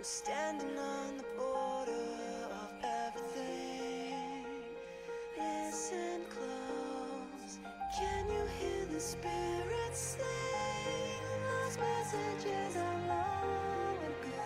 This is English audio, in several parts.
standing on the border of everything. Listen close. Can you hear the spirits sing? Lost messages of long ago.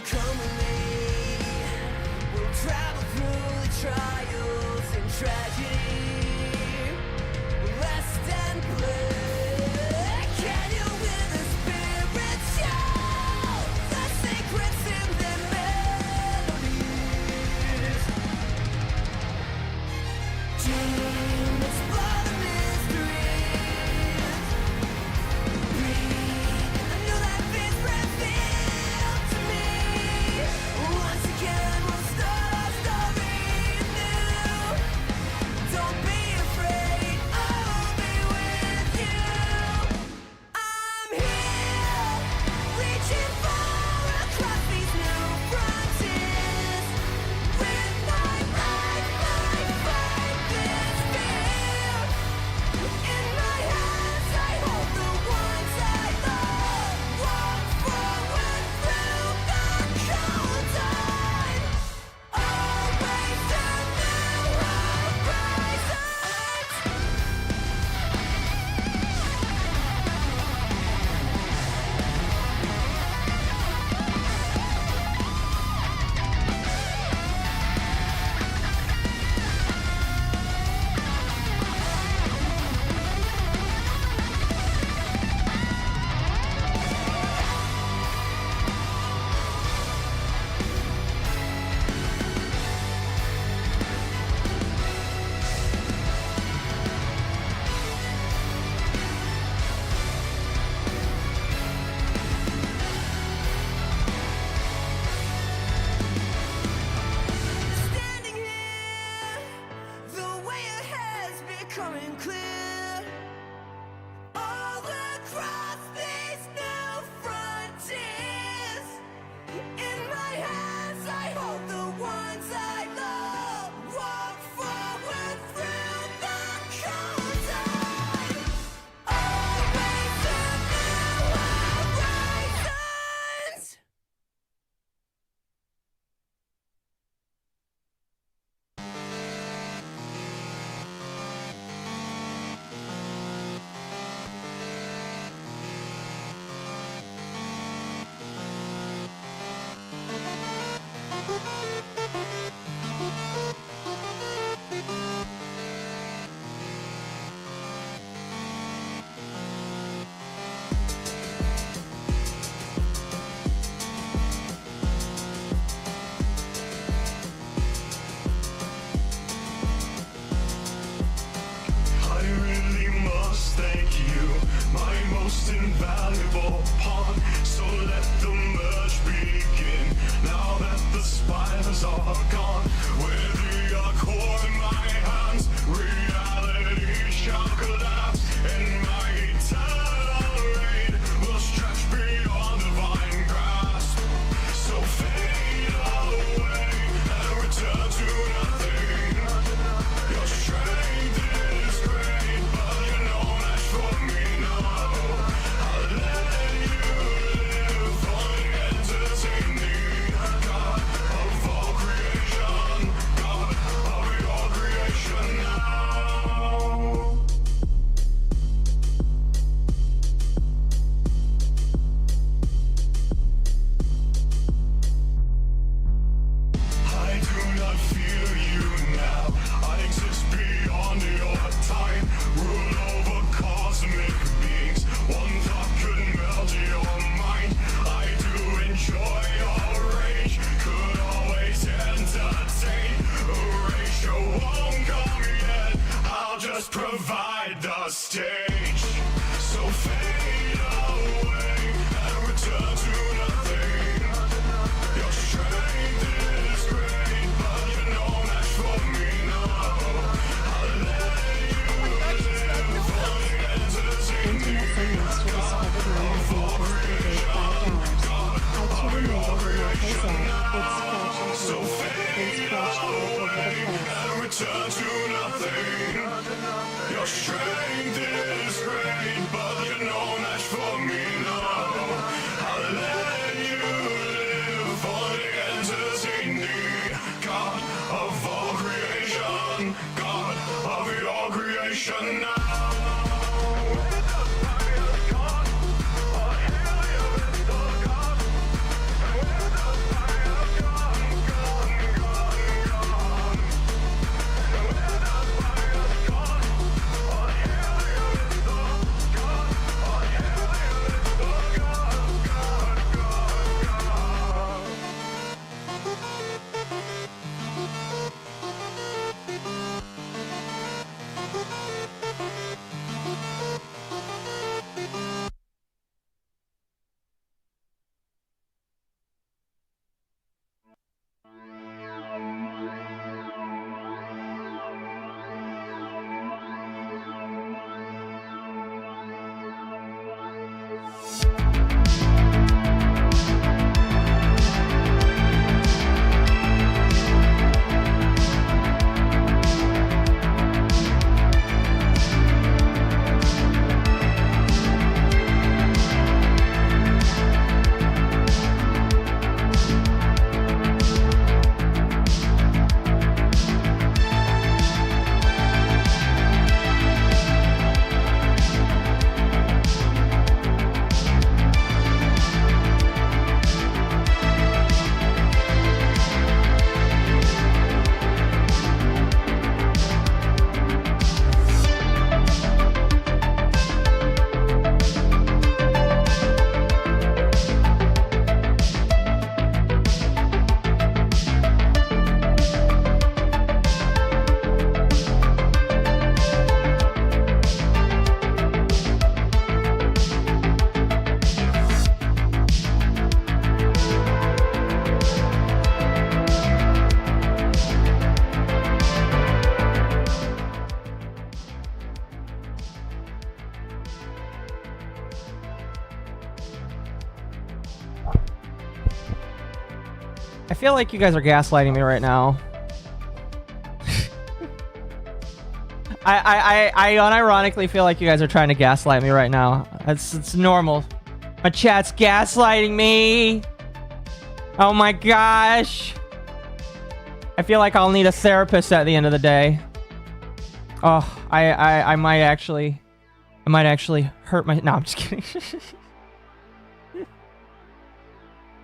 Come with me, we'll travel through the trials and tragedy, rest and play. Can you hear the spirits shout, the secrets in their melodies? Dream, explore the mysteries. Breathe, a new life is revealed to me. Once again, we'll start our story anew. Don't be afraid, I'll be with you. I'm here, reaching far across these new frontiers. With my life, my faith is fear. In my hands, I hold the ones I love. Walk forward through the cold tide. Always a new standing here, the way ahead's becoming clear. All across these new frontiers. In my hands, I hold the ones I love. Walk forward through the cold tide. Always a new horizons. I really must thank you, my most invaluable pawn. So let the merge begin, now that the spiders are gone. With the core in my hands, reality shall collapse, and my eternal reign will stretch beyond divine grasp. So fade away and return to nothing. Your strength is great, but you're no match for me, no. turn to nothing. Your strength is great, but you're no match for me, no. I'll let you live for the entertain me. God of all creation, God of your creation now. I feel like you guys are gaslighting me right now. I unironically feel like you guys are trying to gaslight me right now. It's normal. My chat's gaslighting me. Oh my gosh. I feel like I'll need a therapist at the end of the day. Oh, I might actually hurt my... No, I'm just kidding.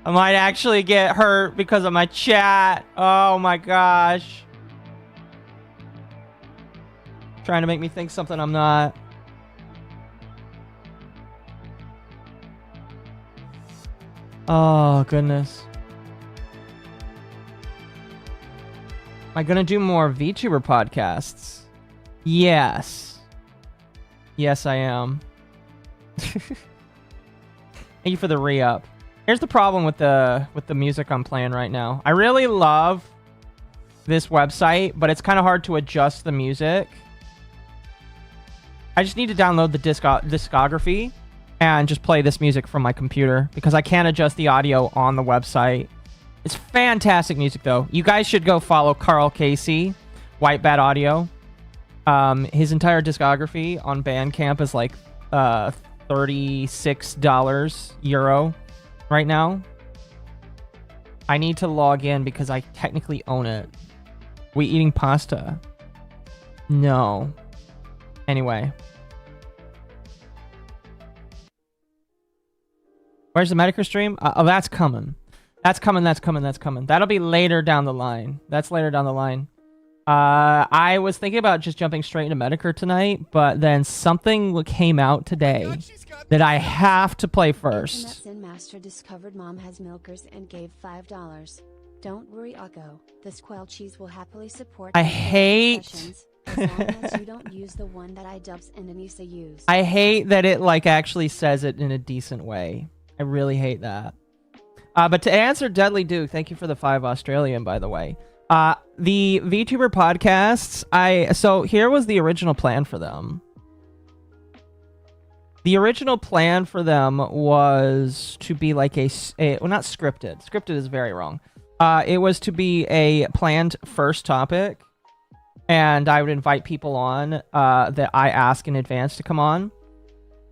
I might actually get hurt because of my chat. Oh my gosh. Trying to make me think something I'm not. Oh goodness. Am I gonna do more VTuber podcasts? Yes. Yes, I am. Thank you for the re-up. Here's the problem with the music I'm playing right now. I really love this website, but it's kind of hard to adjust the music. I just need to download the discography and just play this music from my computer because I can't adjust the audio on the website. It's fantastic music, though. You guys should go follow Carl Casey, White Bat Audio. His entire discography on Bandcamp is like $36 euro right now. I need to log in because I technically own it. We eating pasta? No. Anyway. Where's the Metokur stream? Oh, that's coming. That's coming. That'll be later down the line. That's later down the line. I was thinking about just jumping straight into Metokur tonight, but then something came out today that I have to play first. Master discovered mom has milkers and gave $5. Don't worry, Akko. The squelch cheese will happily support. I hate. As long as you don't use the one that I dubs and Anissa use. I hate that it like actually says it in a decent way. I really hate that. But to answer Deadly Duke, thank you for the 5 Australian, by the way. The VTuber podcasts, so here was the original plan for them. The original plan for them was to be like well, not scripted. Scripted is very wrong. It was to be a planned first topic, and I would invite people on that I ask in advance to come on.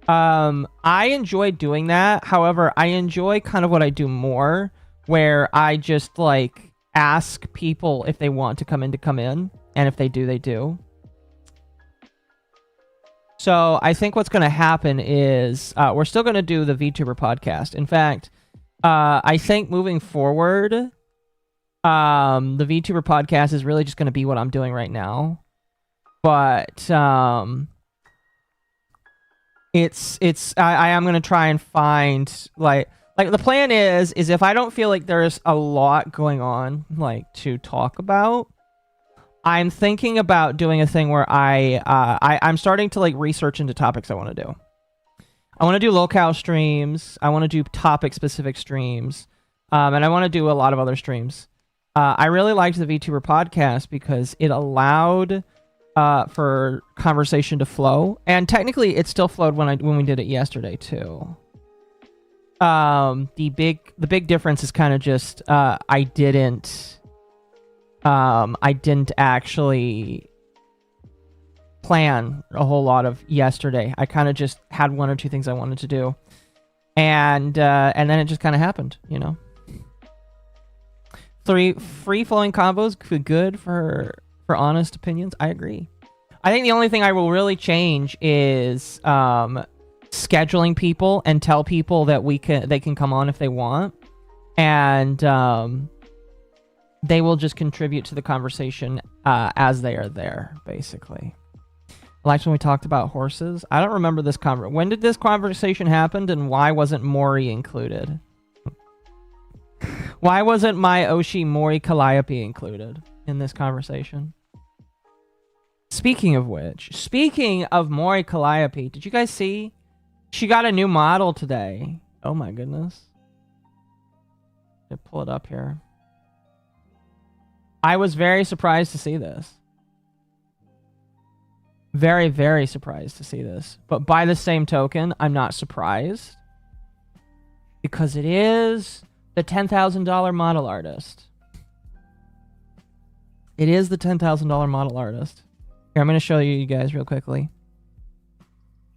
I enjoy doing that. However, I enjoy kind of what I do more, where I just like ask people if they want to come in, and if they do, they do. So I think what's going to happen is we're still going to do the VTuber podcast. In fact, I think moving forward, the VTuber podcast is really just going to be what I'm doing right now. But I am going to try and find like the plan is if I don't feel like there's a lot going on like to talk about, I'm thinking about doing a thing where I'm starting to like research into topics I want to do. I want to do locale streams. I want to do topic specific streams. And I want to do a lot of other streams. I really liked the VTuber podcast because it allowed for conversation to flow. And technically it still flowed when we did it yesterday too. The big difference is kind of just I didn't actually plan a whole lot of yesterday. I kind of just had one or two things I wanted to do, and then it just kind of happened, you know. Free flowing combos good for honest opinions. I agree. I think the only thing I will really change is scheduling people and tell people that they can come on if they want, and they will just contribute to the conversation as they are there, basically. I liked when we talked about horses. I don't remember this conversation. When did this conversation happen, and why wasn't Mori included? Why wasn't my Oshi Mori Calliope included in this conversation? Speaking of which, speaking of Mori Calliope, did you guys see? She got a new model today. Oh my goodness. Let me pull it up here. I was very surprised to see this. Very, very surprised to see this. But by the same token, I'm not surprised. Because it is the $10,000 model artist. It is the $10,000 model artist. Here, I'm going to show you guys real quickly.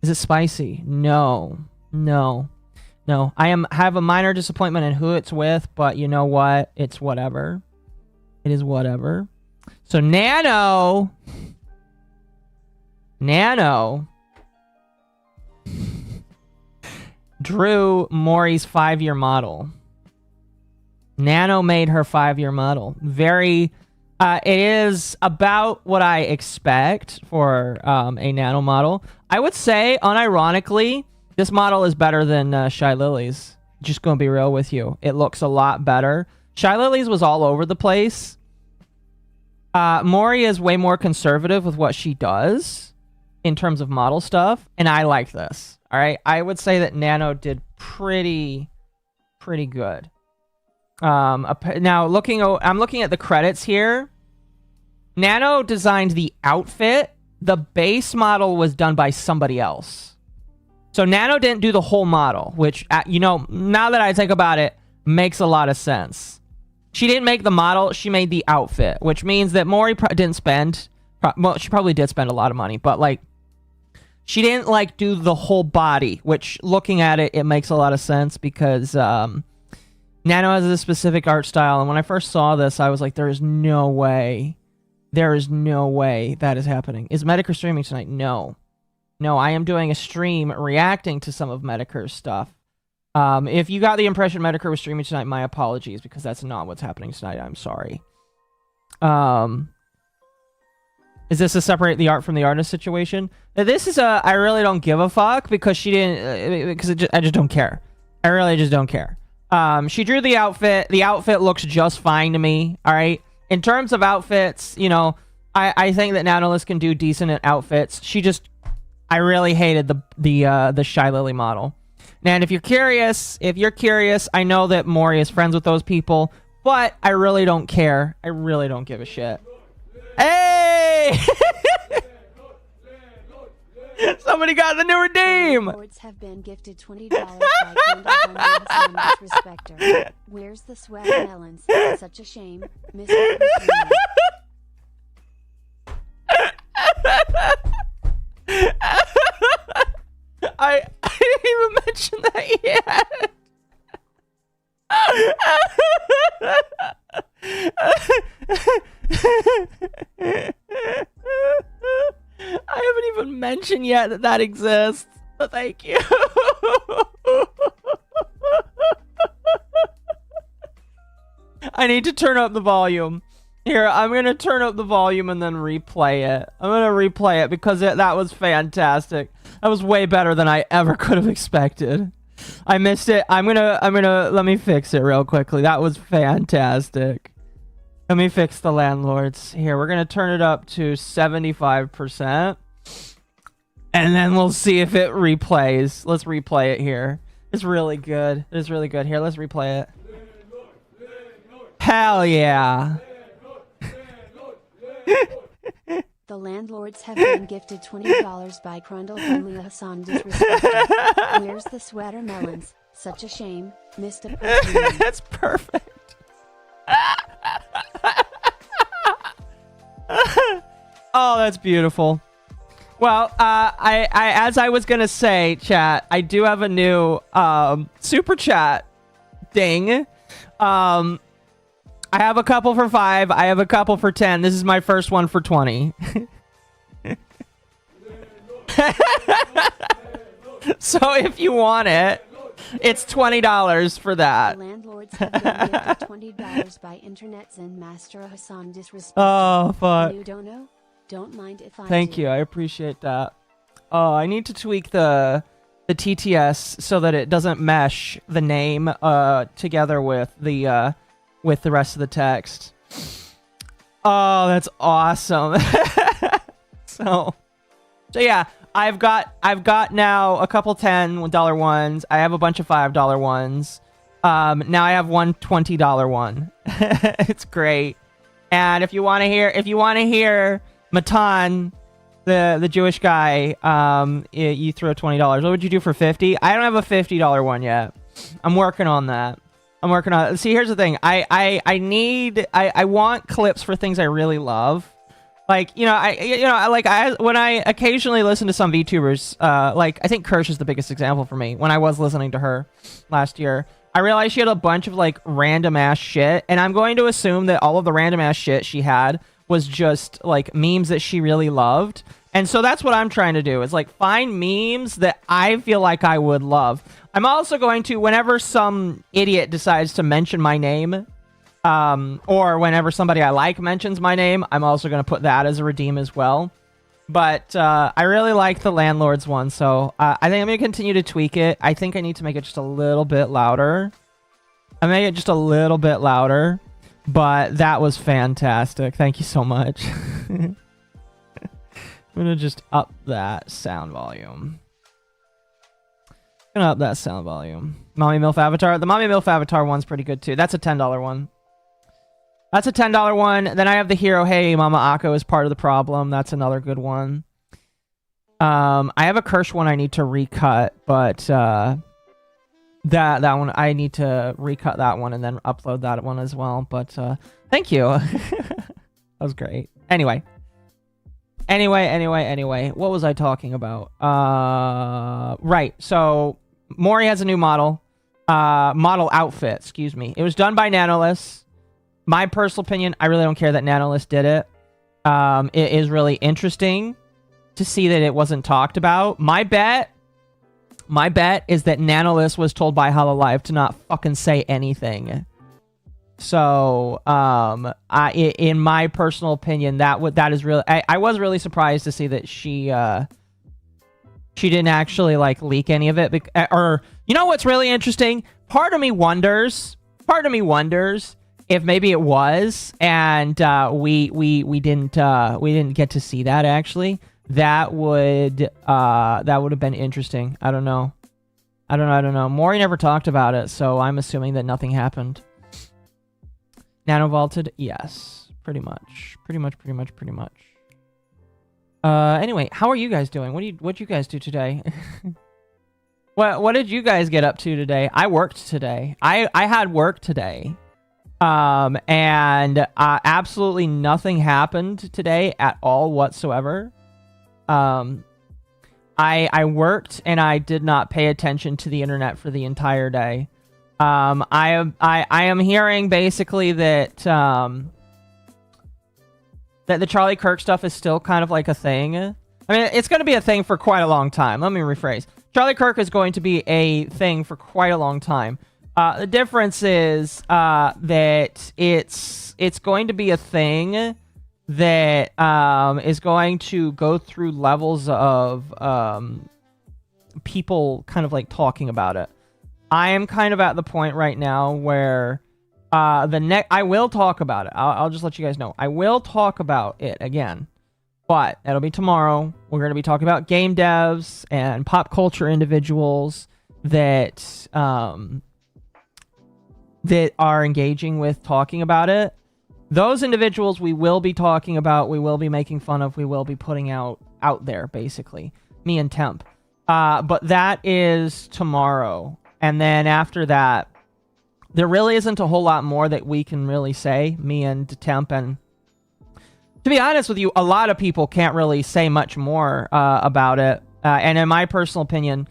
Is it spicy? No. No. No. I have a minor disappointment in who it's with, but you know what? It's whatever. It is whatever. So Nano drew Mori's 5-year model. Nano made her 5-year model. Very, it is about what I expect for a Nano model. I would say, unironically, this model is better than Shy Lily's. Just gonna be real with you. It looks a lot better. Shy Lily's was all over the place. Mori is way more conservative with what she does in terms of model stuff, and I like this. All right, I would say that Nano did pretty good. Now I'm looking at the credits here. Nano designed the outfit. The base model was done by somebody else. So Nano didn't do the whole model, which, you know, now that I think about it, makes a lot of sense. She didn't make the model, she made the outfit, which means that Mori didn't spend, well, she probably did spend a lot of money, but like, she didn't like do the whole body, which looking at it, it makes a lot of sense because Nano has a specific art style. And when I first saw this, I was like, there is no way that is happening. Is Metokur streaming tonight? No. No, I am doing a stream reacting to some of Metokur's stuff. If you got the impression Metokur was streaming tonight, my apologies, because that's not what's happening tonight. I'm sorry. Is this a separate the art from the artist situation? This is a I really don't give a fuck because she didn't because I just don't care. I really just don't care. She drew the outfit. The outfit looks just fine to me. All right. In terms of outfits, you know, I think that Nautilus can do decent at outfits. I really hated the Shy Lily model. And if you're curious, I know that Mori is friends with those people, but I really don't care. I really don't give a shit. Hey! Somebody got the new redeem! Rewards have been gifted $20 by Candle Respecter. Where's the swag melons? Such a shame. Mr. haven't even mentioned yet that that exists. But thank you. I need to turn up the volume. Here, I'm going to turn up the volume and then replay it. I'm going to replay it because that was fantastic. That was way better than I ever could have expected. I missed it. I'm going to let me fix it real quickly. That was fantastic. Let me fix the landlords. Here, we're going to turn it up to 75%. And then we'll see if it replays. Let's replay it here. It's really good. It is really good. Here, let's replay it. Hell yeah. The landlords have been gifted $20 by Crundle Family Hassan Disrespected. Where's the sweater melons? Such a shame. Missed a perfume. That's perfect. Oh, that's beautiful. Well, I as I was gonna say, chat, I do have a new super chat ding. I have a couple for 5. I have a couple for 10. This is my first one for 20. So if you want it, it's $20 for that. The landlords have been gifted $20 by Internet Zen Master Hassan Disrespected. Oh, fuck. You don't know? Don't mind if I Thank do. you. I appreciate that. Oh, I need to tweak the TTS so that it doesn't mesh the name together with the rest of the text. Oh, that's awesome. so yeah, I've got now a couple $10 ones. I have a bunch of $5 ones. Now I have one $20 one. It's great. And if you want to hear Matan, the Jewish guy, you throw $20. What would you do for 50? I don't have a $50 one yet. I'm working on that. See, here's the thing. I want clips for things I really love. Like, when I occasionally listen to some VTubers, like I think Kirsch is the biggest example for me. When I was listening to her last year, I realized she had a bunch of like random ass shit, and I'm going to assume that all of the random ass shit she had was just like memes that she really loved. And so that's what I'm trying to do, is like find memes that I feel like I would love. I'm also going to, whenever some idiot decides to mention my name, or whenever somebody I like mentions my name, I'm also going to put that as a redeem as well. But I really like the landlords one, so I think I'm going to continue to tweak it. I think I need to make it just a little bit louder. I make it just a little bit louder, but that was fantastic. Thank you so much. I'm going to just up that sound volume. Gonna up that sound volume. Mommy MILF Avatar. The Mommy MILF Avatar one's pretty good too. That's a $10 one. That's a $10 one. Then I have the hero, Hey Mama Akko is part of the problem. That's another good one. I have a Kirsch one I need to recut, but that one I need to recut that one and then upload that one as well. But thank you. That was great. Anyway, what was I talking about? Right. So Mori has a new model outfit, excuse me. It was done by Nanolith. My personal opinion, I really don't care that Nanolith did it. It is really interesting to see that it wasn't talked about. My bet is that Nanolith was told by Hololive to not fucking say anything. So, in my personal opinion, that is really. I was really surprised to see that she didn't actually like leak any of it. Or you know what's really interesting? Part of me wonders if maybe it was, and we didn't get to see that actually. That would have been interesting. I don't know. Mori never talked about it, so I'm assuming that nothing happened. Nano vaulted? Yes. Pretty much. Anyway, how are you guys doing? What'd you guys do today? What did you guys get up to today? I worked today. I had work today. And absolutely nothing happened today at all whatsoever. I worked and I did not pay attention to the internet for the entire day. I am hearing basically that that the Charlie Kirk stuff is still kind of like a thing. I mean, it's going to be a thing for quite a long time. Let me rephrase. Charlie Kirk is going to be a thing for quite a long time. The difference is that it's going to be a thing that is going to go through levels of people kind of like talking about it. I am kind of at the point right now where I will talk about it. I'll just let you guys know. I will talk about it again, but it'll be tomorrow. We're going to be talking about game devs and pop culture individuals that that are engaging with talking about it. Those individuals we will be talking about, we will be making fun of, we will be putting out there, basically. Me and Temp. But that is tomorrow. And then after that, there really isn't a whole lot more that we can really say, me and Temp. And to be honest with you, a lot of people can't really say much more about it. And in my personal opinion,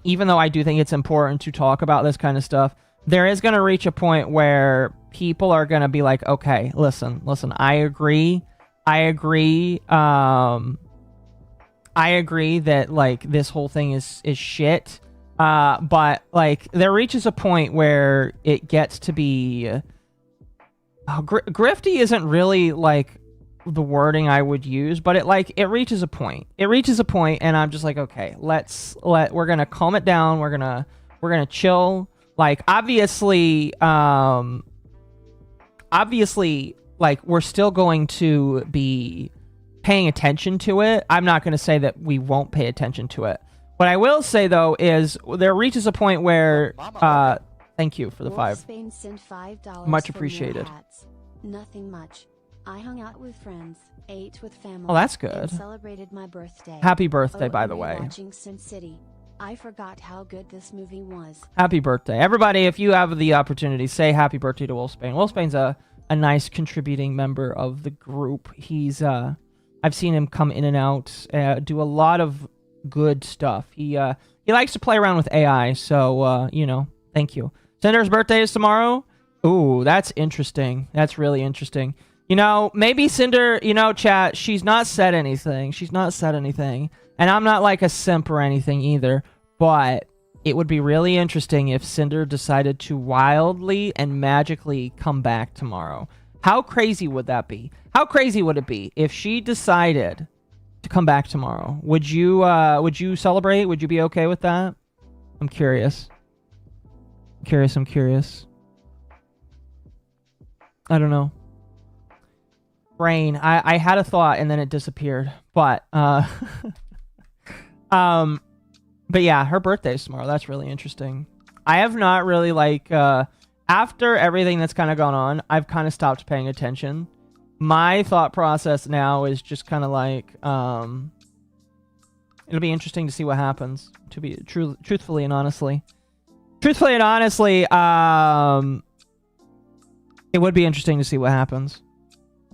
even though I do think it's important to talk about this kind of stuff, there is going to reach a point where people are going to be like, okay, listen, I agree. I agree that, like, this whole thing is shit. But, like, there reaches a point where it gets to be... grifty isn't really, like, the wording I would use, but it reaches a point. It reaches a point, and I'm just like, okay, we're gonna calm it down. We're gonna chill. Like, obviously, like, we're still going to be paying attention to it. I'm not going to say that we won't pay attention to it. What I will say, though, is there reaches a point where... thank you for the Wolf 5. Spain sent $5 Much for more appreciated. hats. Nothing much. I hung out with friends, ate with family. Oh, that's and good. celebrated my birthday. Happy birthday, Oh, by and the way. Watching Sin City. I forgot how good this movie was. Happy birthday. Everybody, if you have the opportunity, say happy birthday to Wolfsbane. Wolfsbane's a nice contributing member of the group. He's, I've seen him come in and out, do a lot of good stuff. He likes to play around with AI, so, you know, thank you. Cinder's birthday is tomorrow. Ooh, that's interesting. That's really interesting. You know, maybe Cinder, you know, chat, she's not said anything. And I'm not like a simp or anything either, but it would be really interesting if Cinder decided to wildly and magically come back tomorrow. How crazy would that be? How crazy would it be if she decided to come back tomorrow? Would you celebrate? Would you be okay with that? I'm curious. I'm curious. I don't know. Brain. I had a thought and then it disappeared. But but yeah, her birthday's tomorrow. That's really interesting. I have not really, like, after everything that's kind of gone on, I've kind of stopped paying attention. My thought process now is just kind of like, it'll be interesting to see what happens, to be truthfully and honestly. It would be interesting to see what happens.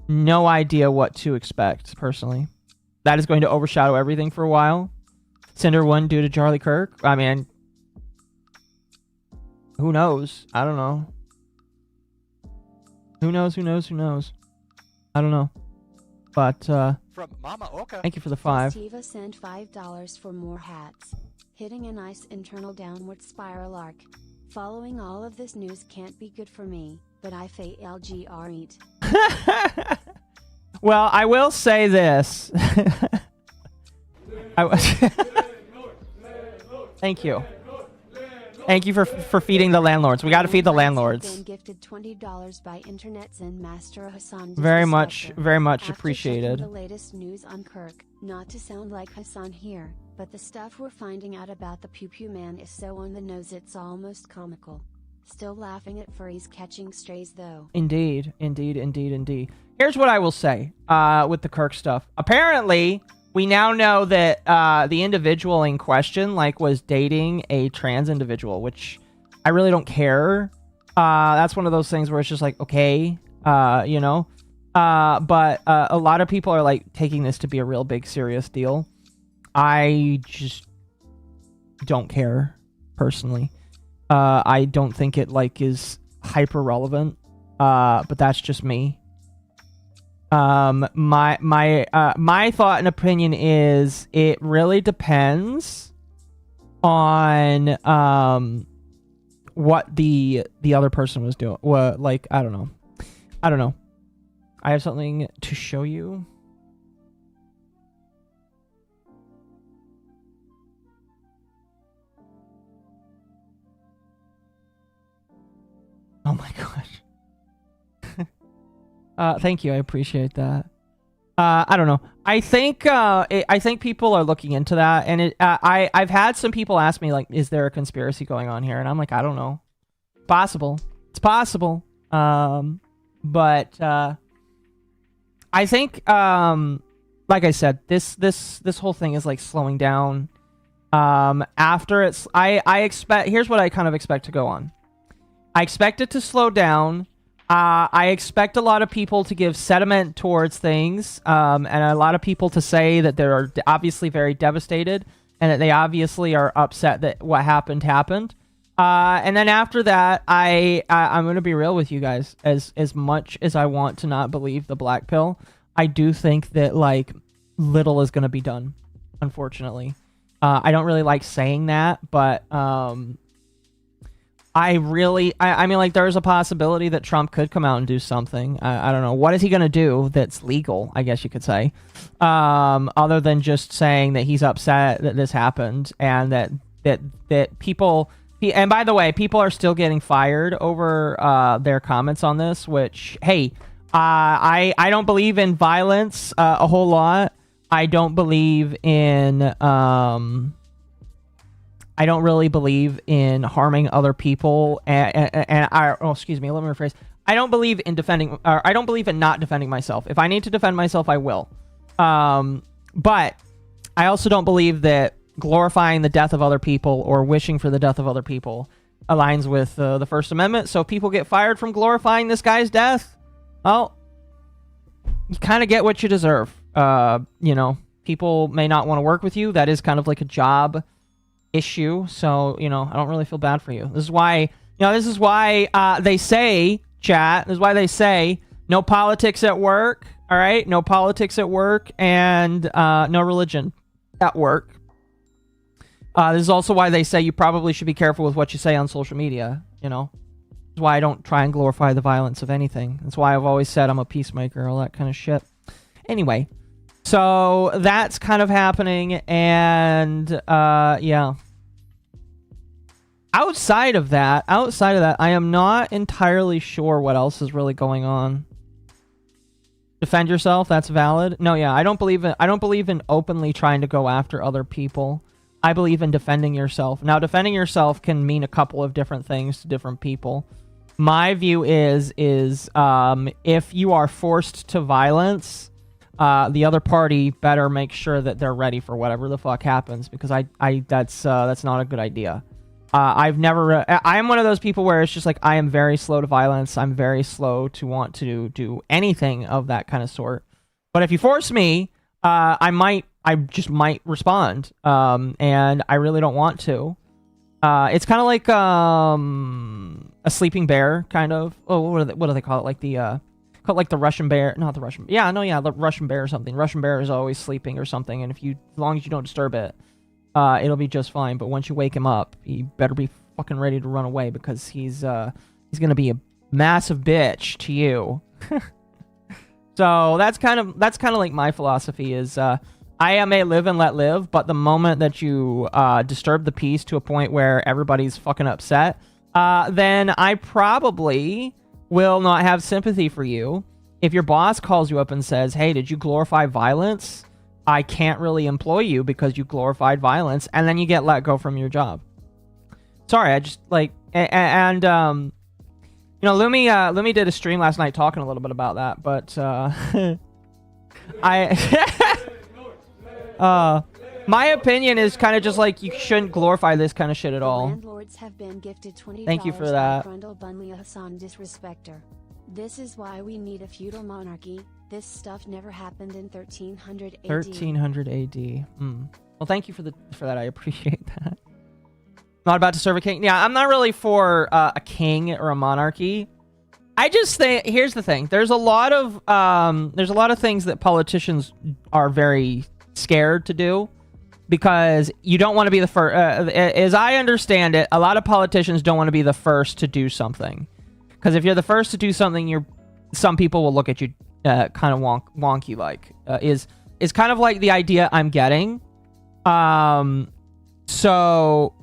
No idea what to expect, personally. That is going to overshadow everything for a while. Cinder won due to Charlie Kirk. I mean, who knows? I don't know. Who knows? I don't know. But, From Mama Oka. thank you for the 5. Festiva sent $5 for more hats. Hitting a nice internal downward spiral arc. Following all of this news can't be good for me, but I fail GR. Well, I will say this. Thank you. Thank you for feeding the landlords. We got to feed the landlords. Been gifted $20 by Internet Zen Master Hassan. Very much After appreciated. checking the latest news on Kirk, not to sound like Hassan here, but the stuff we're finding out about the Pew Pew Man is so on the nose it's almost comical. Still laughing at furries catching strays though. Indeed. Here's what I will say with the Kirk stuff. Apparently, we now know that the individual in question, like, was dating a trans individual, which I really don't care. That's one of those things where it's just like, okay, you know. But a lot of people are, like, taking this to be a real big serious deal. I just don't care, personally. I don't think it like is hyper relevant. But that's just me. My thought and opinion is it really depends on what the other person was doing. What, like, I don't know. I have something to show you. Oh my gosh. Thank you. I appreciate that. I don't know. I think people are looking into that, and I've had some people ask me, like, is there a conspiracy going on here? And I'm like, I don't know. Possible. It's possible. But I think, like I said, this whole thing is like slowing down. After it's, I expect, here's what I kind of expect to go on. I expect it to slow down. I expect a lot of people to give sentiment towards things, and a lot of people to say that they're obviously very devastated, and that they obviously are upset that what happened. And then after that, I'm going to be real with you guys. As much as I want to not believe the black pill, I do think that, like, little is going to be done, unfortunately. I don't really like saying that, but I mean, like, there's a possibility that Trump could come out and do something. I don't know. What is he going to do that's legal, I guess you could say, other than just saying that he's upset that this happened, and that people... And by the way, people are still getting fired over their comments on this, which, hey, I don't believe in violence a whole lot. I don't believe in... I don't really believe in harming other people, excuse me, let me rephrase. I don't believe in defending, or I don't believe in not defending myself. If I need to defend myself, I will. But I also don't believe that glorifying the death of other people or wishing for the death of other people aligns with the First Amendment. So if people get fired from glorifying this guy's death, well, you kind of get what you deserve. You know, people may not want to work with you. That is kind of like a job issue, so, you know, I don't really feel bad for you. This is why, they say, chat, this is why they say no politics at work, all right? No politics at work, and no religion at work. This is also why they say you probably should be careful with what you say on social media, you know? This is why I don't try and glorify the violence of anything. That's why I've always said I'm a peacemaker, all that kind of shit. Anyway, so that's kind of happening, and yeah. Outside of that, I am not entirely sure what else is really going on. Defend yourself, that's valid. No, yeah, I don't believe in openly trying to go after other people. I believe in defending yourself. Now, defending yourself can mean a couple of different things to different people. My view is if you are forced to violence, the other party better make sure that they're ready for whatever the fuck happens, because that's not a good idea. I'm one of those people where it's just like, I am very slow to violence. I'm very slow to want to do anything of that kind of sort. But if you force me, I just might respond. And I really don't want to. It's kind of like a sleeping bear, kind of. Oh, what do they call it? Like the Russian bear, not the Russian. Yeah, no, yeah, the Russian bear or something. Russian bear is always sleeping or something, and as long as you don't disturb it, it'll be just fine. But once you wake him up, you better be fucking ready to run away, because he's gonna be a massive bitch to you. So that's kind of like my philosophy is, I am a live and let live, but the moment that you disturb the peace to a point where everybody's fucking upset, then I probably will not have sympathy for you. If your boss calls you up and says, hey, did you glorify violence? I can't really employ you because you glorified violence, and then you get let go from your job. Sorry, I just like, and you know, Lumi did a stream last night talking a little bit about that, but my opinion is kind of just like, you shouldn't glorify this kind of shit at all. Landlords have been gifted $20 Thank you for that. Hassan disrespecter. This is why we need a feudal monarchy. This stuff never happened in 1300 AD. 1300 AD. Well, thank you for that. I appreciate that. Not about to serve a king. Yeah, I'm not really for a king or a monarchy. I just think, here's the thing. There's a lot of things that politicians are very scared to do because you don't want to be the first. As I understand it, a lot of politicians don't want to be the first to do something. Because if you're the first to do something, some people will look at you kind of wonky like. Is kind of like the idea I'm getting. So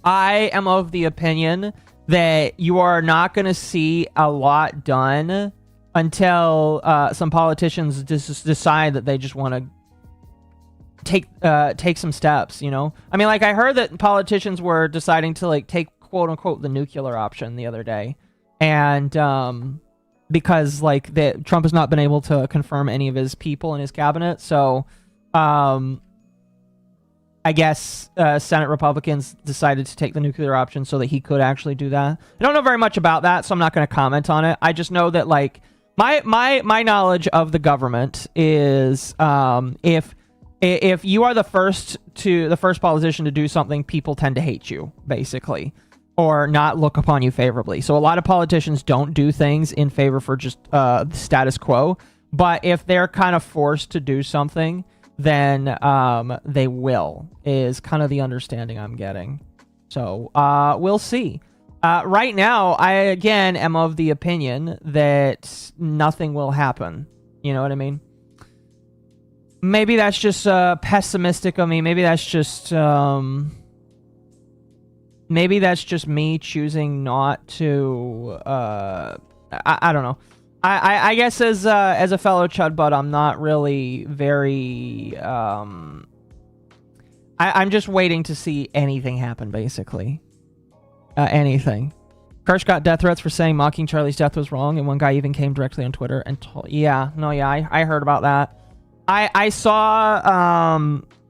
I am of the opinion that you are not going to see a lot done until some politicians decide that they just want to take some steps, you know? I mean, like, I heard that politicians were deciding to, like, take, quote-unquote, the nuclear option the other day. And because, like, Trump has not been able to confirm any of his people in his cabinet. So, I guess Senate Republicans decided to take the nuclear option so that he could actually do that. I don't know very much about that, so I'm not going to comment on it. I just know that, like, my knowledge of the government is if you are the first politician to do something, people tend to hate you, basically, or not look upon you favorably. So a lot of politicians don't do things in favor for just the status quo. But if they're kind of forced to do something, then they will, is kind of the understanding I'm getting. So we'll see. Right now, I, again, am of the opinion that nothing will happen. You know what I mean? Maybe that's just pessimistic of me. Maybe that's just me choosing not to... I don't know. I guess as a fellow chud butt, I'm not really very... I'm just waiting to see anything happen, basically. Anything. Kirsch got death threats for saying mocking Charlie's death was wrong, and one guy even came directly on Twitter and told... I heard about that. I saw...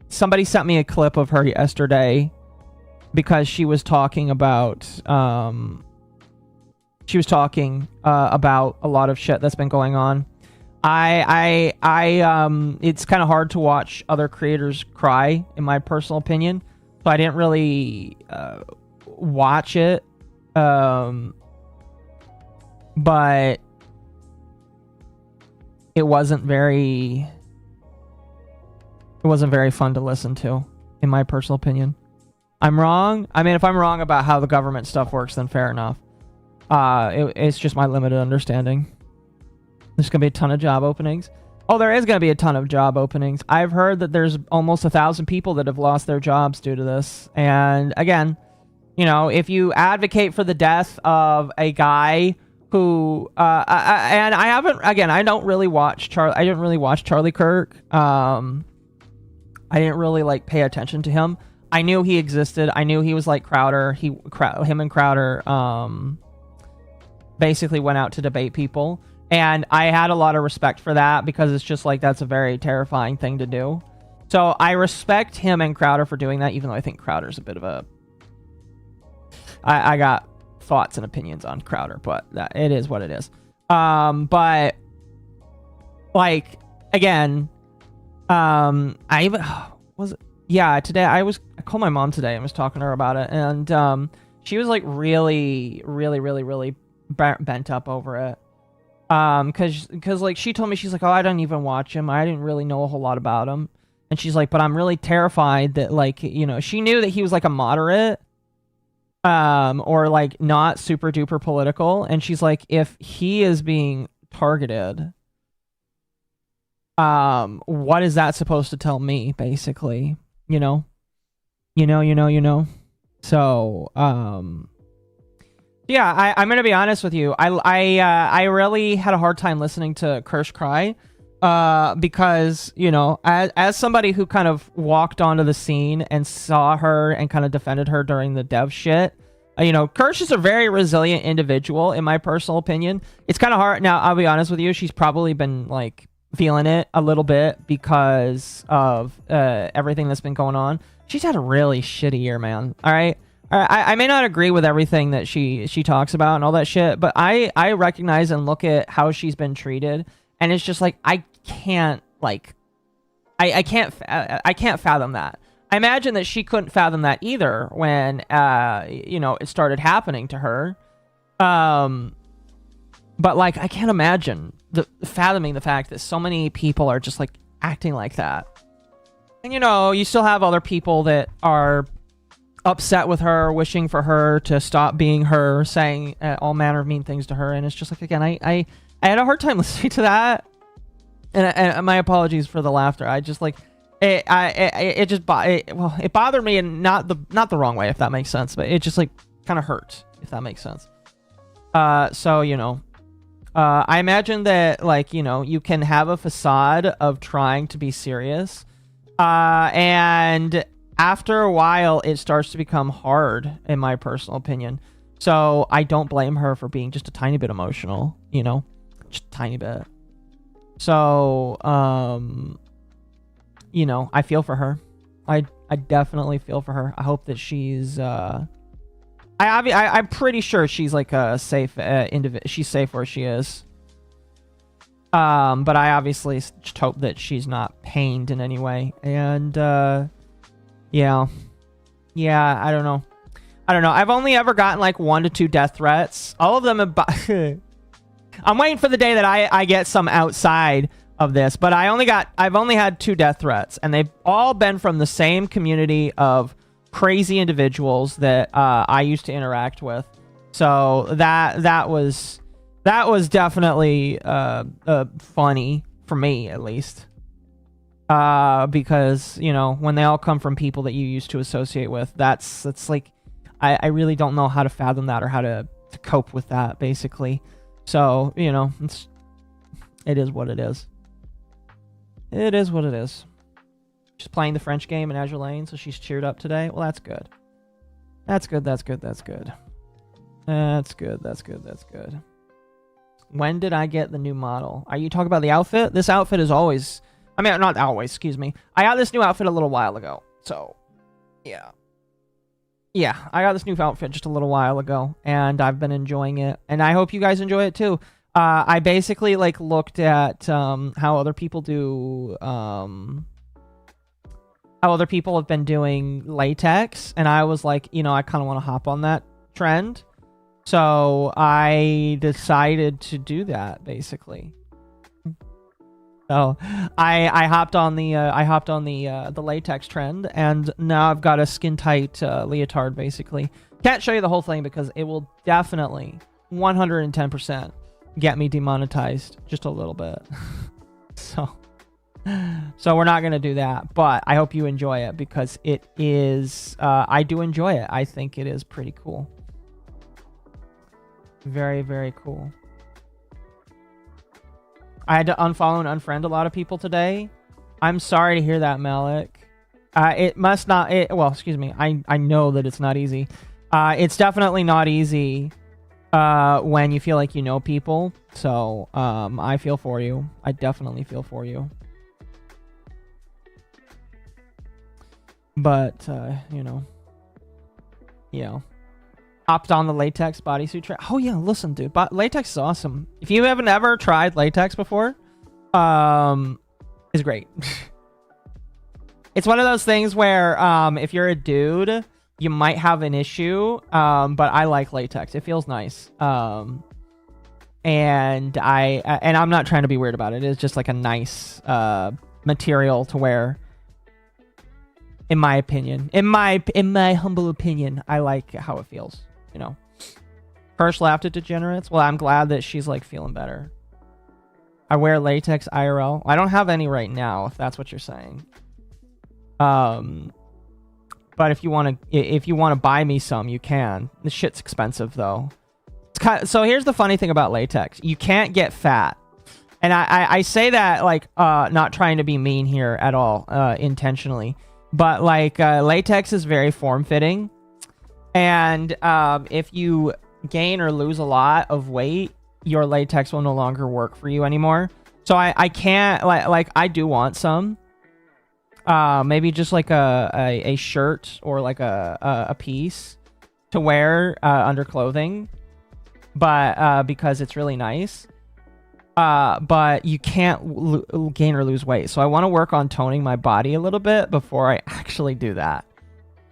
somebody sent me a clip of her yesterday because she was talking about... She was talking about a lot of shit that's been going on. It's kind of hard to watch other creators cry, in my personal opinion. So I didn't really watch it. But it wasn't very fun to listen to, in my personal opinion. I'm wrong. I mean, if I'm wrong about how the government stuff works, then fair enough. It's just my limited understanding. There's going to be a ton of job openings. Oh, there is going to be a ton of job openings. I've heard that there's almost 1,000 people that have lost their jobs due to this. And again, you know, if you advocate for the death of a guy who, and I haven't, again, I didn't really watch Charlie Kirk. I didn't really, like, pay attention to him. I knew he existed. I knew he was like Crowder. Him and Crowder, basically went out to debate people, and I had a lot of respect for that because it's just like that's a very terrifying thing to do. So I respect him and Crowder for doing that, even though I think Crowder's a bit of a... I got thoughts and opinions on Crowder, but it is what it is. But like again, today I called my mom today and was talking to her about it, and she was like really bent up over it. Cause like she told me, she's like, oh, I don't even watch him. I didn't really know a whole lot about him. And she's like, but I'm really terrified that, like, you know, she knew that he was like a moderate, or like not super duper political. And she's like, if he is being targeted, what is that supposed to tell me, basically? You know. So, yeah, I'm gonna be honest with you. I really had a hard time listening to Kirsch cry, because, you know, as somebody who kind of walked onto the scene and saw her and kind of defended her during the dev shit, you know, Kirsch is a very resilient individual, in my personal opinion. It's kind of hard. Now, I'll be honest with you, she's probably been, like, feeling it a little bit because of everything that's been going on. She's had a really shitty year, man. All right? I may not agree with everything that she talks about and all that shit, but I recognize and look at how she's been treated, and it's just like I can't fathom that. I imagine that she couldn't fathom that either when, it started happening to her. But, like, I can't imagine fathoming the fact that so many people are just, like, acting like that. And, you still have other people that are upset with her, wishing for her to stop being her, saying all manner of mean things to her. And it's just like, again, I had a hard time listening to that. And my apologies for the laughter. I just, like... It bothered me in not the wrong way, if that makes sense, but it just like kind of hurt, if that makes sense. So I imagine that, like, you can have a facade of trying to be serious, and after a while it starts to become hard, in my personal opinion. So I don't blame her for being just a tiny bit emotional, just a tiny bit. So I feel for her. I definitely feel for her. I hope that she's I'm pretty sure she's like a safe individual. She's safe where she is. But I obviously just hope that she's not pained in any way. And yeah, I don't know. I've only ever gotten like 1 to 2 death threats. All of them have I'm waiting for the day that I get some outside of this, but I've only had 2 death threats, and they've all been from the same community of crazy individuals that I used to interact with. So that was definitely funny for me, at least, because when they all come from people that you used to associate with, that's like I really don't know how to fathom that or how to cope with that, basically. So it is what it is. It is what it is. She's playing the French game in Azure Lane, so she's cheered up today. Well, that's good. That's good. When did I get the new model? Are you talking about the outfit? This outfit is always... I mean, not always, excuse me. I got this new outfit a little while ago, so... Yeah. Yeah, I got this new outfit just a little while ago, and I've been enjoying it. And I hope you guys enjoy it, too. I basically like looked at how other people do how other people have been doing latex, and I was like, I kind of want to hop on that trend, so I decided to do that, basically. So I hopped on the latex trend, and now I've got a skin tight leotard, basically. Can't show you the whole thing because it will definitely 110% get me demonetized just a little bit. so we're not gonna do that, but I hope you enjoy it because it is I do enjoy it. I think it is pretty cool. Very, very cool. I had to unfollow and unfriend a lot of people today. I'm sorry to hear that, Malik. It must not well, excuse me. I know that it's not easy. It's definitely not easy when you feel like you know people. So I feel for you. I definitely feel for you. But hopped on the latex bodysuit oh yeah, listen, dude, latex is awesome. If you haven't ever tried latex before, it's great. It's one of those things where if you're a dude, you might have an issue, but I like latex. It feels nice. And I'm not trying to be weird about it. It's just like a nice material to wear. In my opinion, in my humble opinion, I like how it feels. First laughed at degenerates. Well, I'm glad that she's like feeling better. I wear latex IRL. I don't have any right now, if that's what you're saying. But if you want to buy me some, you can. This shit's expensive though. So here's the funny thing about latex. You can't get fat. And I say that like not trying to be mean here at all, intentionally. But like latex is very form-fitting. And if you gain or lose a lot of weight, your latex will no longer work for you anymore. So I can't like I do want some. Maybe just like a shirt or like a piece to wear under clothing. But because it's really nice. but you can't gain or lose weight. So I want to work on toning my body a little bit before I actually do that.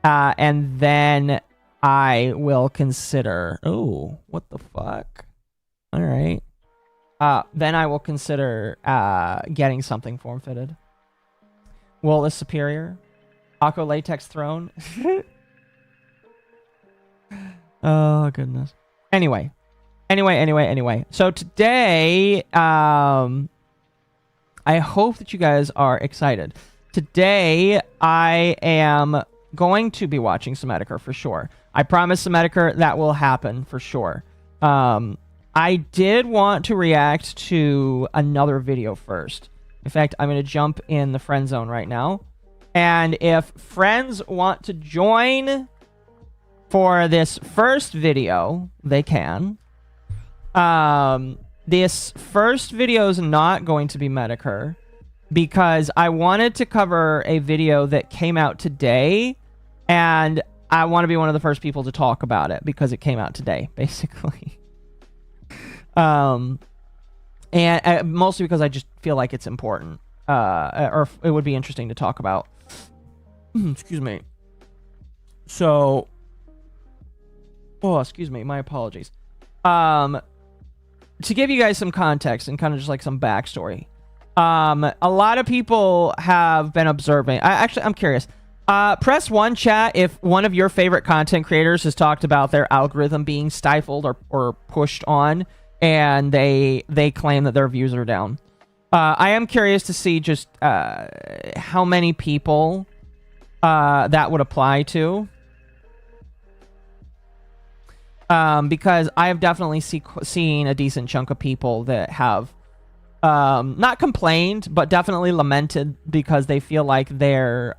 And then I will consider... Oh, what the fuck? All right. Then I will consider getting something form-fitted. Wool is superior. Aqua latex throne. Oh, goodness. Anyway. So today, I hope that you guys are excited. Today, I am going to be watching some Metokur for sure. I promise some Metokur that will happen for sure. I did want to react to another video first. In fact, I'm going to jump in the friend zone right now. And if friends want to join for this first video, they can. This first video is not going to be Metokur because I wanted to cover a video that came out today, and I want to be one of the first people to talk about it because it came out today, basically. And mostly because I just feel like it's important, or it would be interesting to talk about. Excuse me. So, oh, excuse me, my apologies. To give you guys some context and kind of just like some backstory, a lot of people have been observing. I'm curious. Press 1 chat if one of your favorite content creators has talked about their algorithm being stifled or pushed on, and they claim that their views are down. I am curious to see just how many people that would apply to. Because I have definitely seen a decent chunk of people that have not complained, but definitely lamented because they feel like their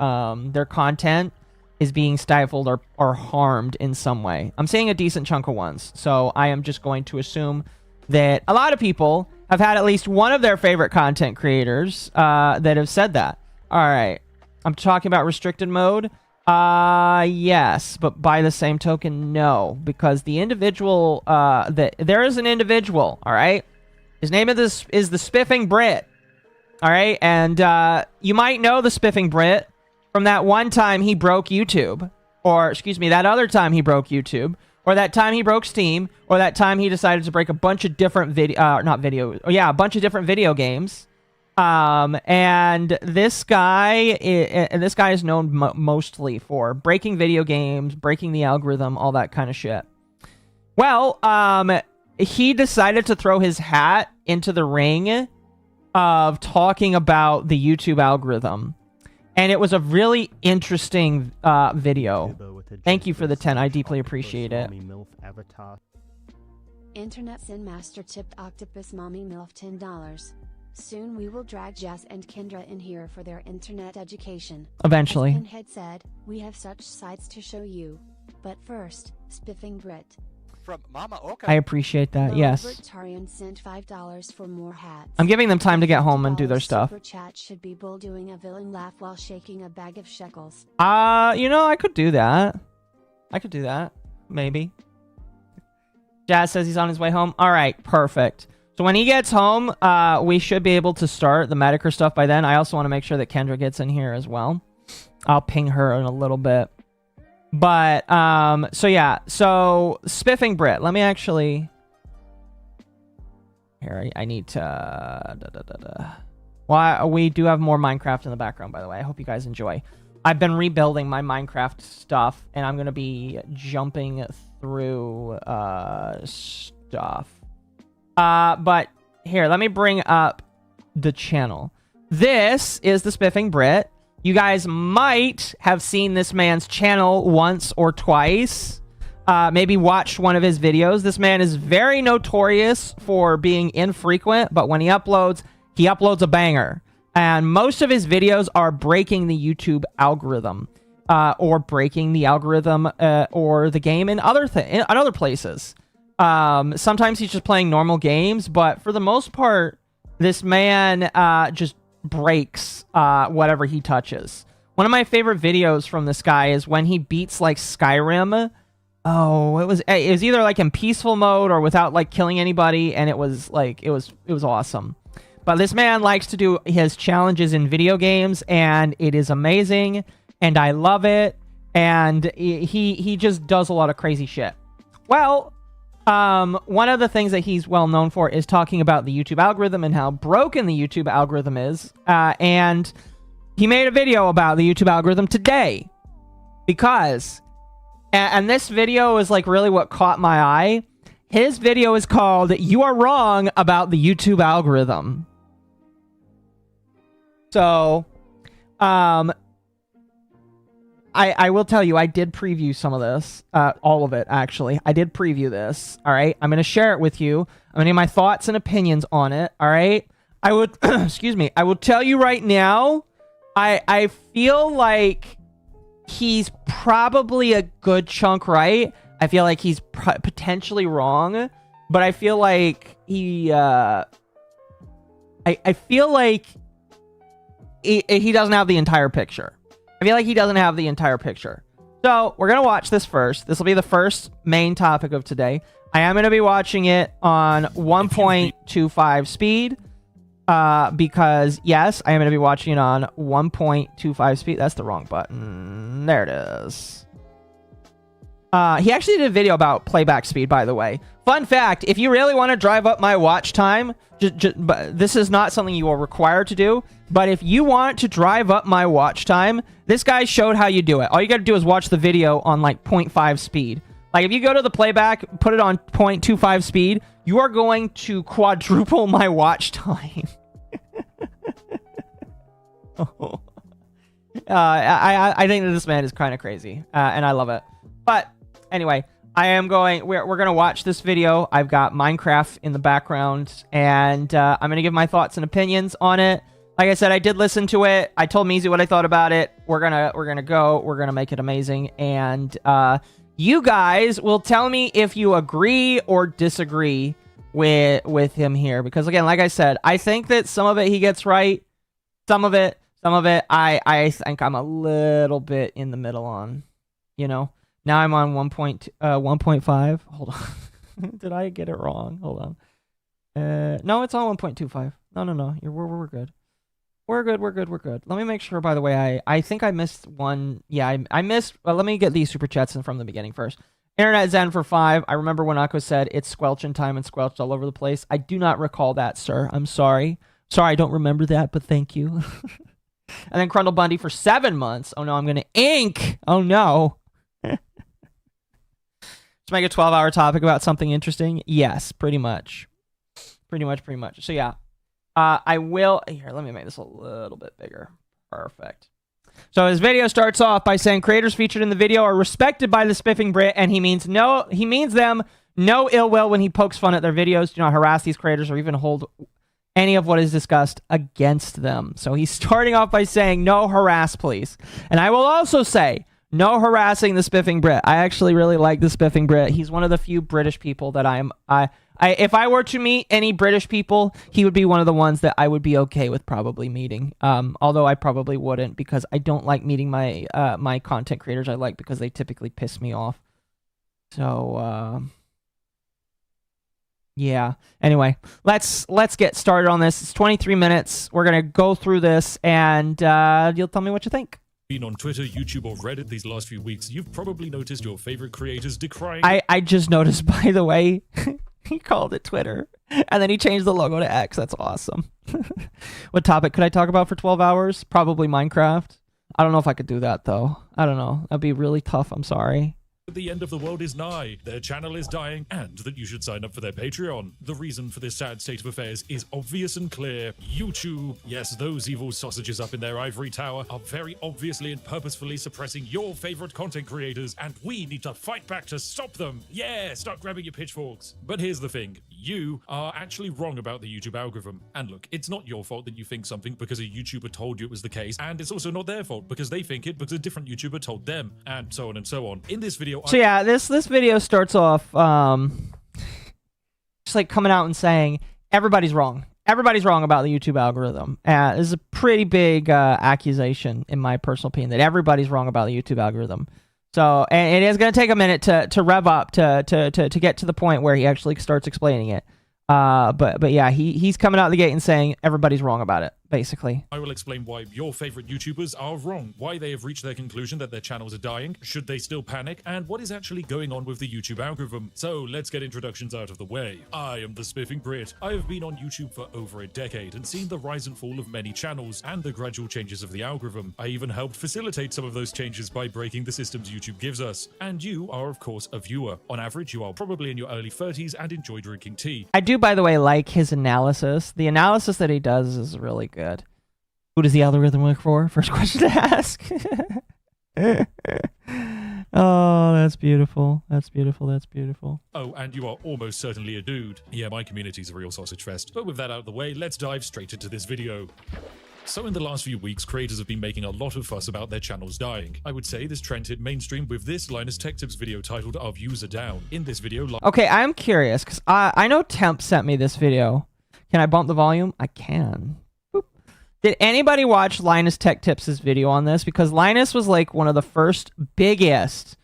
content is being stifled or harmed in some way. I'm seeing a decent chunk of ones, so I am just going to assume that a lot of people have had at least one of their favorite content creators that have said that. All right, I'm talking about restricted mode. Yes, but by the same token, no, because the individual, there is an individual, all right? His name is the Spiffing Brit, all right? And, you might know the Spiffing Brit from that one time he broke YouTube, or, excuse me, that other time he broke YouTube, or that time he broke Steam, or that time he decided to break a bunch of different a bunch of different video games. And this guy is known mostly for breaking video games, breaking the algorithm, all that kind of shit. Well, he decided to throw his hat into the ring of talking about the YouTube algorithm. And it was a really interesting video. Thank you for the 10. I deeply appreciate it. Internet Sin Master tipped Octopus Mommy MILF $10. Soon we will drag Jess and Kendra in here for their internet education. Eventually. As Pinhead said, we have such sights to show you. But first, Spiffing Brit. From Mama Oka. I appreciate that, yes. Libertarian sent $5 for more hats. I'm giving them time to get home and do their stuff. Super chat should be Bull doing a villain laugh while shaking a bag of shekels. You know, I could do that. Maybe. Jazz says he's on his way home. All right, perfect. So when he gets home, we should be able to start the Metokur stuff by then. I also want to make sure that Kendra gets in here as well. I'll ping her in a little bit. But, so yeah. So, Spiffing Brit. Let me actually... Here, I need to... Well, we do have more Minecraft in the background, by the way. I hope you guys enjoy. I've been rebuilding my Minecraft stuff, and I'm going to be jumping through stuff. But here, let me bring up the channel. This is the Spiffing Brit. You guys might have seen this man's channel once or twice. Maybe watched one of his videos. This man is very notorious for being infrequent, but when he uploads a banger. And most of his videos are breaking the YouTube algorithm, or breaking the algorithm or the game in other places. Sometimes he's just playing normal games, but for the most part, this man just breaks whatever he touches. One of my favorite videos from this guy is when he beats like Skyrim Oh, it was either like in peaceful mode or without like killing anybody, and it was awesome. But this man likes to do his challenges in video games, and it is amazing, and I love it. And he just does a lot of crazy shit. Well, one of the things that he's well known for is talking about the YouTube algorithm and how broken the YouTube algorithm is. And he made a video about the YouTube algorithm today because, and this video is like really what caught my eye. His video is called "You Are Wrong About the YouTube Algorithm." So, I will tell you, I did preview some of this. All of it, actually. I did preview this, all right? I'm going to share it with you. I'm going to give my thoughts and opinions on it, all right? I would, excuse me, I will tell you right now, I feel like he's probably a good chunk right. I feel like he's potentially wrong, but I feel like he, I feel like he doesn't have the entire picture. I feel like he doesn't have the entire picture. So, we're going to watch this first. This will be the first main topic of today. I am going to be watching it on 1.25 speed. Because, yes, I am going to be watching it on 1.25 speed. That's the wrong button. There it is. He actually did a video about playback speed, by the way. Fun fact, if you really want to drive up my watch time, but this is not something you are required to do, but if you want to drive up my watch time, this guy showed how you do it. All you got to do is watch the video on like 0.5 speed. Like if you go to the playback, put it on 0.25 speed, you are going to quadruple my watch time. I think that this man is kind of crazy, and I love it. But anyway, we're going to watch this video. I've got Minecraft in the background, and I'm going to give my thoughts and opinions on it. Like I said, I did listen to it. I told Mizu what I thought about it. We're gonna make it amazing, and you guys will tell me if you agree or disagree with him here, because again, like I said, I think that some of it he gets right, some of it I think I'm a little bit in the middle on, you know. Now I'm on 1.5. Hold on. Did I get it wrong? Hold on. No, it's on 1.25. No. We're good. We're good. Let me make sure, by the way, I think I missed one. Yeah, I missed. Let me get these super chats in from the beginning first. Internet Zen for 5. I remember when Akko said it's squelching time and squelched all over the place. I do not recall that, sir. I'm sorry. Sorry, I don't remember that, but thank you. And then Crundle Bundy for 7 months. Oh no, I'm going to ink. Oh no. Let's make a 12-hour topic about something interesting. Yes, pretty much. Pretty much. So yeah. I will... Here, let me make this a little bit bigger. Perfect. So his video starts off by saying creators featured in the video are respected by the Spiffing Brit, and he means them no ill will when he pokes fun at their videos. Do not harass these creators or even hold any of what is discussed against them. So he's starting off by saying no harass, please. And I will also say no harassing the Spiffing Brit. I actually really like the Spiffing Brit. He's one of the few British people that if I were to meet any British people, he would be one of the ones that I would be okay with probably meeting. Although I probably wouldn't, because I don't like meeting my my content creators I like, because they typically piss me off. So yeah. Anyway, let's get started on this. It's 23 minutes. We're gonna go through this, and you'll tell me what you think. Been on Twitter, YouTube, or Reddit these last few weeks, you've probably noticed your favorite creators decrying. I just noticed, by the way. He called it Twitter, and then he changed the logo to X. That's awesome. What topic could I talk about for 12 hours? Probably Minecraft. I don't know if I could do that, though. I don't know. That'd be really tough. I'm sorry. The end of the world is nigh, their channel is dying, and that you should sign up for their Patreon. The reason for this sad state of affairs is obvious and clear. YouTube, yes, those evil sausages up in their ivory tower, are very obviously and purposefully suppressing your favorite content creators, and we need to fight back to stop them. Yeah, start grabbing your pitchforks. But here's the thing. You are actually wrong about the YouTube algorithm. And look, it's not your fault that you think something because a YouTuber told you it was the case, and it's also not their fault because they think it because a different YouTuber told them, and so on and so on. In this video, so yeah, this video starts off just like coming out and saying everybody's wrong. Everybody's wrong about the YouTube algorithm. This is a pretty big accusation, in my personal opinion, that everybody's wrong about the YouTube algorithm. So, and it is going to take a minute to rev up to get to the point where he actually starts explaining it. But yeah, he's coming out the gate and saying everybody's wrong about it, basically. I will explain why your favorite YouTubers are wrong, why they have reached their conclusion that their channels are dying, should they still panic, and what is actually going on with the YouTube algorithm. So let's get introductions out of the way. I am the Spiffing Brit. I have been on YouTube for over a decade and seen the rise and fall of many channels and the gradual changes of the algorithm. I even helped facilitate some of those changes by breaking the systems YouTube gives us. And you are, of course, a viewer. On average, you are probably in your early 30s and enjoy drinking tea. I do, by the way, like his analysis. The analysis that he does is really good. Who does the algorithm work for? First question to ask. Oh, that's beautiful. That's beautiful. That's beautiful. Oh, and you are almost certainly a dude. Yeah, my community's a real sausage fest. But with that out of the way, let's dive straight into this video. So in the last few weeks, creators have been making a lot of fuss about their channels dying. I would say this trend hit mainstream with this Linus Tech Tips video titled "Our Views Are Down." In this video, okay, I'm curious because I know Temp sent me this video. Can I bump the volume? I can. Boop. Did anybody watch Linus Tech Tips' video on this? Because Linus was like one of the first biggest,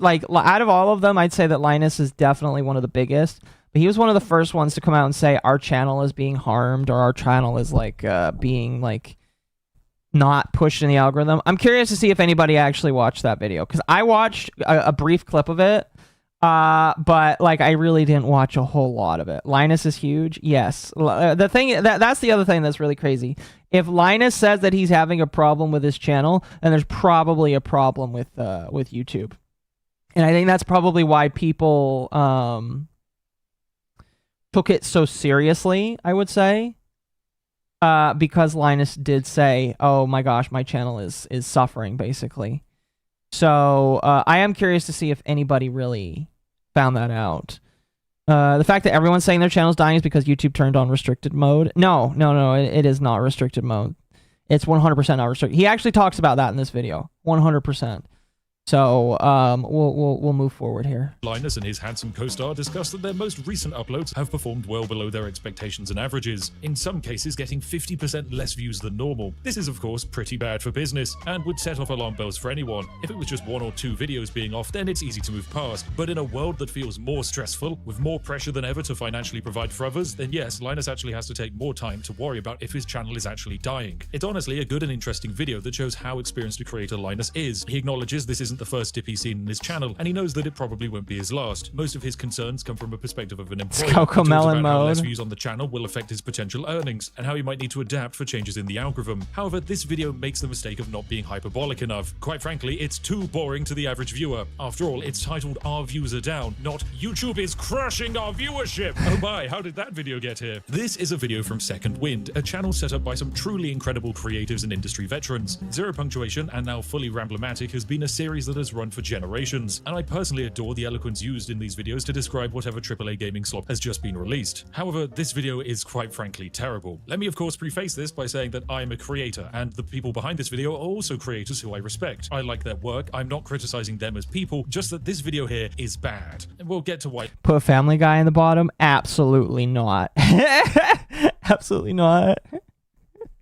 like out of all of them, I'd say that Linus is definitely one of the biggest. But he was one of the first ones to come out and say our channel is being harmed or our channel is like being like not pushed in the algorithm. I'm curious to see if anybody actually watched that video because I watched a brief clip of it, but like I really didn't watch a whole lot of it. Linus is huge, yes. The thing that's the other thing that's really crazy. If Linus says that he's having a problem with his channel, then there's probably a problem with YouTube, and I think that's probably why people took it so seriously, I would say, because Linus did say, oh my gosh, my channel is suffering, basically. So I am curious to see if anybody really found that out. The fact that everyone's saying their channel's dying is because YouTube turned on restricted mode. No, it is not restricted mode. It's 100% not restricted. He actually talks about that in this video, 100%. So we'll move forward here. Linus and his handsome co-star discussed that their most recent uploads have performed well below their expectations and averages, in some cases getting 50% less views than normal. This is of course pretty bad for business and would set off alarm bells for anyone. If it was just 1 or 2 videos being off, then it's easy to move past. But in a world that feels more stressful, with more pressure than ever to financially provide for others, then yes, Linus actually has to take more time to worry about if his channel is actually dying. It's honestly a good and interesting video that shows how experienced a creator Linus is. He acknowledges this isn't the first dip he's seen in his channel, and he knows that it probably won't be his last. Most of his concerns come from a perspective of an employee. Cocomelon mode. How less views on the channel will affect his potential earnings, and how he might need to adapt for changes in the algorithm. However, this video makes the mistake of not being hyperbolic enough. Quite frankly, it's too boring to the average viewer. After all, it's titled "Our Views Are Down," not "YouTube is crushing our viewership." Oh my, how did that video get here? This is a video from Second Wind, a channel set up by some truly incredible creatives and industry veterans. Zero Punctuation and now Fully Ramblematic has been a series that has run for generations, and I personally adore the eloquence used in these videos to describe whatever AAA gaming slop has just been released. However, this video is quite frankly terrible. Let me of course preface this by saying that I am a creator, and the people behind this video are also creators who I respect. I like their work, I'm not criticizing them as people, just that this video here is bad. And we'll get to why. Put Family Guy in the bottom? Absolutely not. Absolutely not.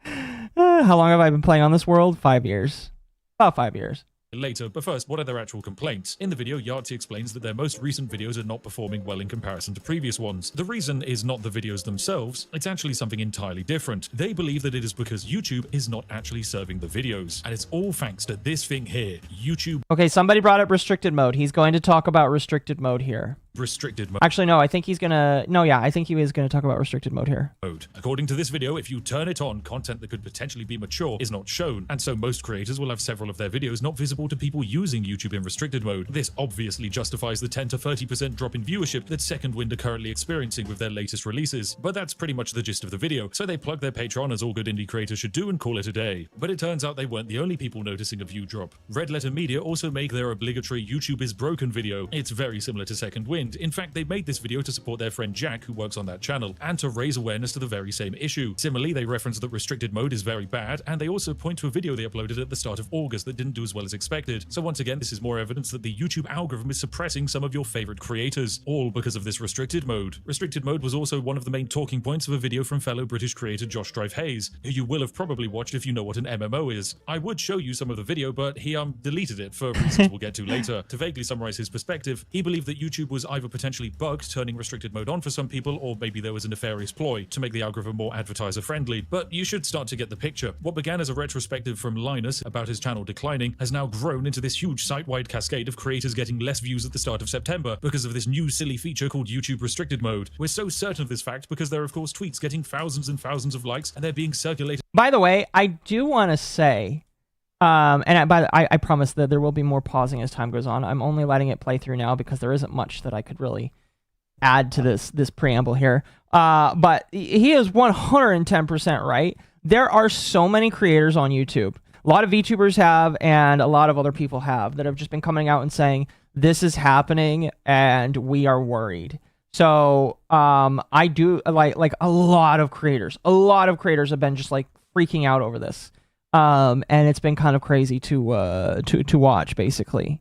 How long have I been playing on this world? 5 years. About 5 years. Later, but first, what are their actual complaints? In the video, Yahtzee explains that their most recent videos are not performing well in comparison to previous ones. The reason is not the videos themselves, it's actually something entirely different. They believe that it is because YouTube is not actually serving the videos, and it's all thanks to this thing here, YouTube. Okay, somebody brought up restricted mode. He's going to talk about restricted mode here. Restricted mode. Actually, no, I think he's gonna... No, yeah, I think he is gonna talk about restricted mode here. According to this video, if you turn it on, content that could potentially be mature is not shown, and so most creators will have several of their videos not visible to people using YouTube in restricted mode. This obviously justifies the 10 to 30% drop in viewership that Second Wind are currently experiencing with their latest releases. But that's pretty much the gist of the video, so they plug their Patreon as all good indie creators should do and call it a day. But it turns out they weren't the only people noticing a view drop. Red Letter Media also make their obligatory YouTube is broken video. It's very similar to Second Wind, behind. In fact, they made this video to support their friend Jack, who works on that channel, and to raise awareness to the very same issue. Similarly, they reference that restricted mode is very bad, and they also point to a video they uploaded at the start of August that didn't do as well as expected. So once again, this is more evidence that the YouTube algorithm is suppressing some of your favorite creators, all because of this restricted mode. Restricted mode was also one of the main talking points of a video from fellow British creator Josh Drive Hayes, who you will have probably watched if you know what an MMO is. I would show you some of the video, but he deleted it for reasons we'll get to later. To vaguely summarize his perspective, he believed that YouTube was either potentially bugged, turning restricted mode on for some people, or maybe there was a nefarious ploy to make the algorithm more advertiser friendly. But you should start to get the picture. What began as a retrospective from Linus about his channel declining has now grown into this huge site-wide cascade of creators getting less views at the start of September because of this new silly feature called YouTube restricted mode. We're so certain of this fact because there are of course tweets getting thousands and thousands of likes, and they're being circulated. By the way, I do want to say, and I promise that there will be more pausing as time goes on. I'm only letting it play through now because there isn't much that I could really add to this preamble here. But he is 110% right. There are so many creators on YouTube. A lot of VTubers have, and a lot of other people have, that have just been coming out and saying, this is happening and we are worried. So I do like a lot of creators have been just like freaking out over this. And it's been kind of crazy to watch, basically.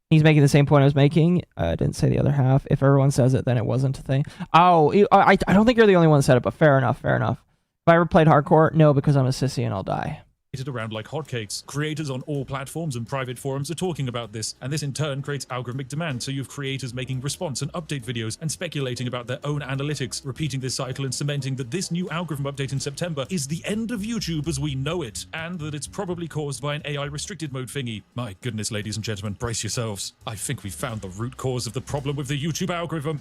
He's making the same point I was making. I didn't say the other half. If everyone says it, then it wasn't a thing. Oh, I don't think you're the only one that said it, but fair enough, fair enough. Have I ever played hardcore? No, because I'm a sissy and I'll die. Around like hotcakes. Creators on all platforms and private forums are talking about this, and this in turn creates algorithmic demand, so you have creators making response and update videos and speculating about their own analytics, repeating this cycle and cementing that this new algorithm update in September is the end of YouTube as we know it, and that it's probably caused by an AI restricted mode thingy. My goodness, ladies and gentlemen, brace yourselves. I think we found the root cause of the problem with the YouTube algorithm.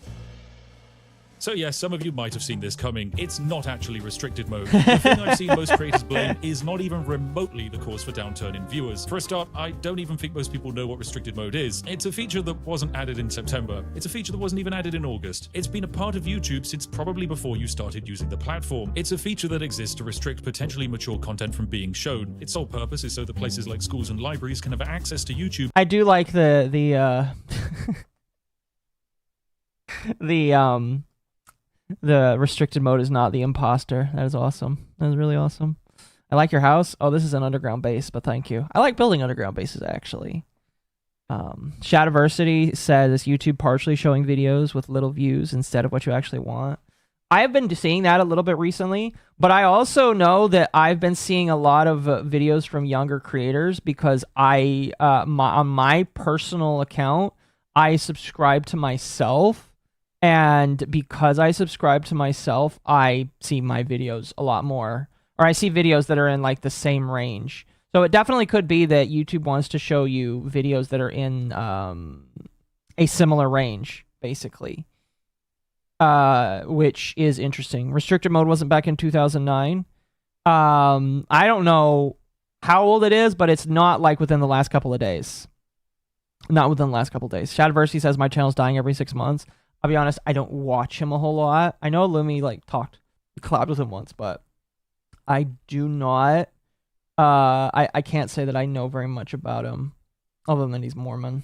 So yes, some of you might have seen this coming. It's not actually restricted mode. The thing I've seen most creators blame is not even remotely the cause for downturn in viewers. For a start, I don't even think most people know what restricted mode is. It's a feature that wasn't added in September. It's a feature that wasn't even added in August. It's been a part of YouTube since probably before you started using the platform. It's a feature that exists to restrict potentially mature content from being shown. Its sole purpose is so that places like schools and libraries can have access to YouTube. I do like the the restricted mode is not the imposter. That is awesome. That is really awesome. I like your house. Oh, this is an underground base, but thank you. I like building underground bases, actually. Shadowversity says, is YouTube partially showing videos with little views instead of what you actually want? I have been seeing that a little bit recently, but I also know that I've been seeing a lot of videos from younger creators because on my personal account, I subscribe to myself. And because I subscribe to myself, I see my videos a lot more. Or I see videos that are in like the same range. So it definitely could be that YouTube wants to show you videos that are in a similar range, basically. Which is interesting. Restricted mode wasn't back in 2009. I don't know how old it is, but it's not like within the last couple of days. Not within the last couple of days. Shadowversity says my channel's dying every 6 months. I'll be honest, I don't watch him a whole lot. I know Lumi collabed with him once, but I do not. I can't say that I know very much about him, other than he's Mormon.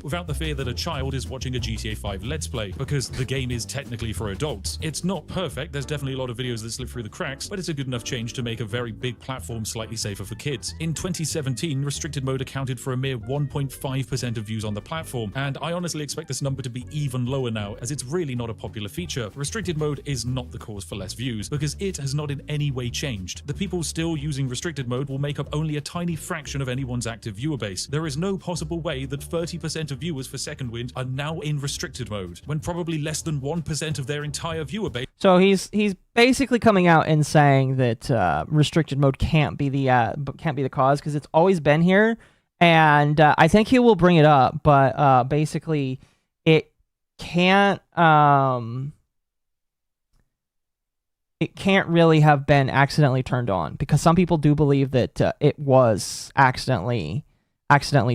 Without the fear that a child is watching a GTA 5 Let's Play, because the game is technically for adults. It's not perfect, there's definitely a lot of videos that slip through the cracks, but it's a good enough change to make a very big platform slightly safer for kids. In 2017, restricted mode accounted for a mere 1.5% of views on the platform, and I honestly expect this number to be even lower now, as it's really not a popular feature. Restricted mode is not the cause for less views, because it has not in any way changed. The people still using restricted mode will make up only a tiny fraction of anyone's active viewer base. There is no possible way that 30% of viewers for Second Wind are now in restricted mode, when probably less than 1% of their entire viewer base. So he's basically coming out and saying that restricted mode can't be the cause, because it's always been here, and I think he will bring it up, but basically it can't really have been accidentally turned on, because some people do believe that it was accidentally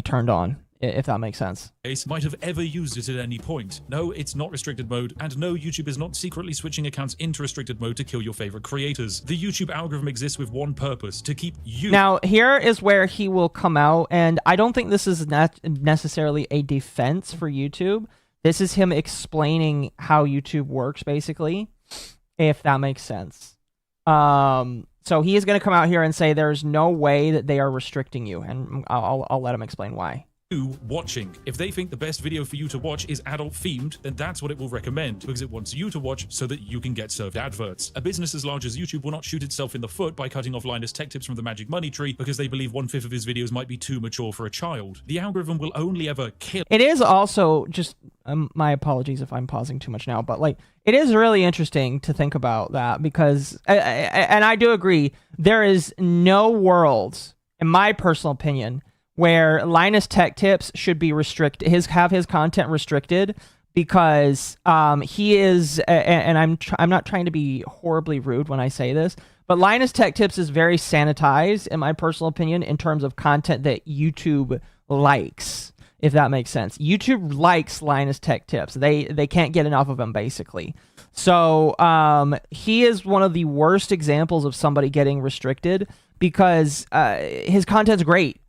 turned on, if that makes sense. Might have ever used it at any point. No, it's not restricted mode, and no, YouTube is not secretly switching accounts into restricted mode to kill your favorite creators. The YouTube algorithm exists with one purpose: to keep you. Now, here is where he will come out, and I don't think this is necessarily a defense for YouTube. This is him explaining how YouTube works, basically, if that makes sense. So he is going to come out here and say there's no way that they are restricting you, and I'll let him explain why. You watching. If they think the best video for you to watch is adult themed, then that's what it will recommend, because it wants you to watch so that you can get served adverts. A business as large as YouTube will not shoot itself in the foot by cutting off Linus Tech Tips from the magic money tree because they believe 1/5 of his videos might be too mature for a child. The algorithm will only ever kill. It is also just my apologies if I'm pausing too much now, but like it is really interesting to think about that, because and I do agree, there is no world, in my personal opinion, where Linus Tech Tips should be restricted, have his content restricted, because he is, and I'm not trying to be horribly rude when I say this, but Linus Tech Tips is very sanitized, in my personal opinion, in terms of content that YouTube likes, if that makes sense. YouTube likes Linus Tech Tips. They can't get enough of him, basically. So he is one of the worst examples of somebody getting restricted, because his content's great.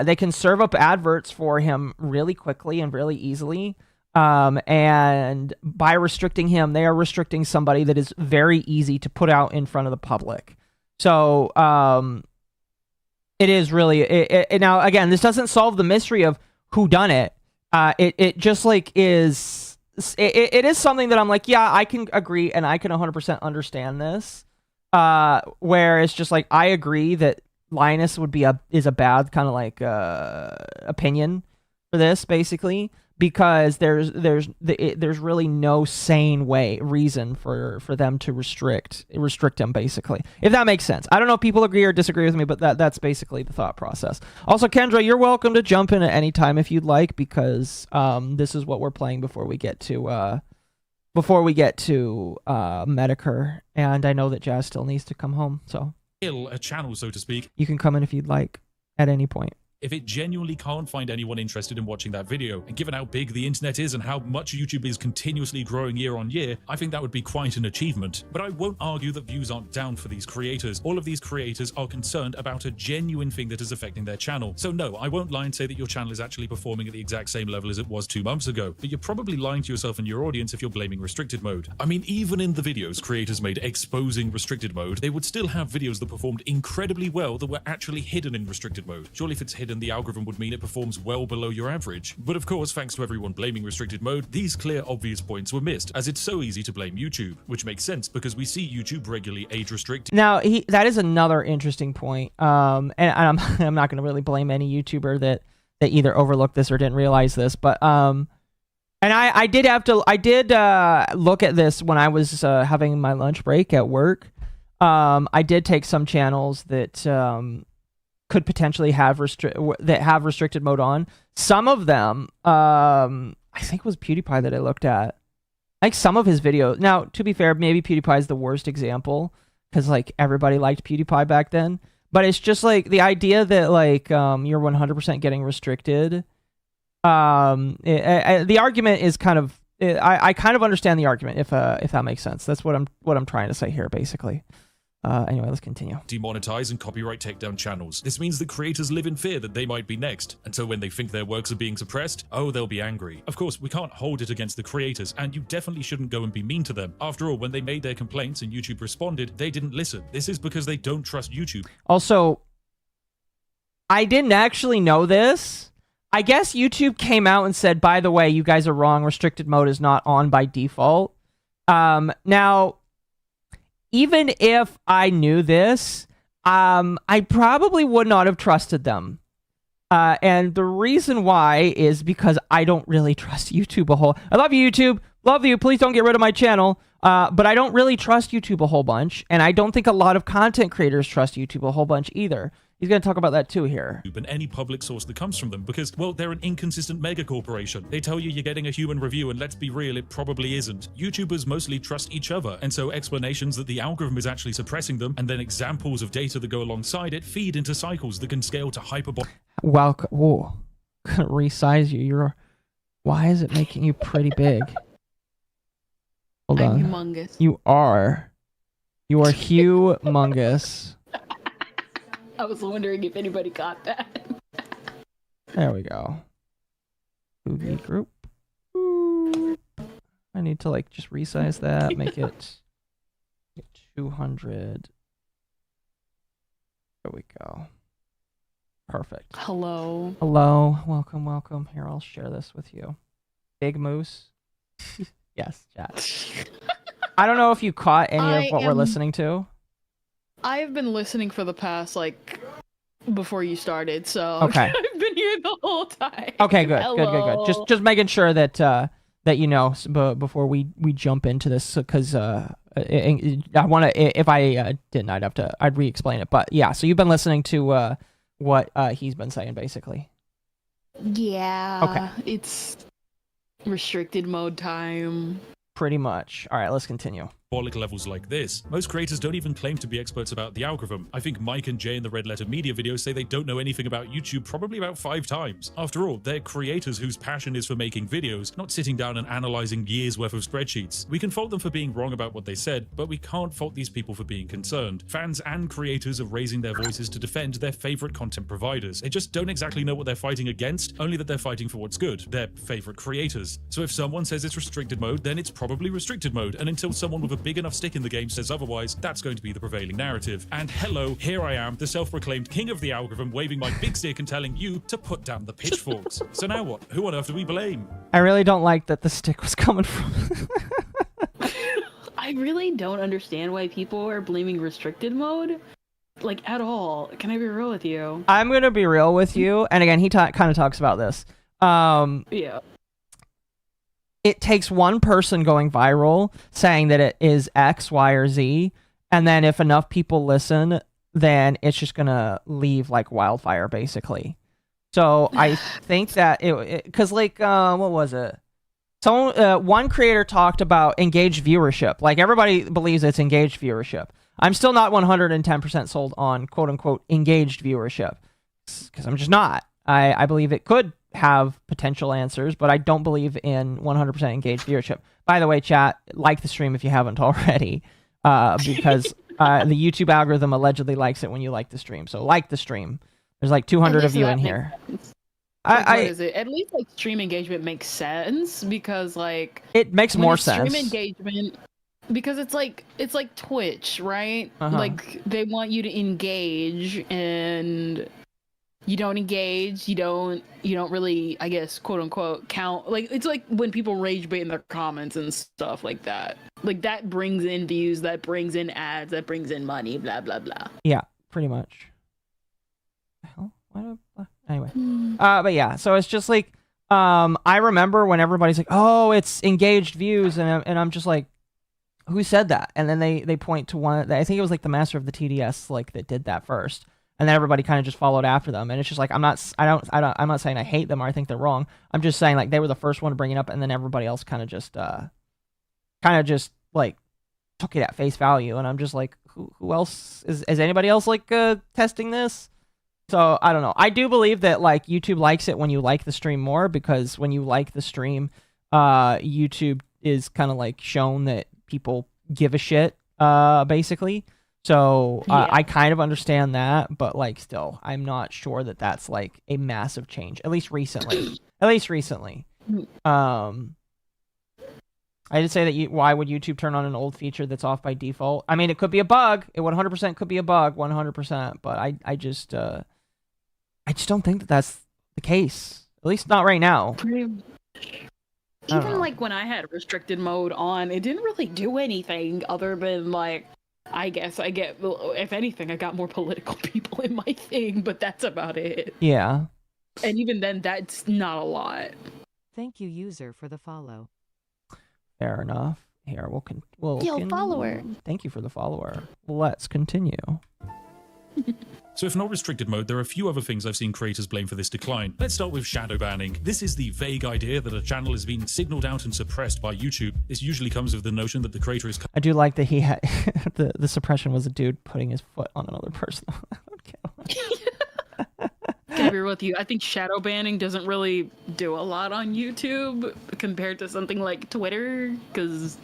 They can serve up adverts for him really quickly and really easily. And by restricting him, they are restricting somebody that is very easy to put out in front of the public. So it is really... now, again, this doesn't solve the mystery of who done it. It just like is... It is something that I'm like, yeah, I can agree and I can 100% understand this. Where it's just like, I agree that Linus is a bad kind of like opinion for this, basically, because there's really no sane reason for them to restrict him, basically, if that makes sense. I don't know if people agree or disagree with me, but that's basically the thought process. Also, Kendra, you're welcome to jump in at any time if you'd like, because this is what we're playing before we get to Metokur, and I know that Jazz still needs to come home, so a channel, so to speak. You can come in if you'd like at any point. If it genuinely can't find anyone interested in watching that video, and given how big the internet is and how much YouTube is continuously growing year on year, I think that would be quite an achievement. But I won't argue that views aren't down for these creators. All of these creators are concerned about a genuine thing that is affecting their channel. So no, I won't lie and say that your channel is actually performing at the exact same level as it was 2 months ago, but you're probably lying to yourself and your audience if you're blaming restricted mode. I mean, even in the videos creators made exposing restricted mode, they would still have videos that performed incredibly well that were actually hidden in restricted mode. Surely if it's hidden, the algorithm would mean it performs well below your average. But of course, thanks to everyone blaming restricted mode, these clear obvious points were missed, as it's so easy to blame YouTube, which makes sense because we see YouTube regularly age restrict. Now, that is another interesting point. And I'm not going to really blame any YouTuber that either overlooked this or didn't realize this, but and I did look at this when I was having my lunch break at work. I did take some channels that could potentially have restricted mode on. Some of them, I think it was PewDiePie that I looked at. Like some of his videos. Now, to be fair, maybe PewDiePie is the worst example, because like everybody liked PewDiePie back then. But it's just like the idea that like you're 100% getting restricted. The argument is kind of, I kind of understand the argument, if that makes sense. That's what I'm trying to say here, basically. Anyway, let's continue. Demonetize and copyright takedown channels. This means that creators live in fear that they might be next, and so when they think their works are being suppressed, oh, they'll be angry. Of course, we can't hold it against the creators, and you definitely shouldn't go and be mean to them. After all, when they made their complaints and YouTube responded, they didn't listen. This is because they don't trust YouTube. Also, I didn't actually know this. I guess YouTube came out and said, by the way, you guys are wrong. Restricted mode is not on by default. Now, even if I knew this, I probably would not have trusted them. And the reason why is because I don't really trust YouTube a whole... I love you, YouTube. Love you. Please don't get rid of my channel. But I don't really trust YouTube a whole bunch. And I don't think a lot of content creators trust YouTube a whole bunch either. He's going to talk about that too here. And any public source that comes from them, because, well, they're an inconsistent mega corporation. They tell you you're getting a human review, and let's be real, it probably isn't. YouTubers mostly trust each other, and so explanations that the algorithm is actually suppressing them, and then examples of data that go alongside it, feed into cycles that can scale to hyperbolic. Welcome. Whoa. Gonna resize you. Why is it making you pretty big? Hold on. I'm humongous. You are humongous. I was wondering if anybody got that. There we go. Movie group. I need to like just resize that, make it 200. There we go. Perfect. Hello. Hello, welcome. Here, I'll share this with you. Big Moose. Yes, chat. I don't know if you caught any of what we're listening to. I've been listening for the past, like, before you started, so Okay. I've been here the whole time. Okay, good. Hello. Just making sure that that you know before we jump into this, because I want to. If I didn't, I'd re-explain it. But yeah, so you've been listening to what he's been saying, basically. Yeah. Okay. It's restricted mode time. Pretty much. All right, let's continue. Symbolic levels like this. Most creators don't even claim to be experts about the algorithm. I think Mike and Jay in the Red Letter Media videos say they don't know anything about YouTube probably about 5 times. After all, they're creators whose passion is for making videos, not sitting down and analyzing years worth of spreadsheets. We can fault them for being wrong about what they said, but we can't fault these people for being concerned. Fans and creators are raising their voices to defend their favorite content providers. They just don't exactly know what they're fighting against, only that they're fighting for what's good, their favorite creators. So if someone says it's restricted mode, then it's probably restricted mode, and until someone with a big enough stick in the game says otherwise, that's going to be the prevailing narrative. And hello, here I am, the self-proclaimed king of the algorithm, waving my big stick and telling you to put down the pitchforks. So now what? Who on earth do we blame? I really don't like that the stick was coming from. I really don't understand why people are blaming restricted mode, like, at all. Can I be real with you? I'm gonna be real with you, and again, he kind of talks about this. Yeah. It takes one person going viral saying that it is X, Y, or Z, and then if enough people listen, then it's just gonna leave like wildfire, basically. So I think that because like what was it? So one creator talked about engaged viewership. Like everybody believes it's engaged viewership. I'm still not 110% sold on quote unquote engaged viewership because I'm just not. I believe it could have potential answers, but I don't believe in 100% engaged viewership. By the way, chat, like the stream if you haven't already, because the YouTube algorithm allegedly likes it when you like the stream. So like the stream. There's like 200 of you in here. Like, what is it? At least like stream engagement makes sense because like it makes more sense. Stream engagement because it's like Twitch, right? Uh-huh. Like they want you to engage and you don't engage, you don't really, I guess, quote unquote, count. Like it's like when people rage bait in their comments and stuff like that. Like that brings in views, that brings in ads, that brings in money, blah blah blah. Yeah, pretty much. The hell? Anyway. But yeah, so it's just like I remember when everybody's like, "Oh, it's engaged views," and I'm just like, "Who said that?" And then they point to one. I think it was like the master of the TDS like that did that first. And then everybody kind of just followed after them, and it's just like I'm not saying I hate them or I think they're wrong. I'm just saying like they were the first one to bring it up, and then everybody else kind of just like took it at face value, and I'm just like, who else is anybody else like testing this? So I don't know. I do believe that like YouTube likes it when you like the stream more, because when you like the stream, YouTube is kind of like shown that people give a shit, basically. So Yeah. I kind of understand that, but like still, I'm not sure that that's like a massive change. At least recently. I did say that why would YouTube turn on an old feature that's off by default? I mean, it could be a bug. It 100% could be a bug, 100%. But I just don't think that that's the case. At least not right now. Even like when I had restricted mode on, it didn't really do anything other than like, I guess if anything, I got more political people in my thing, but that's about it. Yeah. And even then, that's not a lot. Thank you, user, for the follow. Fair enough. Here, we'll Yo, follower. Thank you for the follower. Let's continue. So if not restricted mode, there are a few other things I've seen creators blame for this decline. Let's start with shadow banning. This is the vague idea that a channel has been signaled out and suppressed by YouTube. This usually comes with the notion that the creator is... I do like that he had the suppression was a dude putting his foot on another person. Can I be real with you? I think shadow banning doesn't really do a lot on YouTube compared to something like Twitter, because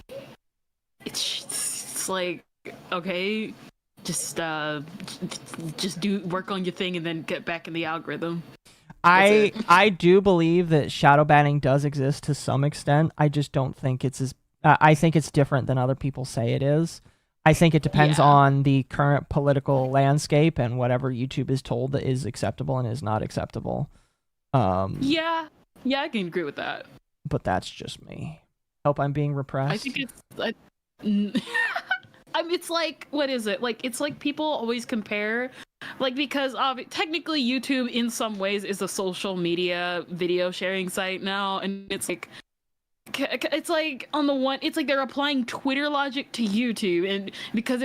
it's like, okay, just do work on your thing and then get back in the algorithm. I do believe that shadow banning does exist to some extent. I just don't think it's as I think it's different than other people say it is. I think it depends on the current political landscape and whatever YouTube is told that is acceptable and is not acceptable. Yeah, I can agree with that. But that's just me. Hope I'm being repressed. I think it's. I mean, it's like, what is it? Like, it's like people always compare, like, because technically YouTube in some ways is a social media video sharing site now, and it's like on the one, it's like they're applying Twitter logic to YouTube, and because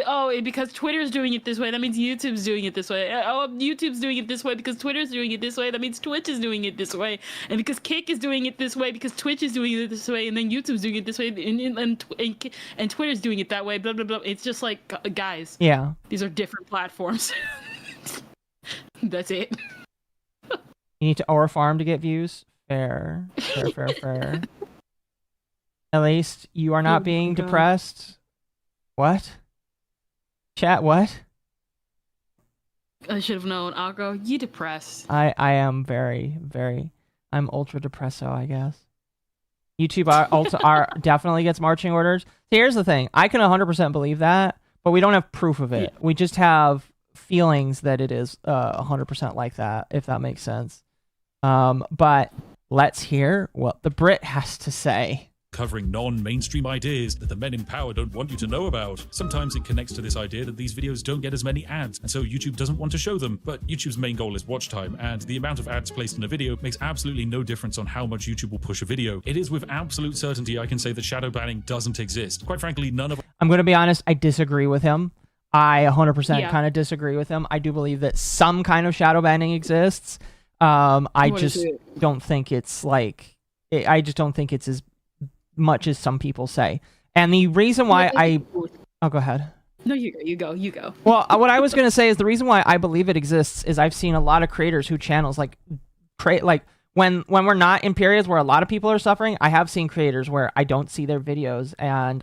Twitter's doing it this way, that means YouTube's doing it this way. Oh, YouTube's doing it this way because Twitter's doing it this way, that means Twitch is doing it this way, and because Kick is doing it this way because Twitch is doing it this way, and then YouTube's doing it this way, and Twitter's doing it that way. Blah blah blah. It's just like, guys, yeah, these are different platforms. That's it. You need to or farm to get views. Fair. At least you are not being depressed. What? Chat, what? I should have known. I'll go, you depressed. I am very, very... I'm ultra depresso, I guess. YouTube are definitely gets marching orders. See, here's the thing. I can 100% believe that, but we don't have proof of it. Yeah. We just have feelings that it is 100% like that, if that makes sense. But let's hear what the Brit has to say. Covering non-mainstream ideas that the men in power don't want you to know about. Sometimes it connects to this idea that these videos don't get as many ads, and so YouTube doesn't want to show them. But YouTube's main goal is watch time, and the amount of ads placed in a video makes absolutely no difference on how much YouTube will push a video. It is with absolute certainty I can say that shadow banning doesn't exist. Quite frankly, none of... I'm going to be honest, I disagree with him. I 100% kind of disagree with him. I do believe that some kind of shadow banning exists. I just don't think it's like... I just don't think it's as much as some people say. And the reason why oh, go ahead. No, you go. Well, what I was going to say is the reason why I believe it exists is I've seen a lot of creators who channels when we're not in periods where a lot of people are suffering, I have seen creators where I don't see their videos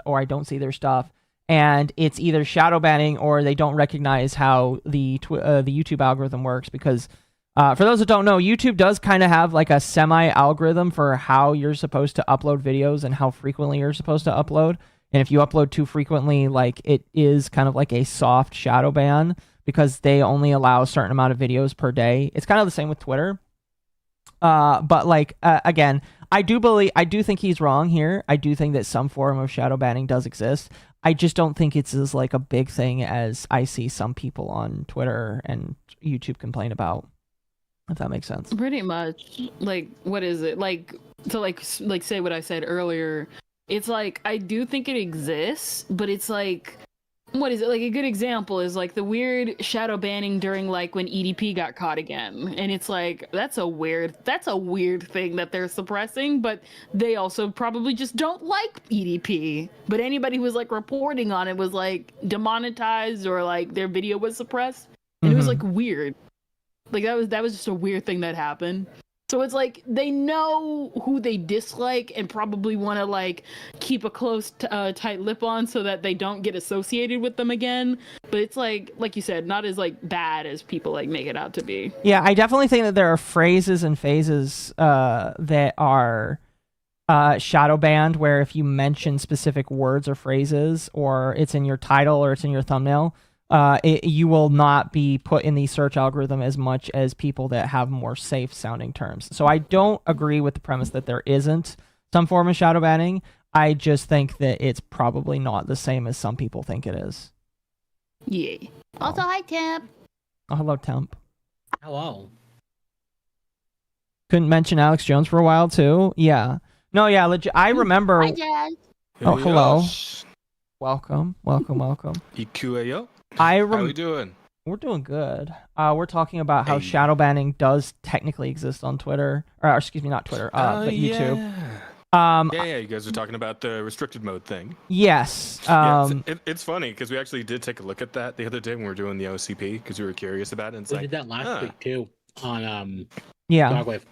or I don't see their stuff, and it's either shadow banning or they don't recognize how the YouTube algorithm works, because for those that don't know, YouTube does kind of have like a semi-algorithm for how you're supposed to upload videos and how frequently you're supposed to upload. And if you upload too frequently, like, it is kind of like a soft shadow ban because they only allow a certain amount of videos per day. It's kind of the same with Twitter. But like, again, I do think he's wrong here. I do think that some form of shadow banning does exist. I just don't think it's as like a big thing as I see some people on Twitter and YouTube complain about. If that makes sense. Pretty much. Like, what is it? Like, to like say what I said earlier, it's like, I do think it exists, but it's like, what is it? Like, a good example is like the weird shadow banning during like when EDP got caught again. And it's like, that's a weird thing that they're suppressing, but they also probably just don't like EDP. But anybody who was like reporting on it was like demonetized or like their video was suppressed. And it was like weird. Like, that was just a weird thing that happened. So it's like, they know who they dislike and probably want to like keep a close tight lip on so that they don't get associated with them again. But it's like you said, not as like bad as people like make it out to be. Yeah, I definitely think that there are phrases and phases that are shadow banned, where if you mention specific words or phrases, or it's in your title or it's in your thumbnail, you will not be put in the search algorithm as much as people that have more safe sounding terms. So I don't agree with the premise that there isn't some form of shadow banning. I just think that it's probably not the same as some people think it is. Yeah. Also, hi, Temp. Oh, hello, Temp. Hello. Couldn't mention Alex Jones for a while, too. Yeah. No, yeah, legit. I remember... Hi, Dad. Oh, hello. Welcome. EQAO? How we doing? We're doing good. We're talking about how shadow banning does technically exist on Twitter, or excuse me, not Twitter, but YouTube. Yeah. You guys are talking about the restricted mode thing. Yes. It's funny because we actually did take a look at that the other day when we were doing the OCP because we were curious about it. And it's we did that last week too on Yeah. Dogwave.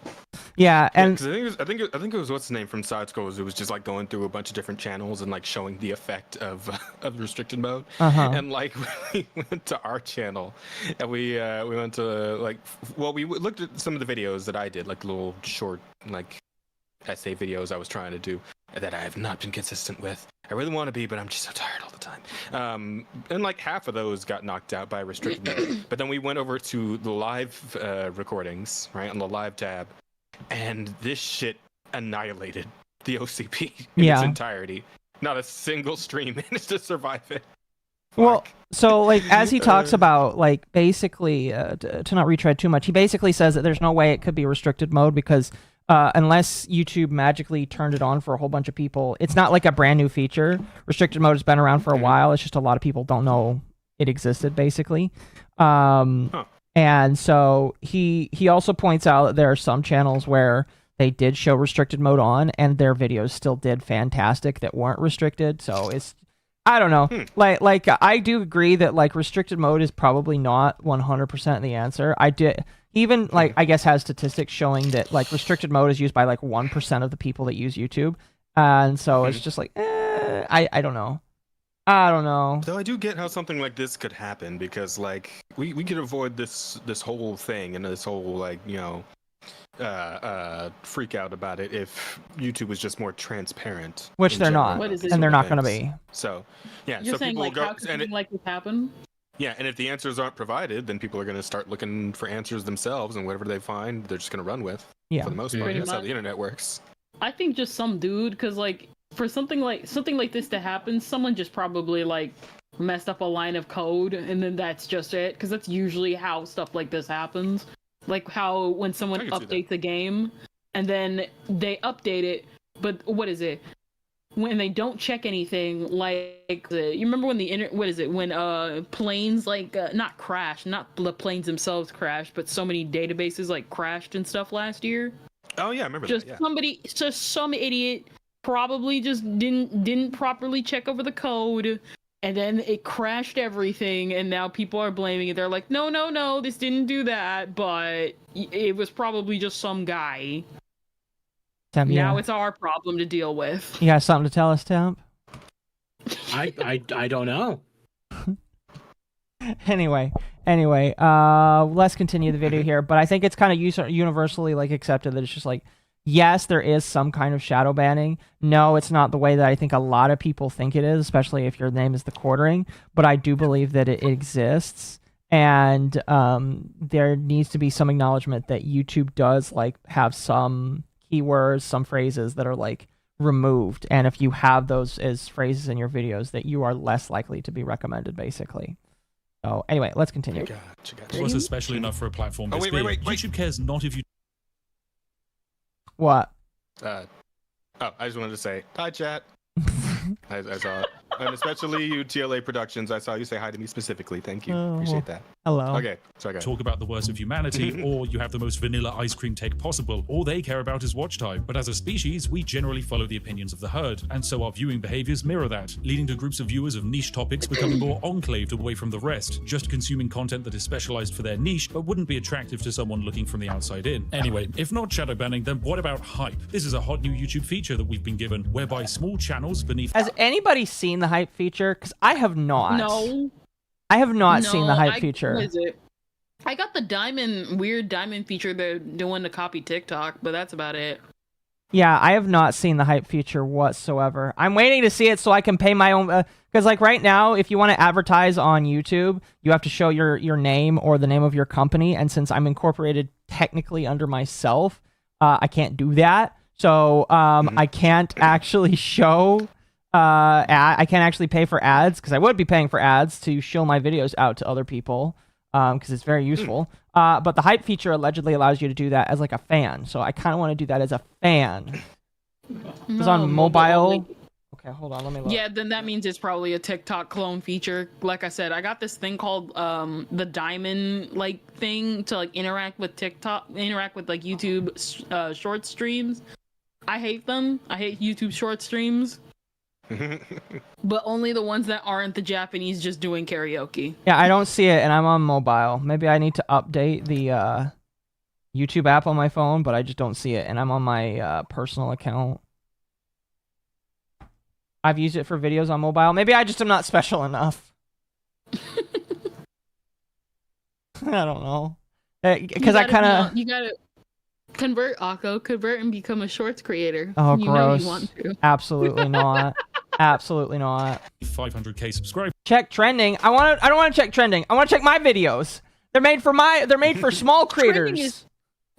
Yeah, and Because I think it was what's the name from Side Scrolls. It was just like going through a bunch of different channels and like showing the effect of restricted mode. And like we went to our channel, and we went to like we looked at some of the videos that I did, like little short like essay videos I was trying to do that I have not been consistent with. I really want to be, but I'm just so tired all the time. And like half of those got knocked out by restricted mode. But then we went over to the live recordings, right, on the live tab. And this shit annihilated the OCP in its entirety. Not a single stream managed to survive it. well, so like as he talks about like basically to not retread too much, he basically says that there's no way it could be restricted mode because unless YouTube magically turned it on for a whole bunch of people, it's not like a brand new feature. Restricted mode has been around for a while. It's just a lot of people don't know it existed, basically. And so he also points out that there are some channels where they did show restricted mode on, and their videos still did fantastic that weren't restricted. So it's, I don't know. Like I do agree that like restricted mode is probably not 100% the answer. I did even like I guess has statistics showing that like restricted mode is used by like 1% of the people that use YouTube, and so it's just like I don't know. I don't know. Though I do get how something like this could happen because like we could avoid this whole thing and this whole like freak out about it if YouTube was just more transparent. Which they're general not, What is this and they're not events. going to be. So yeah, You're so saying people like will go how could and something like this happen? yeah, and if the answers aren't provided, then people are going to start looking for answers themselves, and whatever they find, they're just going to run with. Yeah. For the most part, Pretty that's how much. the internet works. I think just some dude, because like for something like this to happen, someone just probably like messed up a line of code, and then that's just it. Because that's usually how stuff like this happens. Like how when someone I can see that. updates a game, and then they update it, but what is it? When they don't check anything, like you remember when when planes like not crashed, not the planes themselves crashed, but so many databases like crashed and stuff last year. Oh yeah, I remember Just that. Yeah. some idiot probably just didn't properly check over the code, and then it crashed everything, and now people are blaming it. They're like, no, this didn't do that, but it was probably just some guy. Temp, Now it's our problem to deal with. You got something to tell us, Temp? I don't know. Anyway, let's continue the video here. But I think it's kind of universally like accepted that it's just like, yes, there is some kind of shadow banning. No, it's not the way that I think a lot of people think it is, especially if your name is the quartering. But I do believe that it exists, and there needs to be some acknowledgement that YouTube does like have some keywords, some phrases that are like removed, and if you have those as phrases in your videos, that you are less likely to be recommended, basically. So anyway, let's continue. Gotcha. It was especially enough for a platform this wait. big. YouTube cares not if you What? I just wanted to say hi, chat. I saw it. And especially you, TLA Productions. I saw you say hi to me specifically. Thank you. Appreciate that. Hello. Okay, sorry, guys. talk about the worst of humanity, or you have the most vanilla ice cream take possible. All they care about is watch time. But as a species, we generally follow the opinions of the herd, and so our viewing behaviors mirror that, leading to groups of viewers of niche topics becoming more enclaved away from the rest, just consuming content that is specialized for their niche, but wouldn't be attractive to someone looking from the outside in. Anyway, if not shadow banning, then what about hype? This is a hot new YouTube feature that we've been given, whereby small channels beneath... Has anybody seen the hype feature? Because I have not. No. I have not seen the hype feature. What is it? I got the weird diamond feature they're doing to copy TikTok, but that's about it. Yeah, I have not seen the hype feature whatsoever. I'm waiting to see it so I can pay my own... Because like right now, if you want to advertise on YouTube, you have to show your name or the name of your company. And since I'm incorporated technically under myself, I can't do that. So I can't actually show... I can't actually pay for ads, because I would be paying for ads to show my videos out to other people, because it's very useful. But the hype feature allegedly allows you to do that as like a fan, so I kind of want to do that as a fan. It's on mobile. Okay, hold on, let me look. Yeah, then that means it's probably a TikTok clone feature. Like I said, I got this thing called the diamond like thing to like interact with like YouTube short streams. I hate them. I hate YouTube short streams. But only the ones that aren't the Japanese just doing karaoke. Yeah, I don't see it, and I'm on mobile. Maybe I need to update the YouTube app on my phone, but I just don't see it, and I'm on my personal account. I've used it for videos on mobile. Maybe I just am not special enough. I don't know. Because I kind of... You gotta convert, Akko. Convert and become a shorts creator. Oh, you gross. Know you want to. Absolutely not. Absolutely not. 500k subscribers. Check trending. I don't want to check trending. I want to check my videos. They're made for small creators.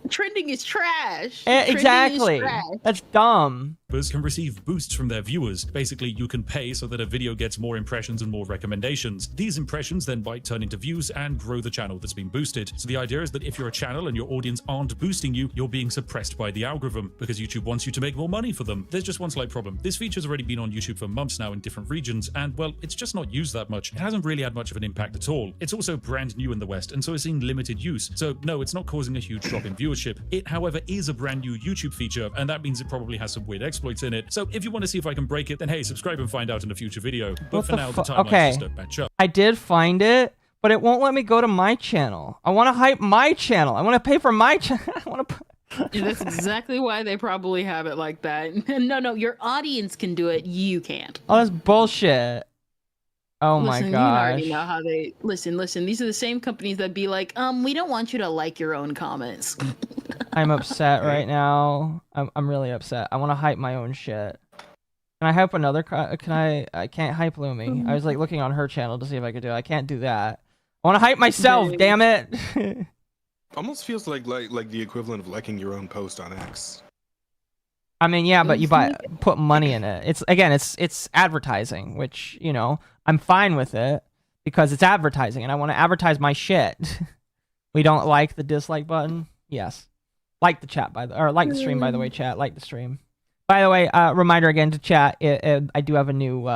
Trending is trash. Exactly. Is trash. That's dumb. Can receive boosts from their viewers. Basically, you can pay so that a video gets more impressions and more recommendations. These impressions then might turn into views and grow the channel that's been boosted. So the idea is that if you're a channel and your audience aren't boosting you, you're being suppressed by the algorithm because YouTube wants you to make more money for them. There's just one slight problem. This feature's already been on YouTube for months now in different regions, and well, it's just not used that much. It hasn't really had much of an impact at all. It's also brand new in the West, and so it's in limited use. So no, it's not causing a huge drop in viewership. It, however, is a brand new YouTube feature, and that means it probably has some weird exploits in it. So if you want to see if I can break it, then hey, subscribe and find out in a future video. But for now, the timelines just don't match up. I did find it, but it won't let me go to my channel. I want to hype my channel. I want to pay for my channel. I want to... Yeah, that's exactly why they probably have it like that. No, your audience can do it. You can't. Oh, that's bullshit. Oh my listen, gosh. You already know how they... Listen. These are the same companies that be like, we don't want you to like your own comments. I'm upset right now. I'm really upset. I want to hype my own shit. Can I hype another? I can't hype Lumi. I was like looking on her channel to see if I could do it. I can't do that. I want to hype myself. Damn it. Almost feels like the equivalent of liking your own post on X. I mean, yeah, but you put money in it. It's advertising, which, you know, I'm fine with it because it's advertising and I want to advertise my shit. We don't like the dislike button. Yes. Like the chat like the stream, by the way, chat. Like the stream. By the way, reminder again to chat. I do have a new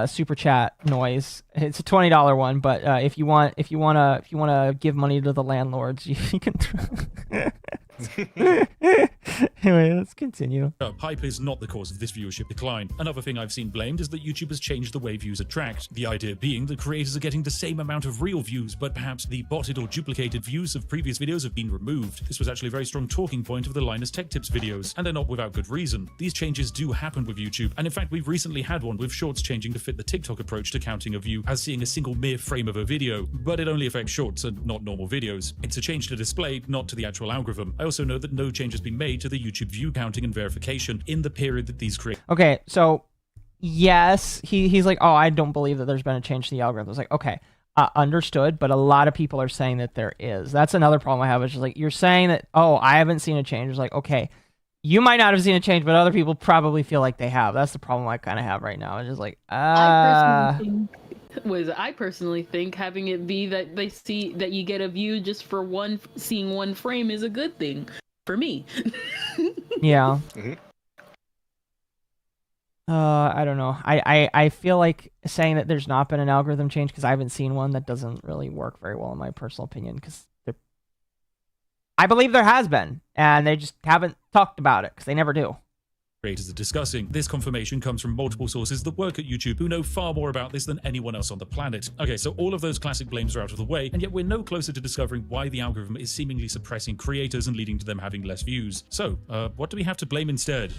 super chat noise. It's a $20 one, but if you wanna give money to the landlords, you can. Anyway, let's continue. Hype is not the cause of this viewership decline. Another thing I've seen blamed is that YouTube has changed the way views are tracked. The idea being that creators are getting the same amount of real views, but perhaps the botted or duplicated views of previous videos have been removed. This was actually a very strong talking point of the Linus Tech Tips videos, and they're not without good reason. These changes do happen with YouTube, and in fact we've recently had one with Shorts changing to fit the TikTok approach to counting a view as seeing a single mere frame of a video, but it only affects Shorts and not normal videos. It's a change to display, not to the actual algorithm. I also know that no change has been made to the YouTube view counting and verification in the period that these create. Okay, so yes, he's like, oh, I don't believe that there's been a change to the algorithm. It's like, okay, understood, but a lot of people are saying that there is. That's another problem I have. It's just like, you're saying that, oh, I haven't seen a change. It's like, okay, you might not have seen a change, but other people probably feel like they have. That's the problem I kind of have right now. It's just like, I personally think having it be that they see that you get a view just for seeing one frame is a good thing for me. Yeah. I don't know. I feel like saying that there's not been an algorithm change because I haven't seen one, that doesn't really work very well in my personal opinion, because I believe there has been, and they just haven't talked about it because they never do. Creators are discussing. This confirmation comes from multiple sources that work at YouTube who know far more about this than anyone else on the planet. Okay, so all of those classic blames are out of the way, and yet we're no closer to discovering why the algorithm is seemingly suppressing creators and leading to them having less views. So, what do we have to blame instead?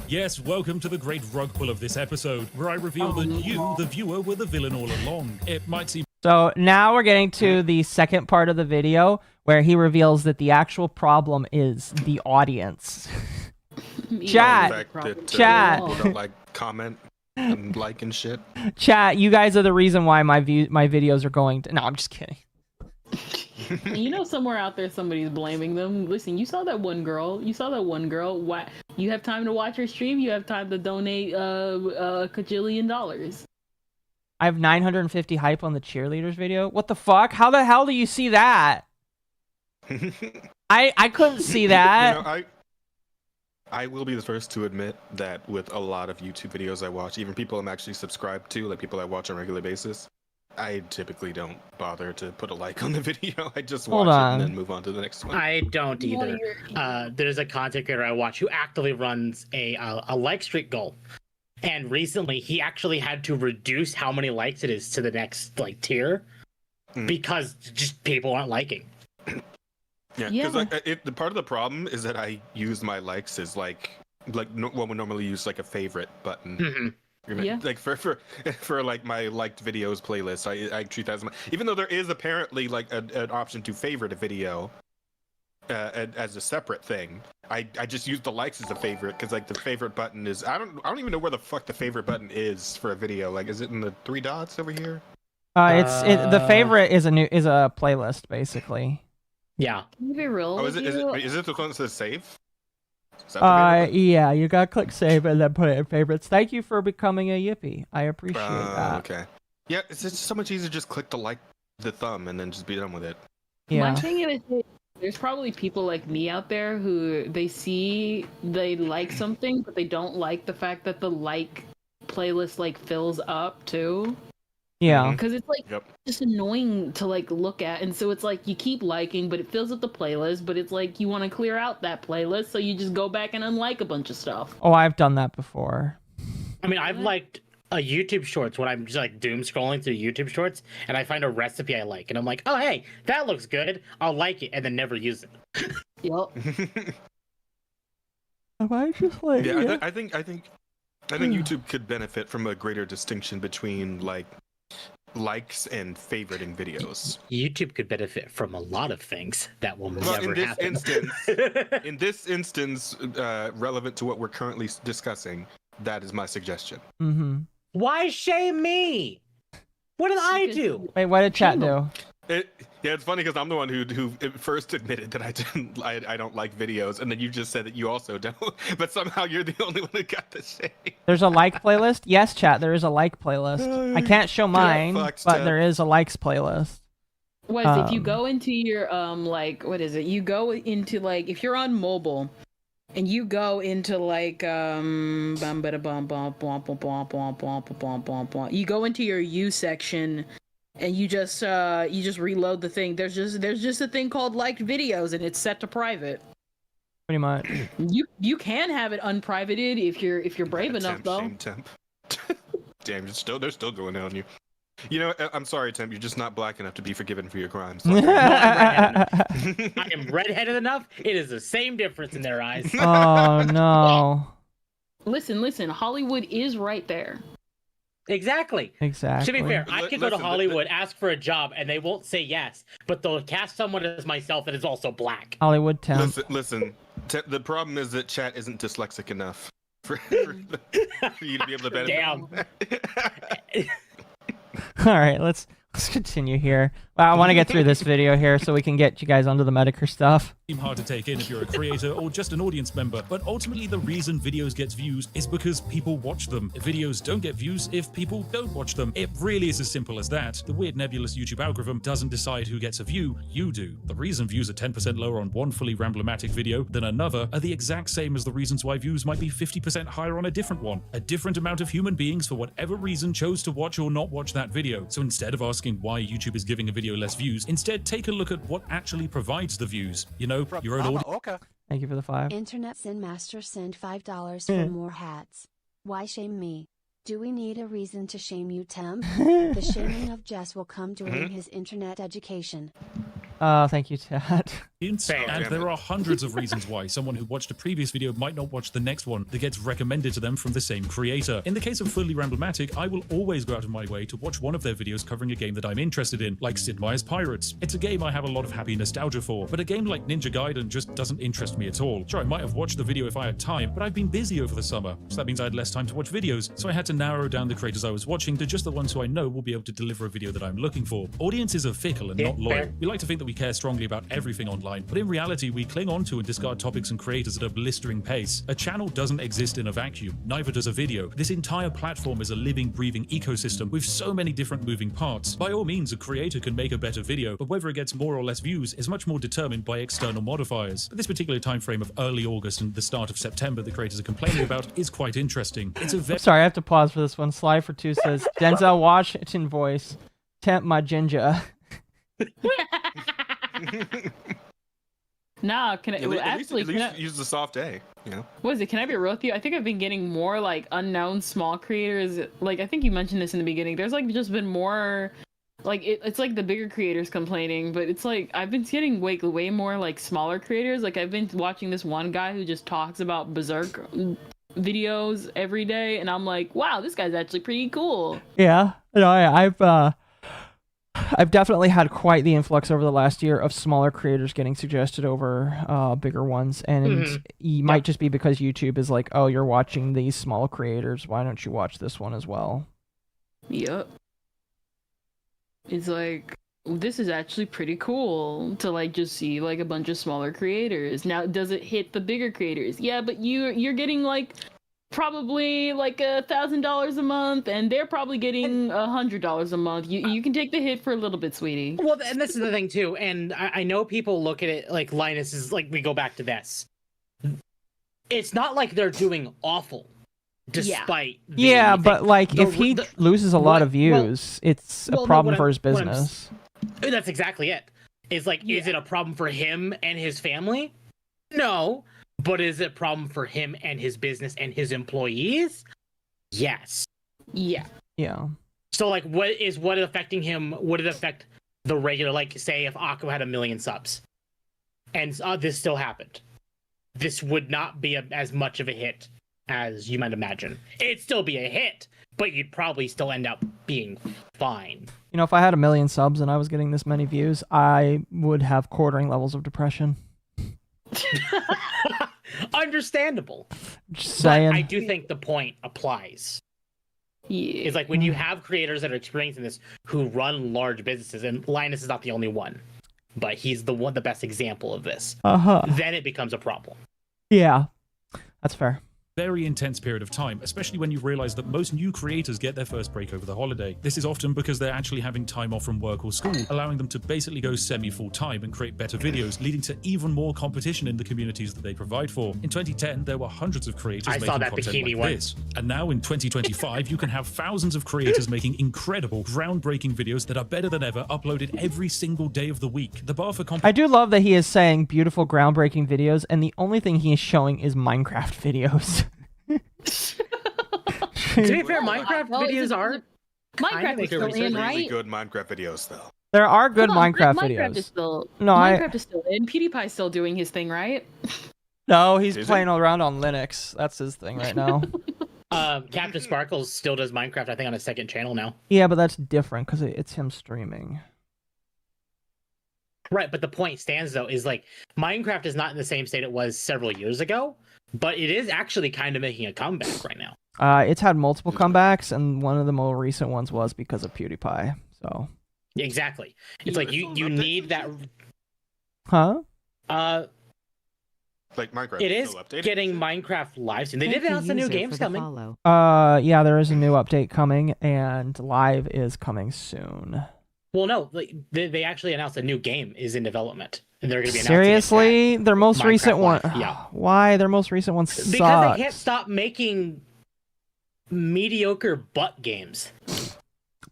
Yes, welcome to the great rug pull of this episode, where I reveal that you, the viewer, were the villain all along. It might seem... So now we're getting to the second part of the video, where he reveals that the actual problem is the audience. Chat, chat. Don't like, comment, and like and shit. Chat, you guys are the reason why my videos are going to... No, I'm just kidding. You know, somewhere out there, somebody's blaming them. Listen, you saw that one girl. Why? You have time to watch her stream. You have time to donate a cajillion dollars. I have 950 hype on the cheerleaders video. What the fuck? How the hell do you see that? I couldn't see that. You know, I will be the first to admit that with a lot of YouTube videos I watch, even people I'm actually subscribed to, like people I watch on a regular basis, I typically don't bother to put a like on the video. I just watch it and then move on to the next one. I don't either. There's a content creator I watch who actively runs a like streak goal. And recently, he actually had to reduce how many likes it is to the next tier because just people aren't liking. Yeah, Yeah. because the part of the problem is that I use my likes as like what would normally use like a favorite button. Yeah. Like for like my liked videos playlist, I treat that as even though there is apparently like an option to favorite a video as a separate thing. I just use the likes as a favorite because like the favorite button is I don't even know where the fuck the favorite button is for a video. Like, is it in the 3 dots over here? The favorite is a playlist basically. Yeah. Can you be real? Oh, with is you? it the one that says save? Is that the favorite button? Yeah, you gotta click save and then put it in favorites. Thank you for becoming a yippie. I appreciate that. Okay. Yeah, it's just so much easier to just click the thumb and then just be done with it. Yeah. My thing is, there's probably people like me out there who they like something, but they don't like the fact that the like playlist like fills up too. Yeah. Because it's like Yep. just annoying to like look at, and so it's like you keep liking, but it fills up the playlist. But it's like you want to clear out that playlist, so you just go back and unlike a bunch of stuff. Oh, I've done that before. I mean, I've liked a YouTube Shorts when I'm just like doom scrolling through YouTube Shorts, and I find a recipe I like, and I'm like, oh hey, that looks good, I'll like it, and then never use it. Yup. Am I just like? Yeah, I think YouTube could benefit from a greater distinction between like likes and favoriting videos. YouTube could benefit from a lot of things that will Well, never happen. in this instance, relevant to what we're currently discussing, that is my suggestion. Mm-hmm. Why shame me? What did I do? Wait, what did chat do? Yeah, it's funny because I'm the one who first admitted that I don't like videos, and then you just said that you also don't. But somehow you're the only one who got the shade. There's a like playlist? Yes, chat, there is a like playlist. I can't show mine, fucked, but Ted. there is a likes playlist. If you go into your like what is it? You go into like if you're on mobile and you go into like you go into your U section and you just reload the thing. There's just a thing called liked videos and it's set to private. Pretty much. You can have it unprivated if you're brave enough though. Shame temp. Damn, they're still going on you. You know, I'm sorry, Temp. You're just not black enough to be forgiven for your crimes. I am redheaded enough. It is the same difference in their eyes. Oh no. Listen. Hollywood is right there. Exactly. Exactly. To be fair, I could go to Listen, Hollywood, ask for a job, and they won't say yes, but they'll cast someone as myself that is also black. Hollywood temp. Listen. The problem is that chat isn't dyslexic enough for you to be able to benefit. Damn. All right, let's continue here. Well, I want to get through this video here so we can get you guys onto the Metokur stuff. Seem hard to take in if you're a creator or just an audience member, but ultimately the reason videos get views is because people watch them. Videos don't get views if people don't watch them. It really is as simple as that. The weird nebulous YouTube algorithm doesn't decide who gets a view, you do. The reason views are 10% lower on one fully ramblomatic video than another are the exact same as the reasons why views might be 50% higher on a different one. A different amount of human beings for whatever reason chose to watch or not watch that video. So instead of asking why YouTube is giving a video less views, instead take a look at what actually provides the views. You know, your own audience. Okay. Thank you for the 5. Internet Sin Master send $5 for more hats. Why shame me? Do we need a reason to shame you, Temp? The shaming of Jess will come during his internet education. Thank you, chat. And there are hundreds of reasons why someone who watched a previous video might not watch the next one that gets recommended to them from the same creator. In the case of Fully Ramblomatic, I will always go out of my way to watch one of their videos covering a game that I'm interested in, like Sid Meier's Pirates. It's a game I have a lot of happy nostalgia for, but a game like Ninja Gaiden just doesn't interest me at all. Sure, I might have watched the video if I had time, but I've been busy over the summer, so that means I had less time to watch videos, so I had to narrow down the creators I was watching to just the ones who I know will be able to deliver a video that I'm looking for. Audiences are fickle and not loyal. We like to think that we care strongly about everything online, but in reality, we cling on to and discard topics and creators at a blistering pace. A channel doesn't exist in a vacuum, neither does a video. This entire platform is a living, breathing ecosystem with so many different moving parts. By all means, a creator can make a better video, but whether it gets more or less views is much more determined by external modifiers. But this particular time frame of early August and the start of September the creators are complaining about is quite interesting. It's a very Sorry, I have to pause for this one. Sly for 2 says, Denzel Washington voice, temp my ginger. Nah, can I At actually least use the soft A, you know? what is it? Can I be real with you? I think I've been getting more like unknown small creators. Like I think you mentioned this in the beginning. There's like just been more like it's like the bigger creators complaining, but it's like I've been getting way more like smaller creators. Like I've been watching this one guy who just talks about Berserk videos every day, and I'm like, wow, this guy's actually pretty cool. Yeah, no, I've definitely had quite the influx over the last year of smaller creators getting suggested over bigger ones, and it might just be because YouTube is like, oh, you're watching these small creators, why don't you watch this one as well? Yep. It's like, this is actually pretty cool to like just see like a bunch of smaller creators. Now, does it hit the bigger creators? Yeah, but you're getting like probably like $1,000 a month, and they're probably getting $100 a month. You can take the hit for a little bit, sweetie. Well, and this is the thing too. And I know people look at it like Linus is like, we go back to this. It's not like they're doing awful. Despite but like if he loses a lot of views, it's a problem for his business. That's exactly it. It's like, is it a problem for him and his family? No. But is it a problem for him and his business and his employees? Yes. Yeah. Yeah. So like, what it affecting him? Would it affect the regular, like say if Akko had 1 million subs and this still happened? This would not be as much of a hit as you might imagine. It'd still be a hit, but you'd probably still end up being fine. You know, if I had 1 million subs and I was getting this many views, I would have quartering levels of depression. Understandable. Just saying. But I do think the point applies. Yeah. It's like when you have creators that are experiencing this who run large businesses, and Linus is not the only one, but he's the best example of this. Then it becomes a problem. Yeah, that's fair. Very intense period of time, especially when you realize that most new creators get their first break over the holiday. This is often because they're actually having time off from work or school, allowing them to basically go semi-full time and create better videos, leading to even more competition in the communities that they provide for. In 2010, there were hundreds of creators making content like this. And now in 2025, you can have thousands of creators making incredible, groundbreaking videos that are better than ever, uploaded every single day of the week. The bar for I do love that he is saying beautiful, groundbreaking videos, and the only thing he is showing is Minecraft videos. To be fair, Minecraft videos are Minecraft is still in, right? Really good Minecraft videos, though. There are good Minecraft videos. Is still, no, Minecraft is still in. PewDiePie's still doing his thing, right? No, he's playing around on Linux. That's his thing right now. Captain Sparkles still does Minecraft, I think, on his second channel now. Yeah, but that's different because it's him streaming. Right, but the point stands, though, is like Minecraft is not in the same state it was several years ago, but it is actually kind of making a comeback right now. It's had multiple comebacks, and one of the more recent ones was because of PewDiePie. So exactly, it's like you need that. Huh? Like Minecraft. It is getting Minecraft live soon. They did announce the new games coming. Yeah, there is a new update coming, and live is coming soon. Well, no, like, they actually announced a new game is in development, and they're going to be announcing seriously. Their most Minecraft recent one. Yeah. Why their most recent one sucked? Because they can't stop making mediocre butt games.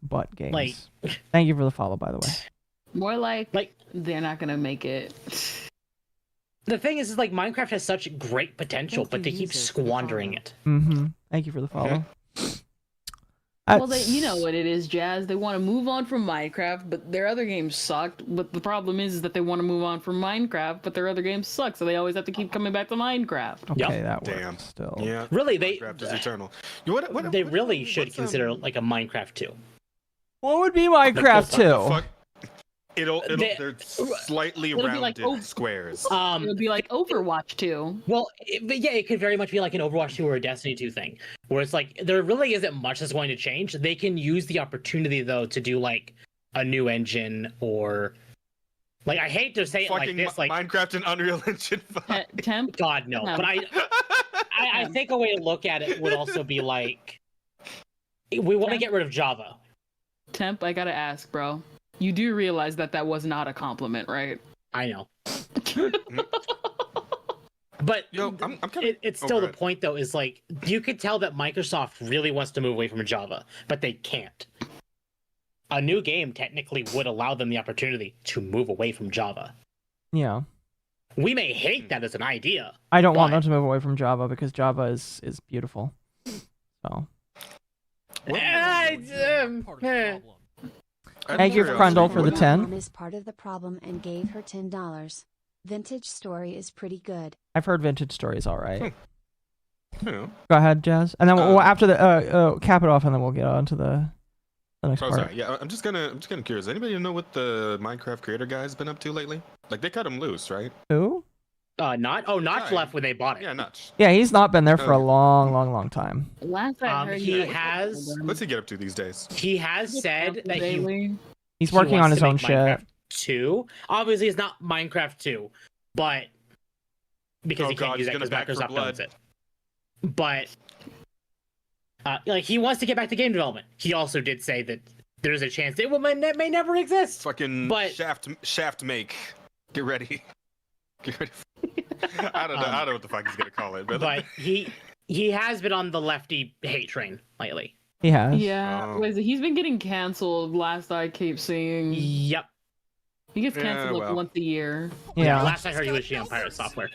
Butt games. Like, thank you for the follow, by the way. More like they're not gonna make it. The thing is like Minecraft has such great potential, but they keep squandering it. Mm-hmm. Thank you for the follow. Well, you know what it is, Jazz. They want to move on from Minecraft, but their other games sucked. But the problem is that they want to move on from Minecraft, but their other games suck, so they always have to keep coming back to Minecraft. Okay, that works still. Yeah. Really, Minecraft is eternal. They really should consider like a Minecraft 2. What would be Minecraft 2? They're slightly rounded squares. It'll be like Overwatch 2. Well, it could very much be like an Overwatch 2 or a Destiny 2 thing, where it's like there really isn't much that's going to change. They can use the opportunity though to do like a new engine or like I hate to say it like this, like Minecraft and Unreal Engine 5. Temp? God no, but I think a way to look at it would also be like we want to get rid of Java. Temp, I gotta ask, bro. You do realize that was not a compliment, right? I know. But it's still the point, though, is like, you could tell that Microsoft really wants to move away from Java, but they can't. A new game technically would allow them the opportunity to move away from Java. Yeah. We may hate that as an idea. I don't want them to move away from Java because Java is beautiful. So. Thank you, Crundle, for the 10. Mom is part of the problem and gave her $10. Vintage Story is pretty good. I've heard Vintage Stories all right. Yeah. Go ahead, Jazz. And then we'll after the cap it off, and then we'll get on to the next part. Sorry. Yeah, I'm just kind of curious. Anybody know what the Minecraft creator guy's been up to lately? Like they cut him loose, right? Who? Notch left when they bought it. Yeah, Notch. Yeah, he's not been there for a long time. Last I heard, he has. What's he get up to these days? He has said that He's working on his own shit. Minecraft 2. Obviously, it's not Minecraft 2, but because he can't use it because Microsoft owns it. But like he wants to get back to game development. He also did say that there's a chance it may never exist. Fucking shaft make. Get ready. Get ready. I don't know what the fuck he's gonna call it, but he has been on the lefty hate train lately. He has. Yeah, he's been getting canceled. Last I keep seeing. Yep. He gets canceled once a year. Yeah. Last I heard, he was shitting on Pirate Software.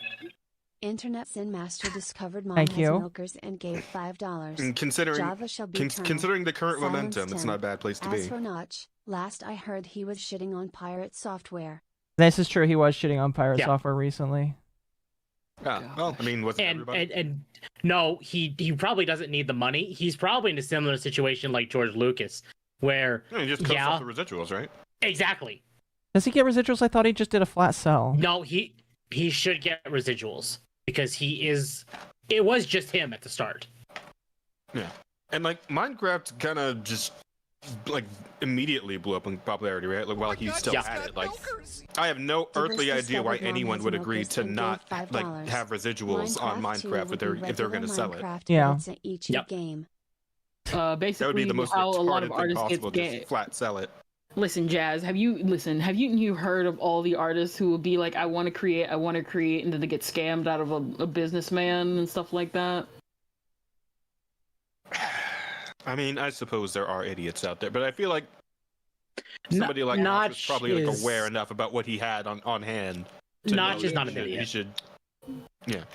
Internet Sin Master discovered Mom Thank has you. milkers and gave $5. And considering Java shall be considering the current Silence momentum, 10. it's not a bad place to As be. for Notch, last I heard he was shitting on Pirate Software. This is true. He was shitting on Pirate Software recently. Yeah. Well, I mean, wasn't everybody? And no, he probably doesn't need the money. He's probably in a similar situation like George Lucas, where he just cuts off the residuals, right? Exactly. Does he get residuals? I thought he just did a flat sell. No, he should get residuals because it was just him at the start. Yeah. And like Minecraft kind of just like immediately blew up in popularity, right? Like while he still had it. Like I have no earthly idea why anyone would agree to not like have residuals on Minecraft if they're going to sell it. Yeah. Game. Basically, that would be the most how a lot of retarded thing artists possible. get Just flat sell it. Listen, Jazz, have you heard of all the artists who would be like, I want to create, and then they get scammed out of a businessman and stuff like that? I mean, I suppose there are idiots out there, but I feel like somebody like Notch is probably like aware enough about what he had on hand. Notch is not an idiot. He should, yeah.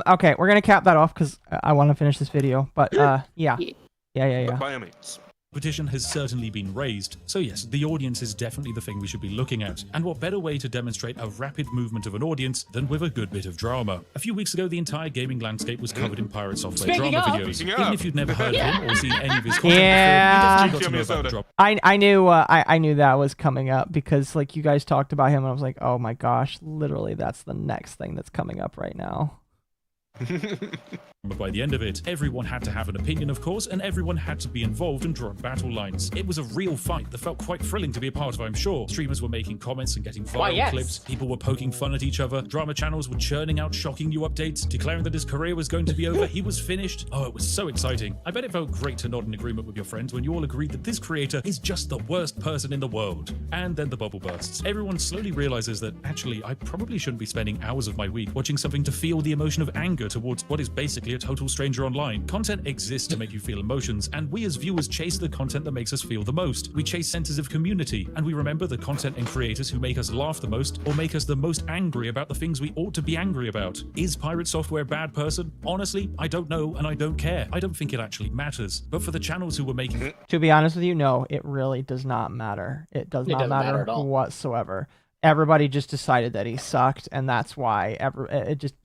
Okay, we're gonna cap that off because I want to finish this video. But yeah. But by all means. Petition has certainly been raised, so yes, the audience is definitely the thing we should be looking at. And what better way to demonstrate a rapid movement of an audience than with a good bit of drama? A few weeks ago, the entire gaming landscape was covered in Pirate Software drama videos. Even if you'd never heard of him or seen any of his content before, you definitely got to know about the drop. I knew that was coming up because like you guys talked about him, and I was like, oh my gosh, literally that's the next thing that's coming up right now. But by the end of it, everyone had to have an opinion, of course, and everyone had to be involved and draw battle lines. It was a real fight that felt quite thrilling to be a part of, I'm sure. Streamers were making comments and getting viral clips. People were poking fun at each other. Drama channels were churning out shocking new updates, declaring that his career was going to be over. He was finished. Oh, it was so exciting. I bet it felt great to nod in agreement with your friends when you all agreed that this creator is just the worst person in the world. And then the bubble bursts. Everyone slowly realizes that, actually, I probably shouldn't be spending hours of my week watching something to feel the emotion of anger towards what is basically a total stranger online. Content exists to make you feel emotions, and we as viewers chase the content that makes us feel the most. We chase centers of community, and we remember the content and creators who make us laugh the most or make us the most angry about the things we ought to be angry about. Is Pirate Software a bad person? Honestly, I don't know, and I don't care. I don't think it actually matters. But for the channels who were making... To be honest with you, no, it really does not matter. It does not matter at all. whatsoever. Everybody just decided that he sucked, and that's why.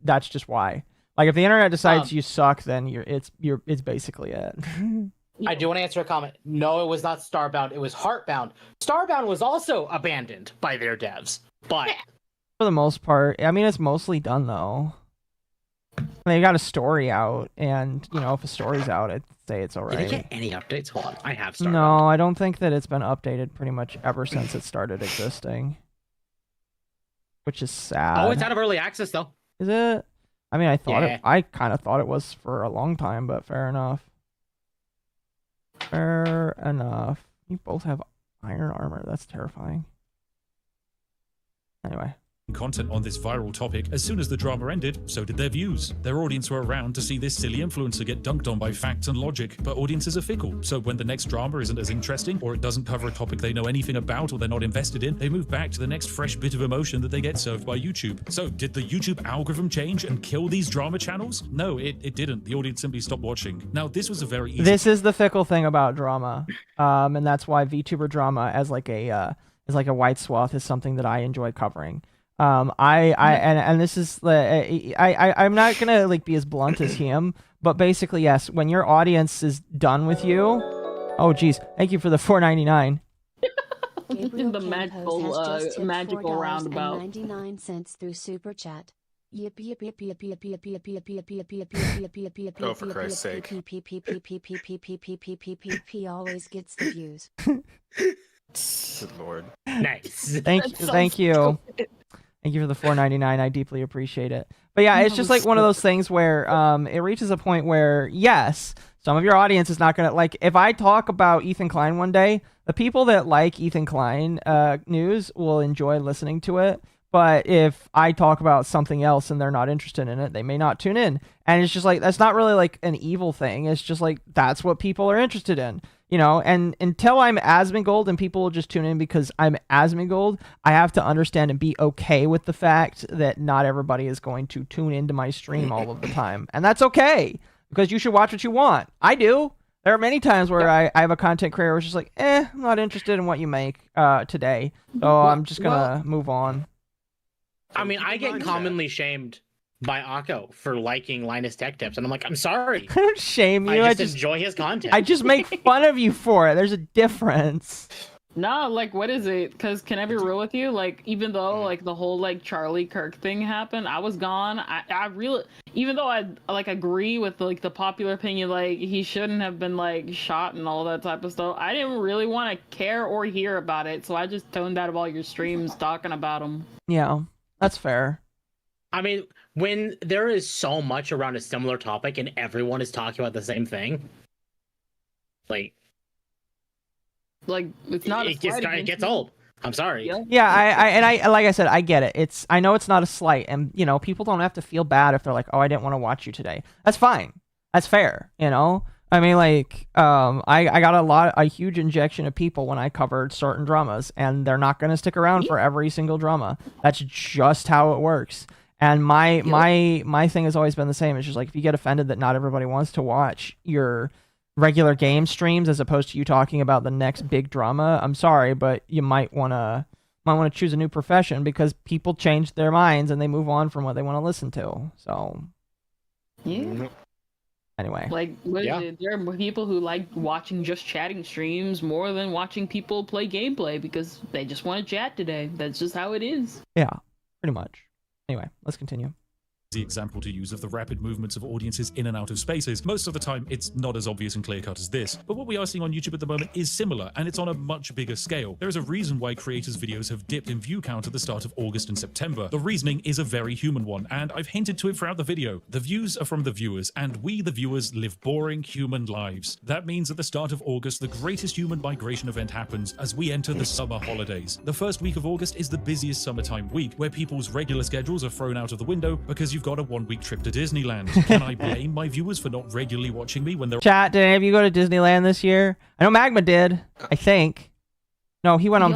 That's just why. Like if the internet decides you suck, then it's basically it. I do want to answer a comment. No, it was not Starbound. It was Heartbound. Starbound was also abandoned by their devs, but for the most part, I mean, it's mostly done though. They got a story out, and you know, if a story's out, I'd say it's alright. Did they get any updates? Hold on, I have Starbound. No, I don't think that it's been updated pretty much ever since it started existing, which is sad. Oh, it's out of early access though. Is it? I mean, I kind of thought it was for a long time, but fair enough. Fair enough. You both have iron armor. That's terrifying. Anyway. content on this viral topic. As soon as the drama ended, so did their views. Their audience were around to see this silly influencer get dunked on by facts and logic, but audiences are fickle, so when the next drama isn't as interesting, or it doesn't cover a topic they know anything about or they're not invested in, they move back to the next fresh bit of emotion that they get served by YouTube. So did the YouTube algorithm change and kill these drama channels? No, it didn't. The audience simply stopped watching. Now, this was a very easy... This is the fickle thing about drama, and that's why VTuber drama as like a white swath is something that I enjoy covering. And this is I'm not gonna like be as blunt as him, but basically yes, when your audience is done with you, oh geez, thank you for the $4.99. In the magical roundabout. 99 through super chat. Yip yip yip yip yip yip yip yip yip yip yip yip yip. Oh, for Christ's sake! He always gets the views. Good lord. Nice. Thank you. Thank you for the $4.99. I deeply appreciate it. But yeah, it's just like one of those things where it reaches a point where, yes, some of your audience is not going to, like, if I talk about Ethan Klein one day, the people that like Ethan Klein news will enjoy listening to it. But if I talk about something else and they're not interested in it, they may not tune in. And it's just like, that's not really like an evil thing. It's just like, that's what people are interested in. You know, and until I'm Asmongold and people will just tune in because I'm Asmongold, I have to understand and be okay with the fact that not everybody is going to tune into my stream all of the time. And that's okay, because you should watch what you want. I do. There are many times where I have a content creator who's just like, I'm not interested in what you make today. So I'm just going to move on. I mean, I get commonly shamed by Akko for liking Linus Tech Tips, and I'm like, I'm sorry. I don't shame you. I just enjoy his content. I just make fun of you for it. There's a difference. No, like, what is it? Because can I be real with you? Like, even though, like, the whole, like, Charlie Kirk thing happened, I was gone. I really, even though I, like, agree with, like, the popular opinion, like, he shouldn't have been, like, shot and all that type of stuff, I didn't really want to care or hear about it, so I just toned out of all your streams talking about him. Yeah, that's fair. I mean, when there is so much around a similar topic and everyone is talking about the same thing, like it's not. It gets old. I'm sorry. Yeah, I like I said, I get it. I know it's not a slight, and you know, people don't have to feel bad if they're like, oh, I didn't want to watch you today. That's fine. That's fair. You know. I mean, like, I got a huge injection of people when I covered certain dramas, and they're not going to stick around for every single drama. That's just how it works. And my thing has always been the same. It's just like, if you get offended that not everybody wants to watch your regular game streams as opposed to you talking about the next big drama, I'm sorry, but you might want to choose a new profession, because people change their minds and they move on from what they want to listen to. So yeah. Anyway, like, there are people who like watching just chatting streams more than watching people play gameplay because they just want to chat today. That's just how it is. Yeah, pretty much. Anyway, let's continue. The example to use of the rapid movements of audiences in and out of spaces. Most of the time, it's not as obvious and clear-cut as this, but what we are seeing on YouTube at the moment is similar, and it's on a much bigger scale. There is a reason why creators' videos have dipped in view count at the start of August and September. The reasoning is a very human one, and I've hinted to it throughout the video. The views are from the viewers, and we, the viewers, live boring human lives. That means at the start of August, the greatest human migration event happens as we enter the summer holidays. The first week of August is the busiest summertime week, where people's regular schedules are thrown out of the window because you've got a one-week trip to Disneyland. Can I blame my viewers for not regularly watching me when they're... Chat, did any of you go to Disneyland this year? I know Magma did, I think. No, he went on...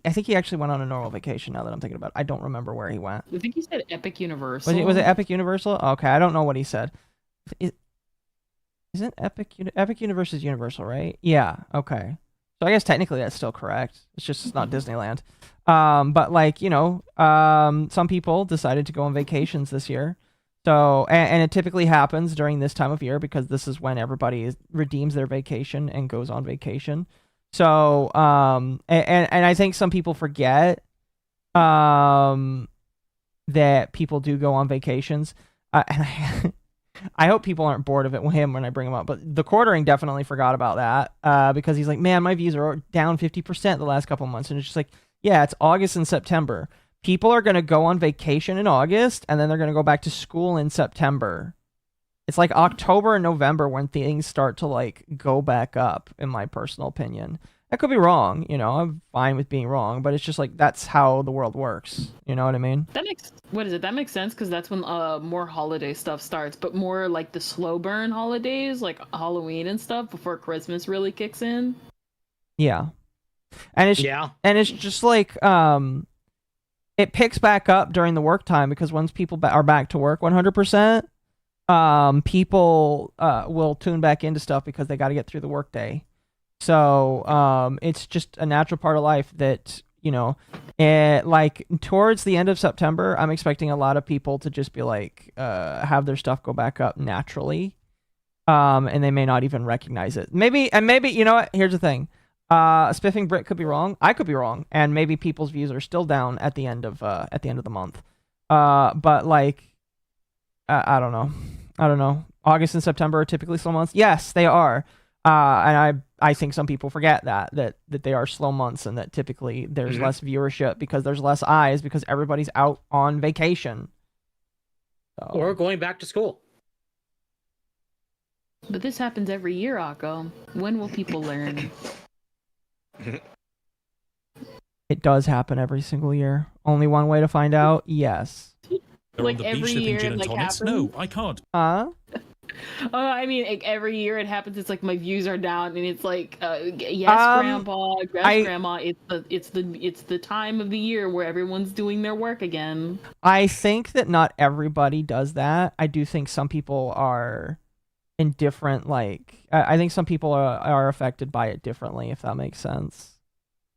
I think he actually went on a normal vacation, now that I'm thinking about it. I don't remember where he went. I think he said Epic Universal. Was it Epic Universal? Okay, I don't know what he said. Isn't Epic Universal is Universal, right? Yeah, okay. So I guess technically that's still correct. It's just it's not Disneyland. But like, you know, some people decided to go on vacations this year. So, and it typically happens during this time of year because this is when everybody redeems their vacation and goes on vacation. So, and I think some people forget that people do go on vacations. And I hope people aren't bored of it with him when I bring him up. But the Quartering definitely forgot about that because he's like, man, my views are down 50% the last couple of months. And it's just like, yeah, it's August and September. People are going to go on vacation in August, and then they're going to go back to school in September. It's like October and November when things start to like go back up, in my personal opinion. I could be wrong, you know, I'm fine with being wrong, but it's just like, that's how the world works. You know what I mean? That makes sense, because that's when more holiday stuff starts, but more like the slow burn holidays, like Halloween and stuff, before Christmas really kicks in. Yeah. And it's just like, it picks back up during the work time, because once people are back to work 100%, people will tune back into stuff because they got to get through the workday. So it's just a natural part of life that, you know, like towards the end of September, I'm expecting a lot of people to just be like, have their stuff go back up naturally. And they may not even recognize it. Maybe, you know what? Here's the thing. Spiffing Brit could be wrong. I could be wrong. And maybe people's views are still down at the end of the month. But like, I don't know. August and September are typically slow months. Yes, they are. And I think some people forget that they are slow months, and that typically there's less viewership because there's less eyes because everybody's out on vacation. So. Or going back to school. But this happens every year, Akko. When will people learn? It does happen every single year. Only one way to find out? Yes. They're like on the every beach sipping year, gin and like tonics? happens? No, I can't. I mean, like, every year it happens. It's like my views are down, and it's like, yes, Grandpa, yes, Grandma. It's the time of the year where everyone's doing their work again. I think that not everybody does that. I do think some people are indifferent. Like, I think some people are affected by it differently, if that makes sense.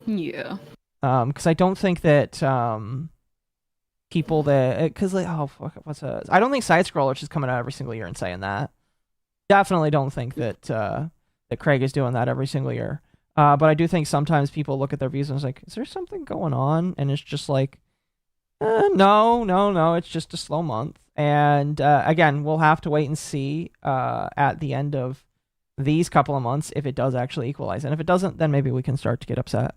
Yeah. Because I don't think that people that, because like, oh fuck, what's that? I don't think side scrollers is coming out every single year and saying that. Definitely don't think that that Craig is doing that every single year. But I do think sometimes people look at their views and it's like, is there something going on? And it's just like, no, it's just a slow month. And again, we'll have to wait and see at the end of these couple of months if it does actually equalize. And if it doesn't, then maybe we can start to get upset.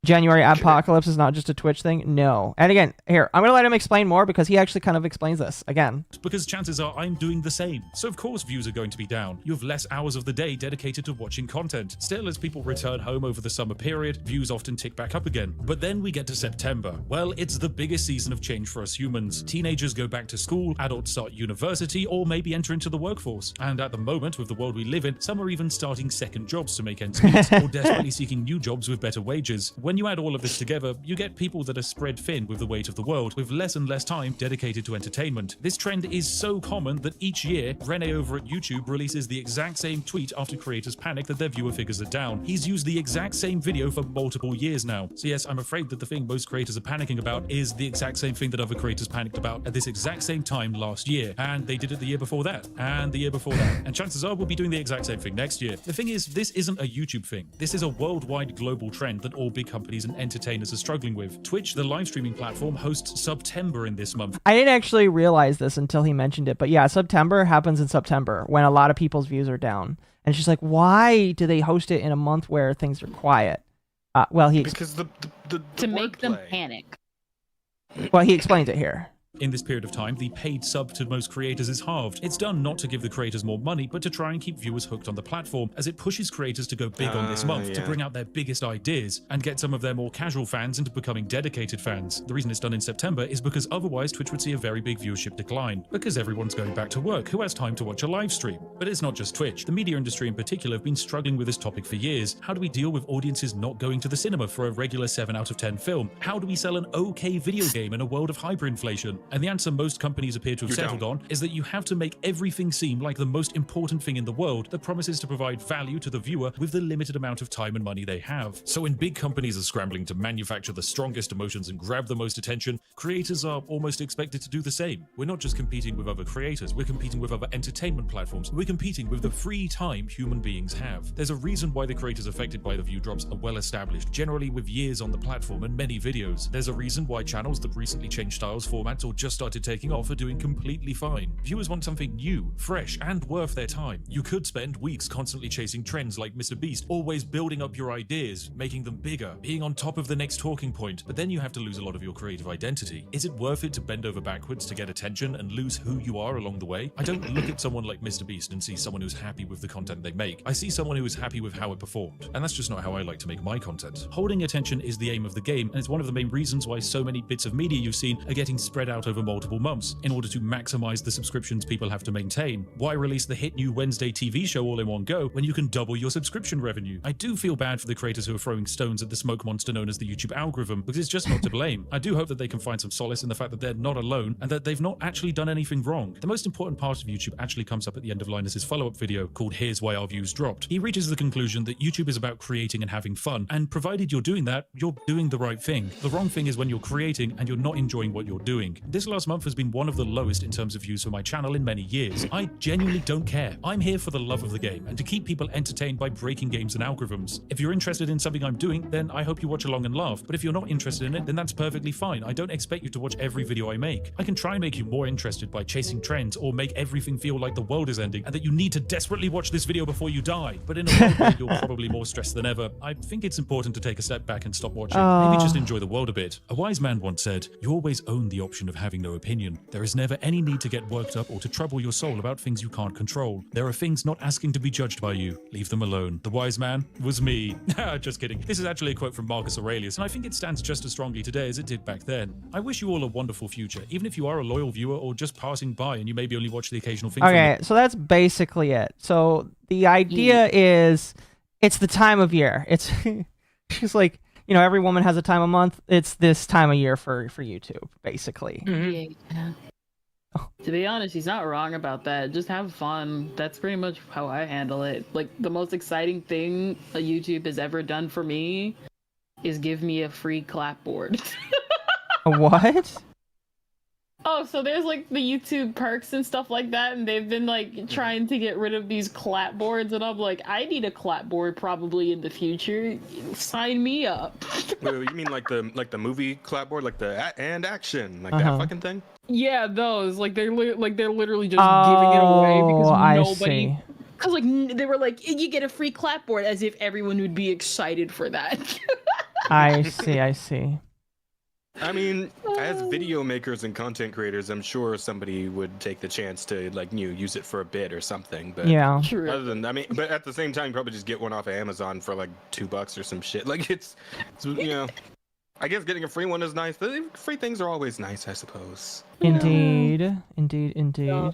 January apocalypse is not just a Twitch thing. No. And again, here, I'm going to let him explain more because he actually kind of explains this again. Because chances are I'm doing the same. So of course views are going to be down. You have less hours of the day dedicated to watching content. Still, as people return home over the summer period, views often tick back up again. But then we get to September. Well, it's the biggest season of change for us humans. Teenagers go back to school, adults start university, or maybe enter into the workforce. And at the moment, with the world we live in, some are even starting second jobs to make ends meet, or desperately seeking new jobs with better wages. When you add all of this together, you get people that are spread thin with the weight of the world, with less and less time dedicated to entertainment. This trend is so common that each year, Rene over at YouTube releases the exact same tweet after creators panic that their viewer figures are down. He's used the exact same video for multiple years now. So yes, I'm afraid that the thing most creators are panicking about is the exact same thing that other creators panicked about at this exact same time last year. And they did it the year before that, and the year before that. And chances are we'll be doing the exact same thing next year. The thing is, this isn't a YouTube thing. This is a worldwide global trend that all big companies and entertainers are struggling with. Twitch, the live streaming platform, hosts September in this month. I didn't actually realize this until he mentioned it, but yeah, September happens in September when a lot of people's views are down. And it's just like, why do they host it in a month where things are quiet? Well, because the to make them wordplay. panic. Well, he explains it here. In this period of time, the paid sub to most creators is halved. It's done not to give the creators more money, but to try and keep viewers hooked on the platform, as it pushes creators to go big on this month, to bring out their biggest ideas, and get some of their more casual fans into becoming dedicated fans. The reason it's done in September is because otherwise Twitch would see a very big viewership decline, because everyone's going back to work. Who has time to watch a live stream? But it's not just Twitch. The media industry in particular have been struggling with this topic for years. How do we deal with audiences not going to the cinema for a regular 7 out of 10 film? How do we sell an okay video game in a world of hyperinflation? And the answer most companies appear to have settled on is that you have to make everything seem like the most important thing in the world that promises to provide value to the viewer with the limited amount of time and money they have. So when big companies are scrambling to manufacture the strongest emotions and grab the most attention, creators are almost expected to do the same. We're not just competing with other creators, we're competing with other entertainment platforms. We're competing with the free time human beings have. There's a reason why the creators affected by the view drops are well established, generally with years on the platform and many videos. There's a reason why channels that recently changed styles, formats, or just started taking off are doing completely fine. Viewers want something new, fresh, and worth their time. You could spend weeks constantly chasing trends like Mr. Beast, always building up your ideas, making them bigger, being on top of the next talking point, but then you have to lose a lot of your creative identity. Is it worth it to bend over backwards to get attention and lose who you are along the way? I don't look at someone like Mr. Beast and see someone who's happy with the content they make. I see someone who is happy with how it performed, and that's just not how I like to make my content. Holding attention is the aim of the game, and it's one of the main reasons why so many bits of media you've seen are getting spread out over multiple months in order to maximize the subscriptions people have to maintain. Why release the hit new Wednesday TV show all in one go when you can double your subscription revenue? I do feel bad for the creators who are throwing stones at the smoke monster known as the YouTube algorithm, because it's just not to blame. I do hope that they can find some solace in the fact that they're not alone and that they've not actually done anything wrong. The most important part of YouTube actually comes up at the end of Linus's follow-up video called Here's Why Our Views Dropped. He reaches the conclusion that YouTube is about creating and having fun, and provided you're doing that, you're doing the right thing. The wrong thing is when you're creating and you're not enjoying what you're doing. This last month has been one of the lowest in terms of views for my channel in many years. I genuinely don't care. I'm here for the love of the game and to keep people entertained by breaking games and algorithms. If you're interested in something I'm doing, then I hope you watch along and laugh. But if you're not interested in it, then that's perfectly fine. I don't expect you to watch every video I make. I can try and make you more interested by chasing trends or make everything feel like the world is ending and that you need to desperately watch this video before you die. But in a world where you're probably more stressed than ever, I think it's important to take a step back and stop watching. Maybe just enjoy the world a bit. A wise man once said, "You always own the option of having no opinion. There is never any need to get worked up or to trouble your soul about things you can't control. There are things not asking to be judged by you. Leave them alone." The wise man was me. Just kidding. This is actually a quote from Marcus Aurelius, and I think it stands just as strongly today as it did back then. I wish you all a wonderful future, even if you are a loyal viewer or just passing by and you maybe only watch the occasional thing. Okay, so that's basically it. So the idea is, it's the time of year. It's she's like, you know, every woman has a time of month. It's this time of year for YouTube, basically. Yeah. To be honest, he's not wrong about that. Just have fun. That's pretty much how I handle it. Like, the most exciting thing a YouTube has ever done for me is give me a free clapboard. A what? Oh, so there's like the YouTube perks and stuff like that, and they've been like trying to get rid of these clapboards, and I'm like, I need a clapboard probably in the future. Sign me up. Wait, you mean like the movie clapboard, like the and action, like that fucking thing? Yeah, those. Like they're literally just giving it away because nobody. Because like they were like, you get a free clapboard, as if everyone would be excited for that. I see. I mean, as video makers and content creators, I'm sure somebody would take the chance to, like, use it for a bit or something. But yeah. True. Other than, but at the same time, you probably just get one off of Amazon for like $2 or some shit. Like it's I guess getting a free one is nice. Free things are always nice, I suppose. Indeed. Yeah.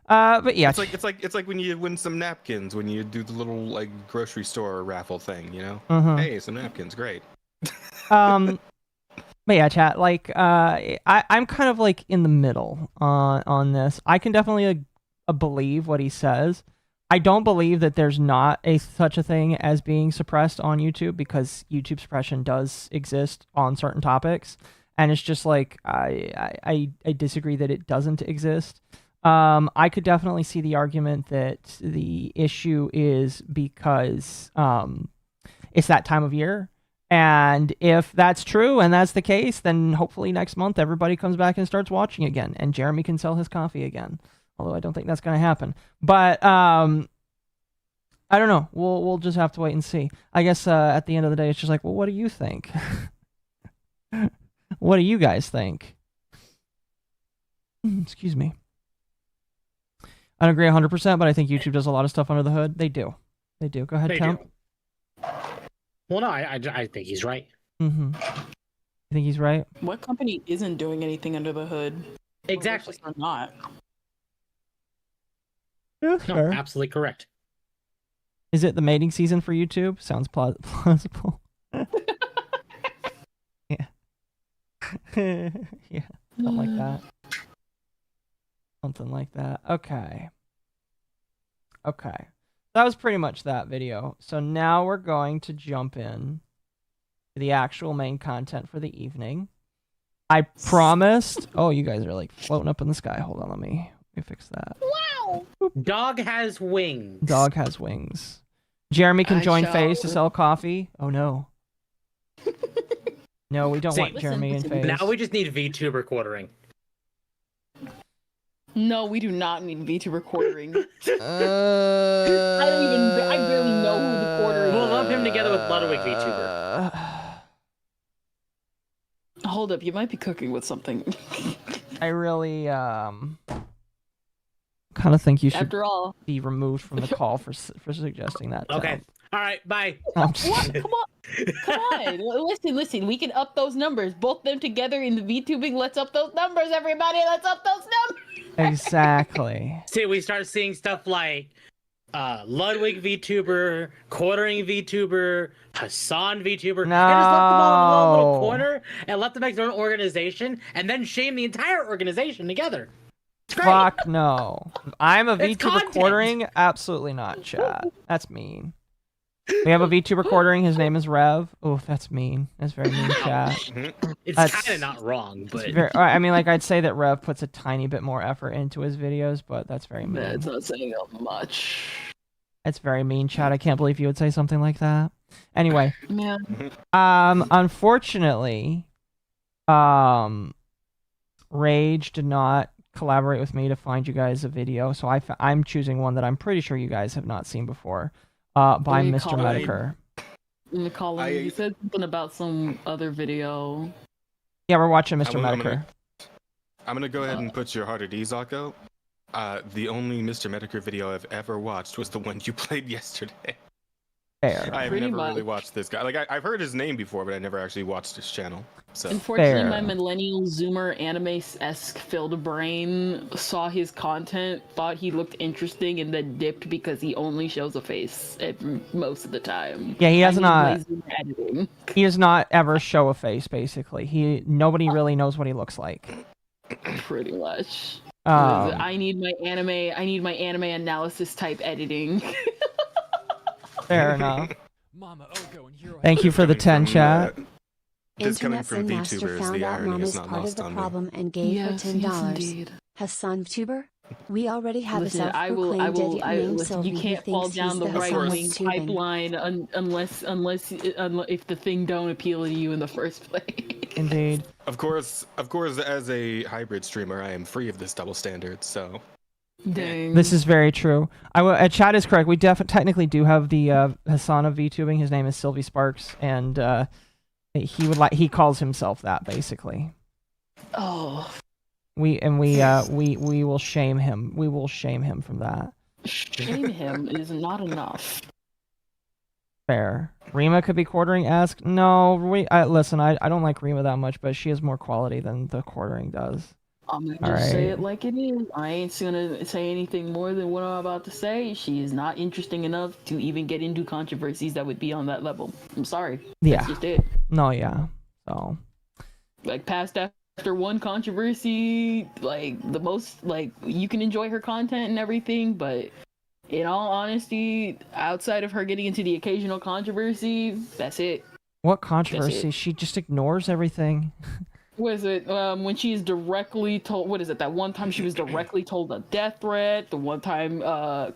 But yeah, it's like when you win some napkins when you do the little like grocery store raffle thing, you know? Hey, some napkins, great. But yeah, chat, like, I'm kind of like in the middle on this. I can definitely believe what he says. I don't believe that there's not such a thing as being suppressed on YouTube, because YouTube suppression does exist on certain topics, and it's just like I disagree that it doesn't exist. I could definitely see the argument that the issue is because it's that time of year. And if that's true and that's the case, then hopefully next month everybody comes back and starts watching again, and Jeremy can sell his coffee again. Although I don't think that's going to happen. But I don't know. We'll just have to wait and see. I guess at the end of the day, it's just like, well, what do you think? What do you guys think? Excuse me. I don't agree 100%, but I think YouTube does a lot of stuff under the hood. They do. Go ahead, Tom. Well, no, I think he's right. You think he's right? What company isn't doing anything under the hood? Exactly. Or not. Yeah, No, fair. absolutely correct. Is it the mating season for YouTube? Sounds plausible. Yeah. Yeah, something like that. Something like that. Okay. That was pretty much that video. So now we're going to jump in to the actual main content for the evening. I promised... Oh, you guys are like floating up in the sky. Hold on, let me fix that. Wow! Dog has wings. Dog has wings. Jeremy can join FaZe to sell coffee. Oh no. No, we don't want Jeremy and FaZe. Now we just need VTuber quartering. No, we do not need VTuber quartering. Uh, I barely know who the quarter is. We'll lump him together with Ludwig VTuber. Hold up, you might be cooking with something. I really kind of think you should After all, be removed from the call for suggesting that. Okay. All right. Bye. I'm just what? kidding. Come on. Listen. We can up those numbers. Both them together in the VTubing. Let's up those numbers, everybody. Let's up those numbers. Exactly. See, we start seeing stuff like Ludwig VTuber, quartering VTuber, Hassan VTuber, and just left them all in one little corner and let them make their own organization, and then shame the entire organization together. It's great. Fuck no. I'm a It's VTuber content. quartering? Absolutely not, chat. That's mean. We have a VTuber quartering. His name is Rev. Oh, that's mean. That's very mean, chat. It's That's- kind of not wrong, but I mean, like, I'd say that Rev puts a tiny bit more effort into his videos, but that's very mean. That's not saying much. It's very mean, chat. I can't believe you would say something like that. Anyway, Yeah. unfortunately, Rage did not collaborate with me to find you guys a video, so I'm choosing one that I'm pretty sure you guys have not seen before, by What do you Mr. call it? Metokur. Colin, you said something about some other video. Yeah, we're watching Mr. I'm Metokur. gonna go ahead and put your heart at ease, Akko. The only Mr. Metokur video I've ever watched was the one you played yesterday. Fair. I've Pretty never much. really watched this guy. Like I've heard his name before, but I never actually watched his channel. So Unfortunately, Fair. my millennial Zoomer anime-esque filled brain saw his content, thought he looked interesting, and then dipped because he only shows a face most of the time. Yeah, he has I need not- my Zoomer editing. He does not ever show a face, basically. Nobody really knows what he looks like. Pretty much. Um, I need my anime analysis type editing. Fair enough. Thank you for the 10, chat. This coming Internet from Master VTubers, found the out irony Mama's is not part of lost the on me. problem and gave her $10. indeed. Hassan VTuber? We already have Listen, a I will. self-proclaimed idiot named Listen, Sylvie you who can't fall thinks down he's the the Hassan right wing of tubing. pipeline unless if the thing don't appeal to you in the first place. Indeed. Of course, as a hybrid streamer, I am free of this double standard. So Dang. This is very true. Chat is correct. We technically do have the Hassan of VTubing. His name is Sylvie Sparks, and he calls himself that basically. Oh, We will shame him. We will shame him from that. shame him is not enough. Fair. Rima could be quartering. Ask. No, listen. I don't like Rima that much, but she has more quality than the quartering does. I'm gonna All just say right. it like it is. I ain't gonna say anything more than what I'm about to say. She is not interesting enough to even get into controversies that would be on that level. I'm sorry. Yeah. That's just it. No, yeah. So. Like past after one controversy, like the most, like you can enjoy her content and everything, but in all honesty, outside of her getting into the occasional controversy, that's it. What controversy? She just ignores everything. What is it? When she's directly told, what is it? That one time she was directly told a death threat. The one time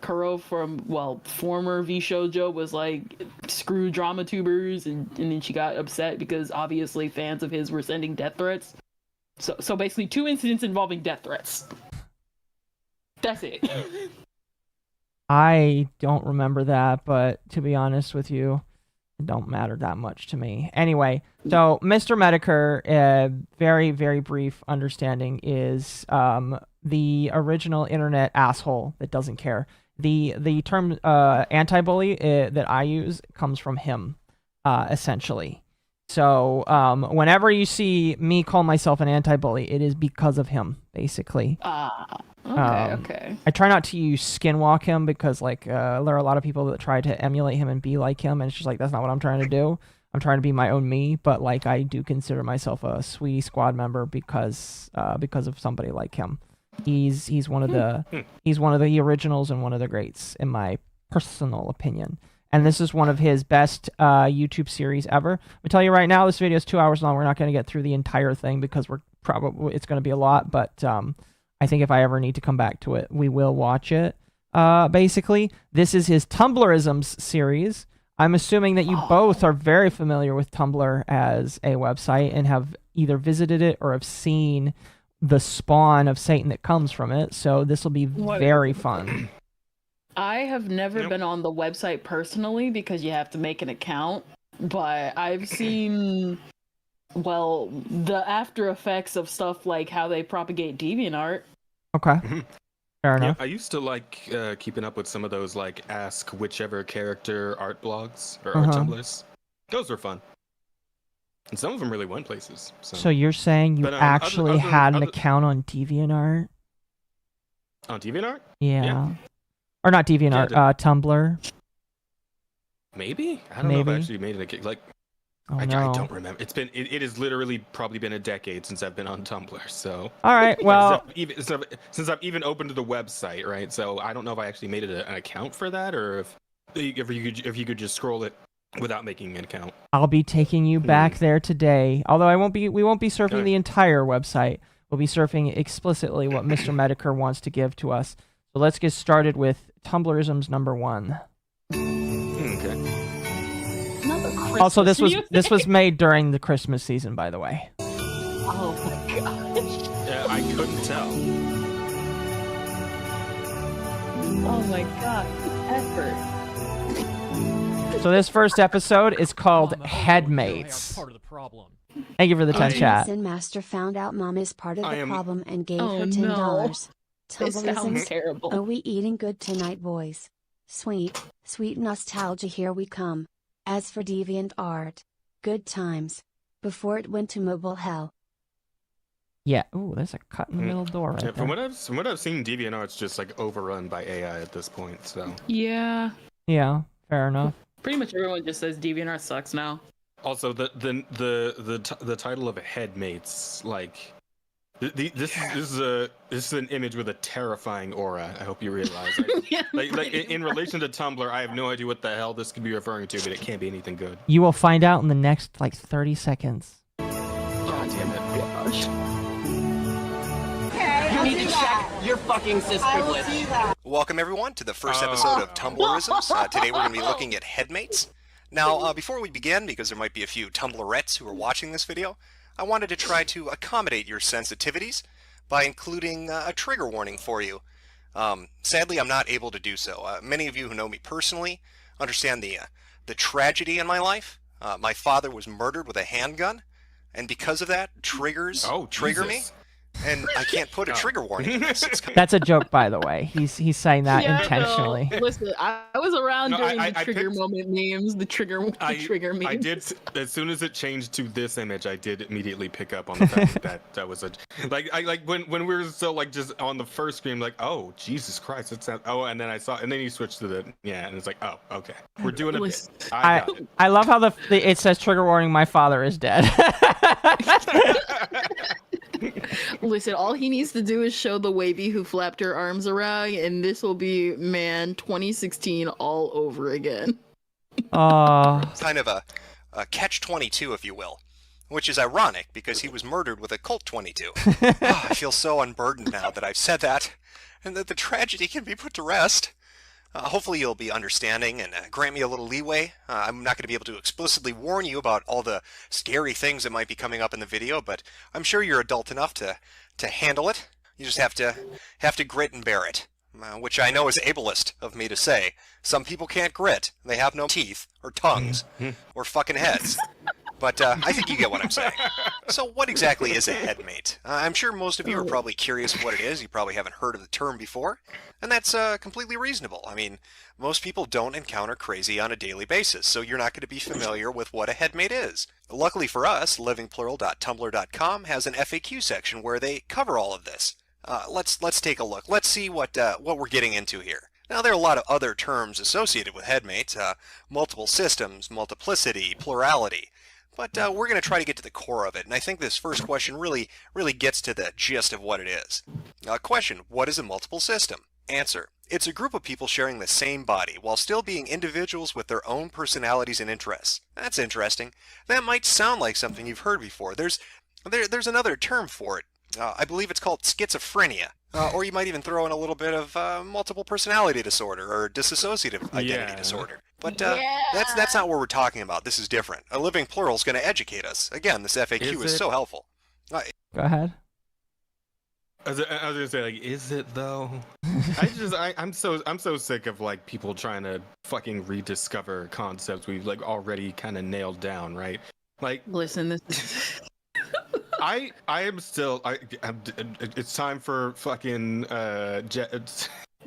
Kuro from, former V-Shoujo was like, screw drama tubers, and then she got upset because obviously fans of his were sending death threats. So basically 2 incidents involving death threats. That's it. I don't remember that, but to be honest with you, it don't matter that much to me. Anyway, so Mr. Metokur, very, very brief understanding, is the original internet asshole that doesn't care. The term anti-bully that I use comes from him, essentially. So whenever you see me call myself an anti-bully, it is because of him, basically. Okay. I try not to use skinwalk him because there are a lot of people that try to emulate him and be like him, and it's just like that's not what I'm trying to do. I'm trying to be my own me, but I do consider myself a sweetie squad member because of somebody like him. He's one of the originals and one of the greats in my personal opinion. And this is one of his best YouTube series ever. I tell you right now, this video is 2 hours long. We're not going to get through the entire thing because it's going to be a lot, but I think if I ever need to come back to it, we will watch it. Basically, this is his Tumblrisms series. I'm assuming that you both are very familiar with Tumblr as a website and have either visited it or have seen the spawn of Satan that comes from it. So this will be very fun. I have never been on the website personally because you have to make an account, but I've seen, well, the after effects of stuff like how they propagate DeviantArt. Okay. Fair enough. I used to like keeping up with some of those like ask whichever character art blogs or art tumblers. Those were fun. And some of them really went places. So you're saying you actually had an account on DeviantArt? On DeviantArt? Yeah. Or not DeviantArt, Tumblr. Maybe? I don't know if I actually made it. Like, I don't remember. It has literally probably been a decade since I've been on Tumblr. So. All right. Well. Since I've even opened the website, right? So I don't know if I actually made it an account for that, or if you could just scroll it without making an account. I'll be taking you back there today. Although we won't be surfing the entire website. We'll be surfing explicitly what Mr. Metokur wants to give to us. So let's get started with Tumblrisms number 1. Okay. Also, this was made during the Christmas season, by the way. Oh my gosh. Yeah, I couldn't tell. Oh my god, effort. So this first episode is called Headmates. Thank you for the 10 chat. Sin Master found out Mom is part of the problem and gave her $10. No. This sounds terrible. Are we eating good tonight, boys? Sweet, sweet nostalgia, here we come. As for DeviantArt, good times. Before it went to mobile hell. Yeah. Ooh, there's a cut in the middle door right there. From what I've seen, DeviantArt's just like overrun by AI at this point. So. Yeah. Yeah. Fair enough. Pretty much everyone just says DeviantArt sucks now. Also, the title of Headmates, like. This is an image with a terrifying aura. I hope you realize. Like in relation to Tumblr, I have no idea what the hell this could be referring to, but it can't be anything good. You will find out in the next 30 seconds. God damn it! Gosh. You need to check your fucking privilege. Welcome everyone to the first episode of Tumblrisms. Today we're going to be looking at Headmates. Now, before we begin, because there might be a few Tumblrettes who are watching this video, I wanted to try to accommodate your sensitivities by including a trigger warning for you. Sadly, I'm not able to do so. Many of you who know me personally understand the tragedy in my life. My father was murdered with a handgun, and because of that, triggers trigger me. And I can't put a trigger warning in this. That's a joke, by the way. He's saying that intentionally. No. Listen, I was around during the trigger moment memes, the trigger memes. I did, as soon as it changed to this image, I did immediately pick up on the fact that was a when we were still like just on the first screen, like, oh Jesus Christ, it's that. Oh, and then I saw, and then you switched to the and it's like, oh, okay, we're doing a bit. I love how it says trigger warning. My father is dead. Listen, all he needs to do is show the wavy who flapped her arms around, and this will be, 2016 all over again. Kind of a catch-22, if you will. Which is ironic, because he was murdered with a Colt 22. I feel so unburdened now that I've said that, and that the tragedy can be put to rest. Hopefully you'll be understanding and grant me a little leeway. I'm not going to be able to explicitly warn you about all the scary things that might be coming up in the video, but I'm sure you're adult enough to handle it. You just have to grit and bear it, which I know is ableist of me to say. Some people can't grit. They have no teeth, or tongues, or fucking heads. But I think you get what I'm saying. So what exactly is a headmate? I'm sure most of you are probably curious what it is. You probably haven't heard of the term before. And that's completely reasonable. I mean, most people don't encounter crazy on a daily basis, so you're not going to be familiar with what a headmate is. Luckily for us, livingplural.tumblr.com has an FAQ section where they cover all of this. Let's take a look. Let's see what we're getting into here. Now, there are a lot of other terms associated with headmates. Multiple systems, multiplicity, plurality. But we're going to try to get to the core of it, and I think this first question really gets to the gist of what it is. Question, what is a multiple system? Answer, it's a group of people sharing the same body, while still being individuals with their own personalities and interests. That's interesting. That might sound like something you've heard before. There's another term for it. I believe it's called schizophrenia. Or you might even throw in a little bit of multiple personality disorder or dissociative identity disorder. But that's not what we're talking about. This is different. A living plural is going to educate us. Again, this FAQ is so helpful. Go ahead. I was gonna say, like, is it though? I'm so sick of like people trying to fucking rediscover concepts we've like already kind of nailed down, right? Like, listen, this. I am still. It's time for fucking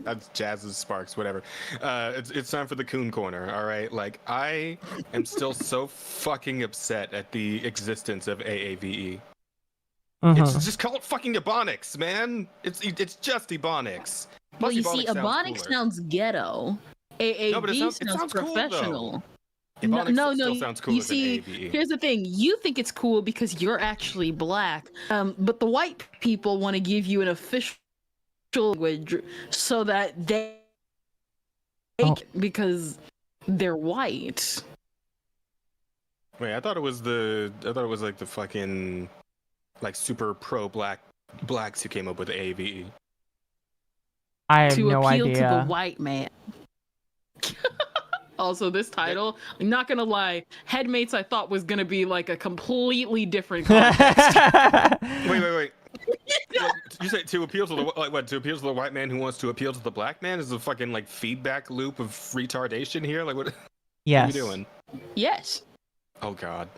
that's Jazz's Sparks, whatever. It's time for the Coon Corner. All right, like I am still so fucking upset at the existence of AAVE. It's just called fucking Ebonics, man. It's just Ebonics. Well, you see, Ebonics sounds ghetto. AAV no, sounds professional. Cool, Ebonics still sounds cooler you see, than AAVE. here's the thing. You think it's cool because you're actually black. But the white people want to give you an official language so that they because they're white. Wait, I thought it was like the fucking like super pro blacks who came up with AAVE. I have no idea. To appeal to the white man. Also, this title, I'm not gonna lie, Headmates I thought was gonna be like a completely different context. Wait. You say to appeal to the what? To appeal to the white man who wants to appeal to the black man? Is a fucking like feedback loop of retardation here? Like what? Yes. What are you doing? Yes. Oh God.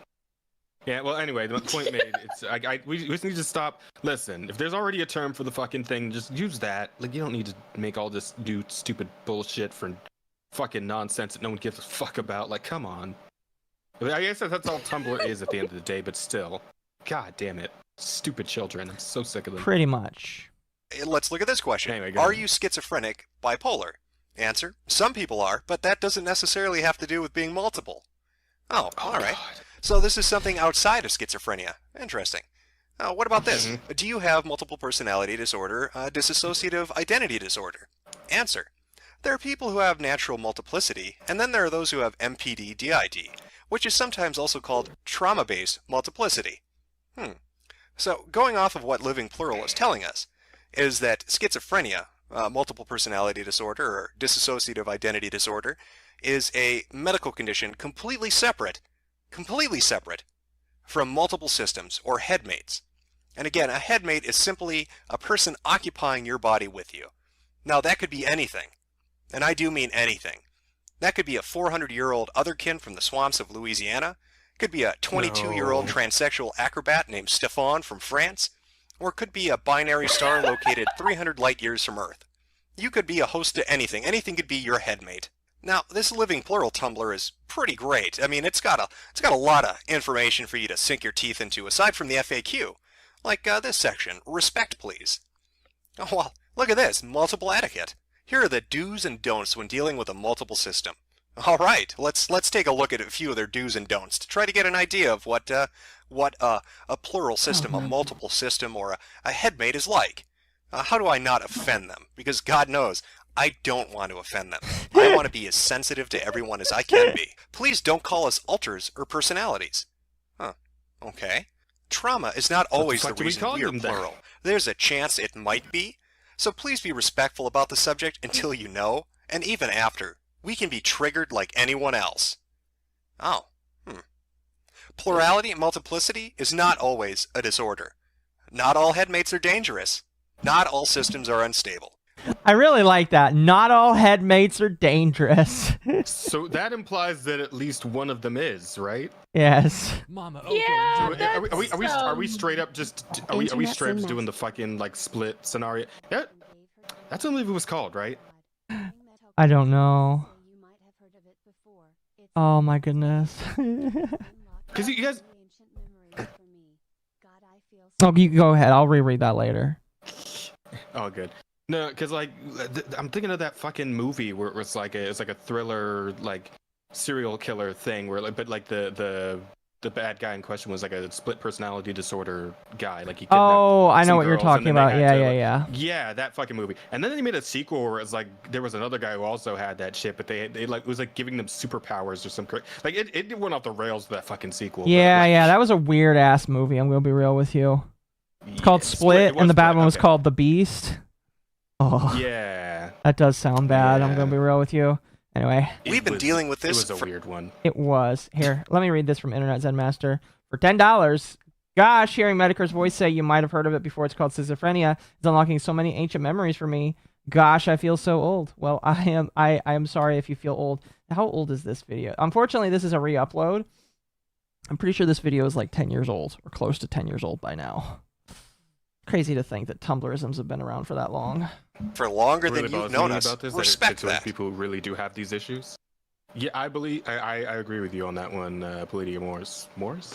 Yeah. Well, anyway, the point made. It's we just need to stop. Listen, if there's already a term for the fucking thing, just use that. Like you don't need to make all this new stupid bullshit for fucking nonsense that no one gives a fuck about. Like, come on. I guess that's all Tumblr is at the end of the day, but still. God damn it. Stupid children. I'm so sick of them. Pretty much. Let's look at this question. Anyway, are you schizophrenic, bipolar? Answer, some people are, but that doesn't necessarily have to do with being multiple. Oh, all right. God. So this is something outside of schizophrenia. Interesting. What about this? Do you have multiple personality disorder, dissociative identity disorder? Answer, there are people who have natural multiplicity, and then there are those who have MPD-DID, which is sometimes also called trauma-based multiplicity. So, going off of what Living Plural is telling us, is that schizophrenia, multiple personality disorder, or dissociative identity disorder, is a medical condition completely separate from multiple systems, or headmates. And again, a headmate is simply a person occupying your body with you. Now, that could be anything, and I do mean anything. That could be a 400-year-old otherkin from the swamps of Louisiana, could be a 22-year-old transsexual acrobat named Stefan from France, or it could be a binary star located 300 light years from Earth. You could be a host to anything. Anything could be your headmate. Now, this Living Plural Tumblr is pretty great. I mean, it's got a lot of information for you to sink your teeth into, aside from the FAQ. Like this section, respect please. Oh, well, look at this, multiple etiquette. Here are the do's and don'ts when dealing with a multiple system. All right, let's take a look at a few of their do's and don'ts to try to get an idea of what a plural system, a multiple system, or a headmate is like. How do I not offend them? Because God knows, I don't want to offend them. I want to be as sensitive to everyone as I can be. Please don't call us alters or personalities. Huh, okay. Trauma is not always the reason we're plural. There's a chance it might be, so please be respectful about the subject until you know, and even after. We can be triggered like anyone else. Oh, Plurality and multiplicity is not always a disorder. Not all headmates are dangerous. Not all systems are unstable. I really like that. Not all headmates are dangerous. So that implies that at least one of them is, right? Yes. Mama, okay. Yeah, so are we straight up just are we straight up doing the fucking like split scenario? Yeah, that's what the movie was called, right? I don't know. Oh my goodness. Because you guys. Oh, you go ahead. I'll reread that later. Oh, good. No, because like I'm thinking of that fucking movie where it's like a thriller like serial killer thing where like, but like the bad guy in question was like a split personality disorder guy. Like he kidnapped I know what you're girls, talking about. Yeah. Yeah, that fucking movie. And then they made a sequel where it's like there was another guy who also had that shit, but they like it was like giving them superpowers or some like it went off the rails with that fucking sequel. Yeah, that was a weird ass movie. I'm gonna be real with you. It's called Split, and the bad one was called The Beast. Oh, yeah, that does sound bad. I'm gonna be real with you. Anyway, we've been dealing with this. It was a weird one. It was. Here, let me read this from Internet Zen Master. For $10, Gosh, hearing Metokur's voice say you might have heard of it before, it's called schizophrenia, is unlocking so many ancient memories for me. Gosh, I feel so old. Well, I am sorry if you feel old. How old is this video? Unfortunately, this is a re-upload. I'm pretty sure this video is like 10 years old or close to 10 years old by now. Crazy to think that Tumblrisms have been around for that long. For longer Really than you've bothers known me us. about this, Respect that those that. people who really do have these issues. Yeah, I agree with you on that one, Palladium Morse. Morse?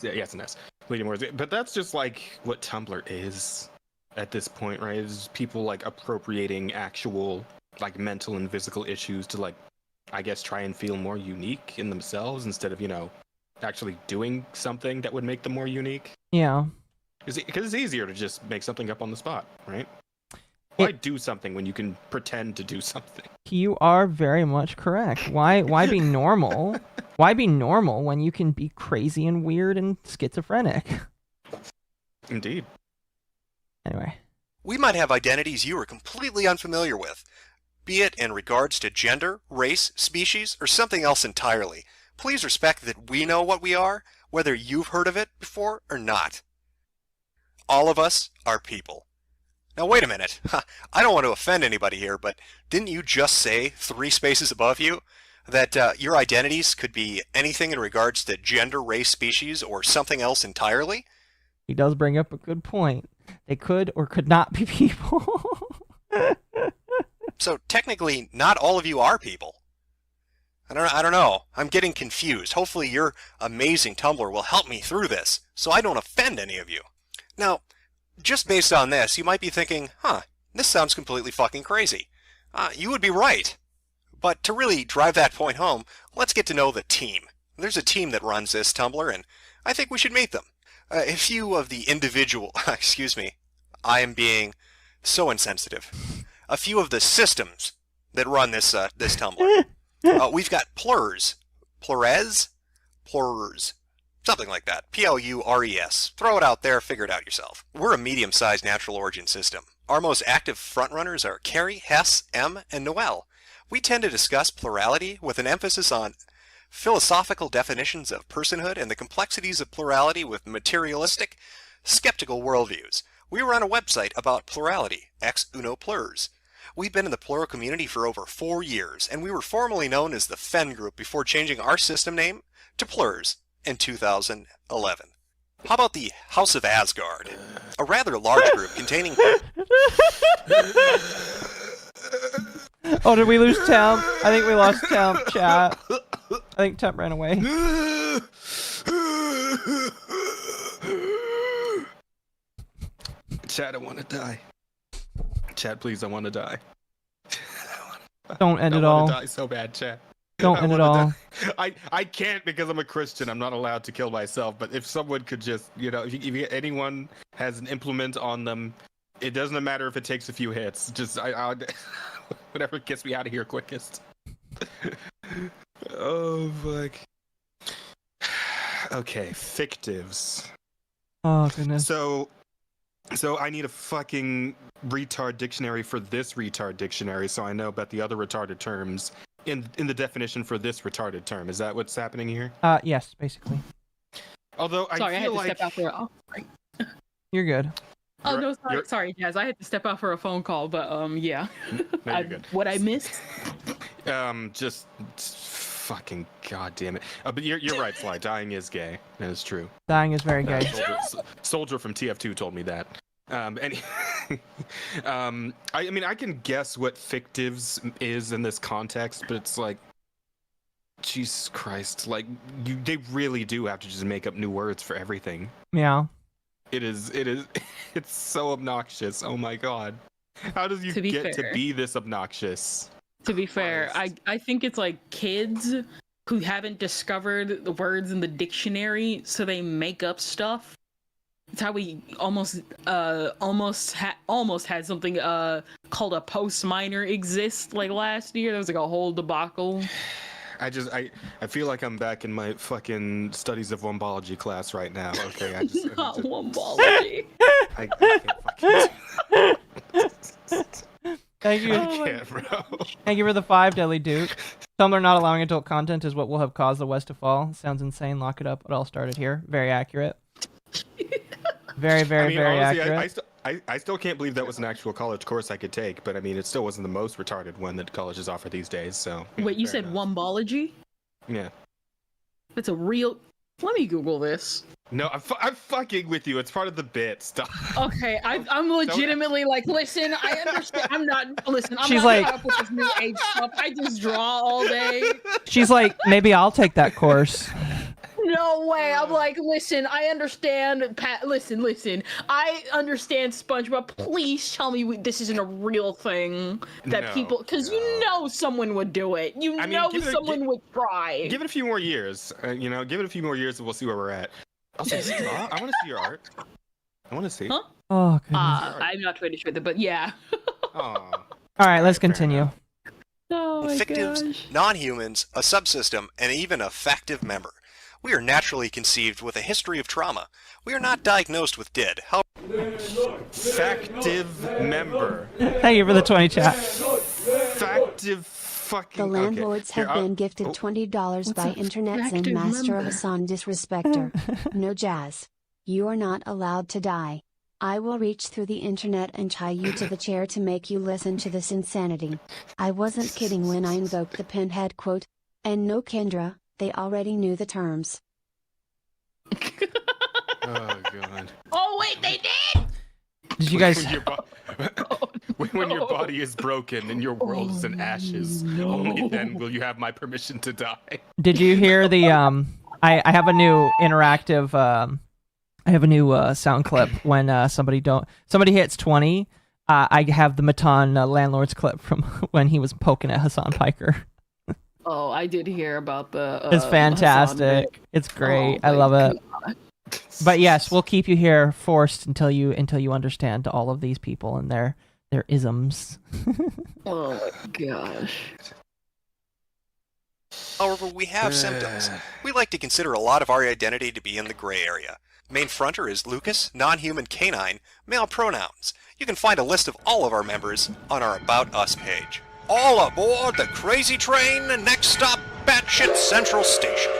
Yeah, it's an S. Palladium Morse. But that's just like what Tumblr is at this point, right? Is people like appropriating actual like mental and physical issues to like, I guess, try and feel more unique in themselves instead of, you know, actually doing something that would make them more unique. Yeah. Because it's easier to just make something up on the spot, right? Why do something when you can pretend to do something? You are very much correct. Why be normal? Why be normal when you can be crazy and weird and schizophrenic? Indeed. Anyway. We might have identities you are completely unfamiliar with, be it in regards to gender, race, species, or something else entirely. Please respect that we know what we are, whether you've heard of it before or not. All of us are people. Now wait a minute. I don't want to offend anybody here, but didn't you just say 3 spaces above you that your identities could be anything in regards to gender, race, species, or something else entirely? He does bring up a good point. They could or could not be people. So technically, not all of you are people. I don't know. I'm getting confused. Hopefully your amazing Tumblr will help me through this, so I don't offend any of you. Now, just based on this, you might be thinking, this sounds completely fucking crazy. You would be right. But to really drive that point home, let's get to know the team. There's a team that runs this Tumblr, and I think we should meet them. A few of the individual, excuse me, I am being so insensitive. A few of the systems that run this Tumblr. We've got Plurs, Plurez, Plurs, something like that. Plures. Throw it out there, figure it out yourself. We're a medium-sized natural origin system. Our most active frontrunners are Carrie, Hess, M, and Noel. We tend to discuss plurality with an emphasis on philosophical definitions of personhood and the complexities of plurality with materialistic, skeptical worldviews. We run a website about plurality, Ex Uno Plurs. We've been in the plural community for over 4 years, and we were formerly known as the Fen Group before changing our system name to Plurs in 2011. How about the House of Asgard? A rather large group containing... Oh, did we lose Temp? I think we lost Temp, chat. I think Temp ran away. Chat, I want to die. Chat, please, I want to die. Don't end it all. I want to die so bad, chat. Don't end it all. I can't because I'm a Christian. I'm not allowed to kill myself. But if someone could just, you know, if anyone has an implement on them, it doesn't matter if it takes a few hits. Just whatever gets me out of here quickest. Oh fuck. Okay, fictives. Oh goodness. So I need a fucking retard dictionary for this retard dictionary, so I know about the other retarded terms in the definition for this retarded term. Is that what's happening here? Yes, basically. Although I had to like step out for sorry. You're good. Oh no, sorry, Jazz. I had to step out for a phone call, but yeah. No, you're good. What I missed? Just fucking goddamn it. But you're right, Fly. Dying is gay. That is true. Dying is very gay. Soldier from TF2 told me that. I mean, I can guess what fictives is in this context, but it's like, Jesus Christ, like they really do have to just make up new words for everything. Yeah. It is, it's so obnoxious. Oh my god. How does you get to be this obnoxious? To be fair, I think it's like kids who haven't discovered the words in the dictionary, so they make up stuff. It's how we almost had something called a post minor exist like last year. There was like a whole debacle. I feel like I'm back in my fucking studies of wombology class right now. Okay, Not wombology. I can't fucking Thank you. I can't, bro. Thank you for the 5, Deadly Duke. Tumblr not allowing adult content is what will have caused the West to fall. Sounds insane. Lock it up. It all started here. Very accurate. Very, very, very honestly, accurate. I still can't believe that was an actual college course I could take, but I mean, it still wasn't the most retarded one that colleges offer these days. So. Wait, you fair said enough. wombology? Yeah. It's a real. Let me Google this. No, I'm fucking with you. It's part of the bit. Stop. Okay, I'm legitimately like, listen, I understand. I'm not. Listen, I'm She's not like- caught up with this new age stuff. I just draw all day. She's like, maybe I'll take that course. No way. I'm like, listen, I understand. Listen. I understand SpongeBob. Please tell me this isn't a real thing that No, people, because you know someone would do it. I mean, Someone would try. Give it a few more years. Give it a few more years, and we'll see where we're at. Also, I want to see your art. I want to see. Huh? Oh, goodness. I'm not totally sure, but yeah. Aw. All right, let's continue. Oh my Fictives, gosh. non-humans, a subsystem, and even a factive member. We are naturally conceived with a history of trauma. We are not diagnosed with DID. Factive member. Thank you for the 20 chat. Factive fucking. The landlords have been gifted $20 by Internet Zen factive Master member? of Hassan Disrespecter. No jazz. You are not allowed to die. I will reach through the internet and tie you to the chair to make you listen to this insanity. I wasn't kidding when I invoked the pinhead quote. And no Kendra, they already knew the terms. Oh god. Oh wait, they did. Did you guys? When your body is broken and your world is in ashes, only then will you have my permission to die. Did you hear the I have a new interactive I have a new sound clip when somebody hits 20. I have the Matan landlord's clip from when he was poking at Hassan Piker. Oh, I did hear about the. It's fantastic. Hassan It's great. Oh I love my it. But yes, we'll keep you here forced until you understand all of these people and their isms. Oh my gosh. However, we have symptoms. We like to consider a lot of our identity to be in the gray area. Main fronter is Lucas, non-human canine, male pronouns. You can find a list of all of our members on our About Us page. All aboard the crazy train, next stop, Batshit Central Station.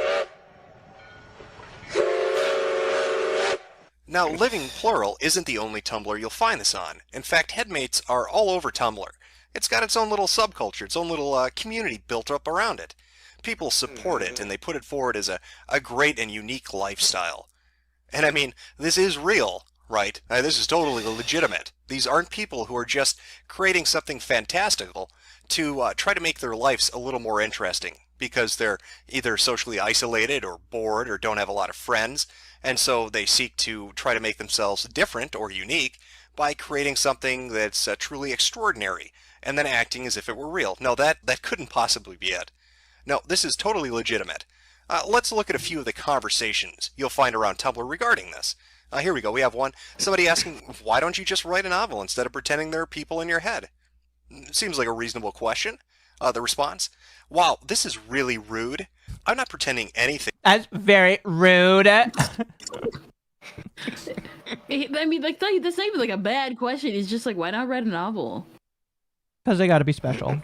Now, Living Plural isn't the only Tumblr you'll find this on. In fact, headmates are all over Tumblr. It's got its own little subculture, its own little community built up around it. People support it, and they put it forward as a great and unique lifestyle. And I mean, this is real, right? This is totally legitimate. These aren't people who are just creating something fantastical to try to make their lives a little more interesting, because they're either socially isolated or bored or don't have a lot of friends, and so they seek to try to make themselves different or unique by creating something that's truly extraordinary, and then acting as if it were real. No, that couldn't possibly be it. No, this is totally legitimate. Let's look at a few of the conversations you'll find around Tumblr regarding this. Here we go. We have one. Somebody asking, why don't you just write a novel instead of pretending there are people in your head? Seems like a reasonable question. The response, wow, this is really rude. I'm not pretending anything. That's very rude. I mean, like, that's not even like a bad question. It's just like, why not write a novel? Because they got to be special.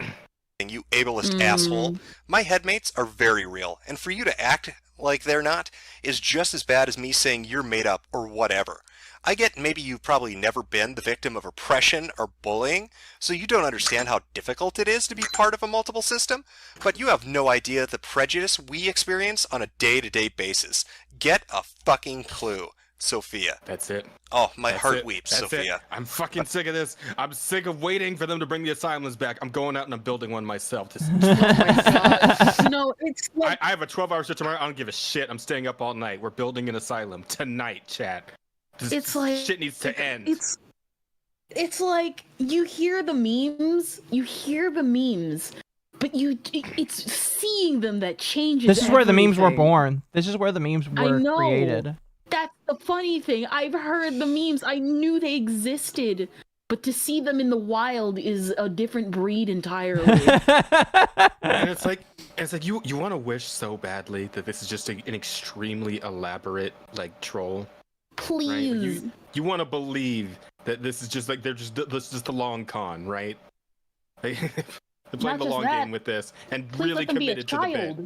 You ableist asshole. My headmates are very real, and for you to act like they're not is just as bad as me saying you're made up or whatever. I get maybe you've probably never been the victim of oppression or bullying, so you don't understand how difficult it is to be part of a multiple system, but you have no idea the prejudice we experience on a day-to-day basis. Get a fucking clue. Sophia. That's it. Oh, my That's heart it. weeps, That's Sophia. It. I'm fucking sick of this. I'm sick of waiting for them to bring the asylums back. I'm going out and I'm building one myself. Oh my god. No, it's like... I have a 12-hour shift tomorrow. I don't give a shit. I'm staying up all night. We're building an asylum tonight, chat. It's like... Shit needs to end. It's like, you hear the memes, but it's seeing them that changes This is where the memes were everything. born. This is where the memes were created. That's the funny thing. I've heard the memes. I knew they existed, but to see them in the wild is a different breed entirely. And it's like you want to wish so badly that this is just an extremely elaborate like troll. Please. Right? You want to believe that this is just like this is just the long con, right? They're playing the long game with this and really committed to the bit.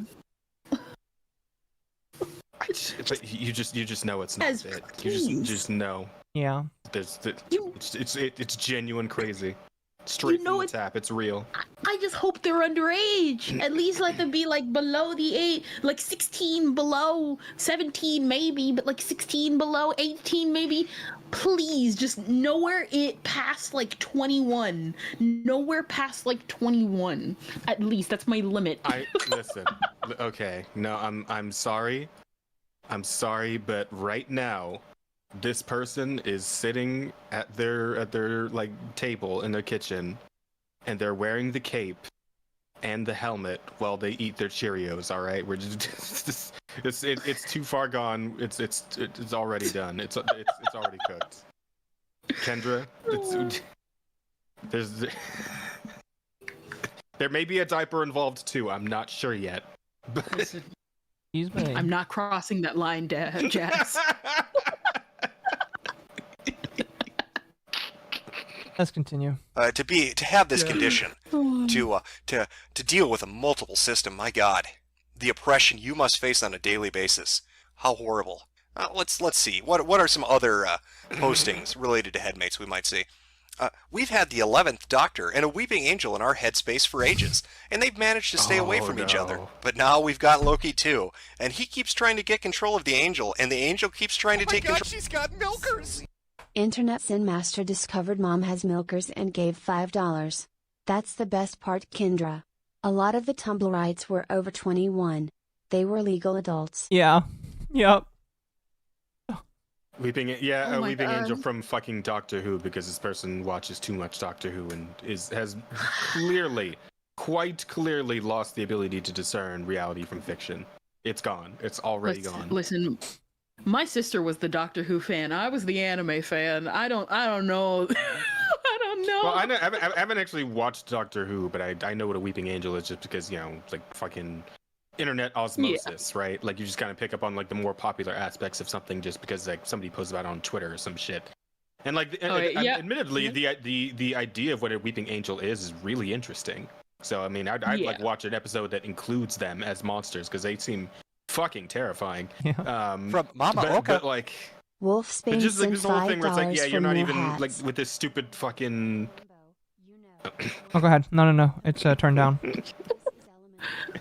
But you just know it's not it. You just know. Yeah. It's genuine crazy. Straight from the tap. It's real. I just hope they're underage. At least let them be like below the age, like 16 below, 17 maybe, but like 16 below, 18 maybe. Please, just nowhere past like 21. Nowhere past like 21. At least that's my limit. Listen. Okay. No, I'm sorry. I'm sorry, but right now, this person is sitting at their like table in their kitchen, and they're wearing the cape and the helmet while they eat their Cheerios. All right, we're just it's too far gone. It's already done. It's already cooked. Kendra, there may be a diaper involved too. I'm not sure yet. Excuse me. I'm not crossing that line, Jazz. Let's continue. To have this condition, to deal with a multiple system, my God, the oppression you must face on a daily basis. How horrible. Let's see. What are some other postings related to headmates we might see? We've had the 11th Doctor and a Weeping Angel in our headspace for ages, and they've managed to stay away from each other. But now we've got Loki too, and he keeps trying to get control of the Angel, and the Angel keeps trying to take control. She's got milkers! Internet Sin Master discovered mom has milkers and gave $5. That's the best part, Kendra. A lot of the Tumblrites were over 21. They were legal adults. Yeah. Yep. Weeping Angel from fucking Doctor Who, because this person watches too much Doctor Who and has quite clearly lost the ability to discern reality from fiction. It's gone. It's already gone. Listen, my sister was the Doctor Who fan. I was the anime fan. I don't know. I don't know. Well, I haven't actually watched Doctor Who, but I know what a Weeping Angel is just because, like fucking internet osmosis, right? Like you just kind of pick up on like the more popular aspects of something just because like somebody posts about it on Twitter or some shit. And like, admittedly, the idea of what a Weeping Angel is really interesting. So I mean, I'd like watch an episode that includes them as monsters because they seem fucking terrifying. Yeah. From Mama Oka. But like, Wolf Spain just like sent this whole thing where it's like, yeah, $5 you're for not new even hats. like with this stupid fucking. Oh, go ahead. No. It's turned down.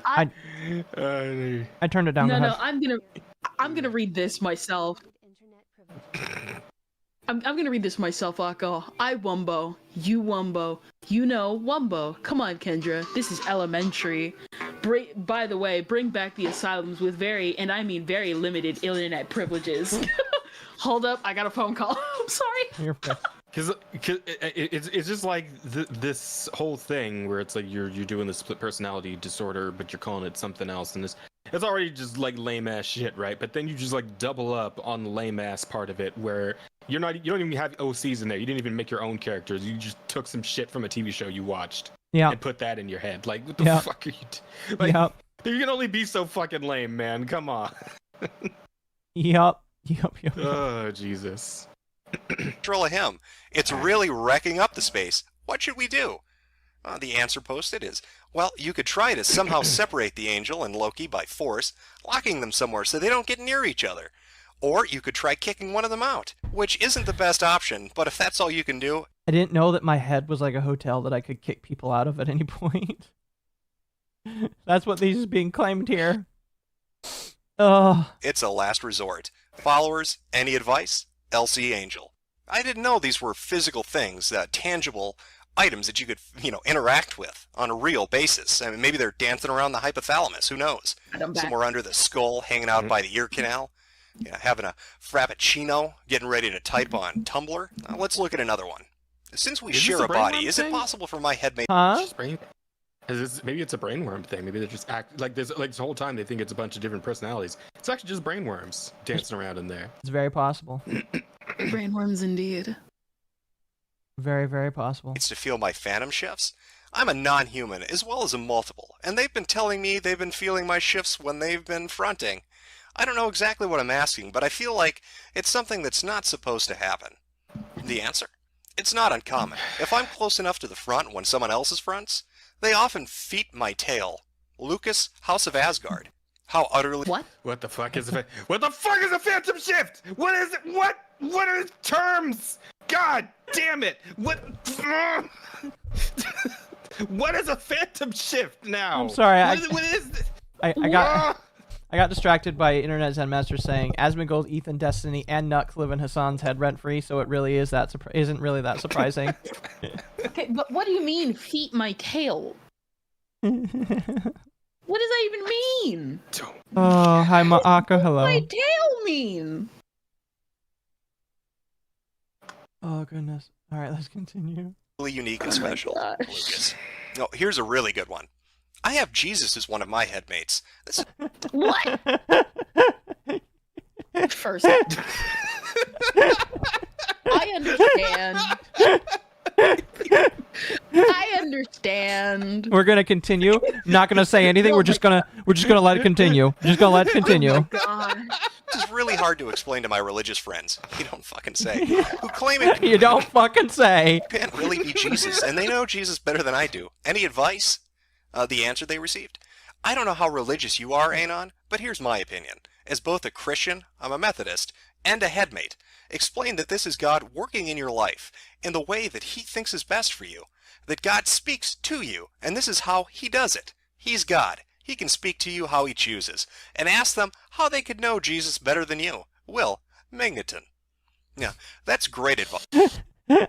I turned it down. No. I'm gonna read this myself. I'm gonna read this myself, Akko. I Wumbo, you Wumbo, you know Wumbo. Come on, Kendra. This is elementary. By the way, bring back the asylums with very, and I mean very limited internet privileges. Hold up, I got a phone call. I'm sorry. You're fine. Because it's just like this whole thing where it's like you're doing the split personality disorder, but you're calling it something else, and it's already just like lame ass shit, right? But then you just like double up on the lame ass part of it, where you don't even have OCs in there. You didn't even make your own characters. You just took some shit from a TV show you watched, and put that in your head. Like, what the fuck are you doing? Like, you can only be so fucking lame, man. Come on. Yep. Oh Jesus. Control of him. It's really wrecking up the space. What should we do? The answer posted is, well, you could try to somehow separate the Angel and Loki by force, locking them somewhere so they don't get near each other. Or you could try kicking one of them out, which isn't the best option, but if that's all you can do... I didn't know that my head was like a hotel that I could kick people out of at any point. That's what these is being claimed here. It's a last resort. Followers, any advice? LC Angel. I didn't know these were physical things, tangible items that you could, interact with on a real basis. I mean, maybe they're dancing around the hypothalamus, who knows? Somewhere under the skull, hanging out by the ear canal, having a frappuccino, getting ready to type on Tumblr. Let's look at another one. Since we share a body, is it possible for my headmate... Maybe it's a brainworm thing. Maybe they're just this whole time they think it's a bunch of different personalities. It's actually just brainworms dancing around in there. It's very possible. Brainworms indeed. Very, very possible. It's to feel my phantom shifts. I'm a non-human as well as a multiple, and they've been telling me they've been feeling my shifts when they've been fronting. I don't know exactly what I'm asking, but I feel like it's something that's not supposed to happen. The answer? It's not uncommon. If I'm close enough to the front when someone else is fronts, they often feet my tail. Lucas, House of Asgard. How utterly... What the fuck is a what the fuck is a phantom shift? What is it? What are terms? God damn it! What? What is a phantom shift now? I'm sorry. What is this? I got distracted by Internet Zen Master saying Asmongold, Ethan, Destiny, and Nux live in Hassan's head rent free, so it really is that isn't really that surprising. Okay, but what do you mean feet my tail? What does that even mean? Oh, hi Ma'ako, hello. What does my tail mean? Oh goodness. All right, let's continue. Really unique and special, Lucas. No, here's a really good one. I have Jesus as one of my headmates. This is... What? First, I understand. I understand. We're gonna continue. Not gonna say anything. We're just gonna let it continue. Just gonna let it continue. Oh my God. This is really hard to explain to my religious friends. You don't fucking say. Who claim it You don't fucking say. can't really be Jesus, and they know Jesus better than I do. Any advice? The answer they received? I don't know how religious you are, Anon, but here's my opinion. As both a Christian, I'm a Methodist, and a headmate, explain that this is God working in your life in the way that He thinks is best for you. That God speaks to you, and this is how He does it. He's God. He can speak to you how He chooses. And ask them how they could know Jesus better than you. Will Magneton. Yeah, that's great advice.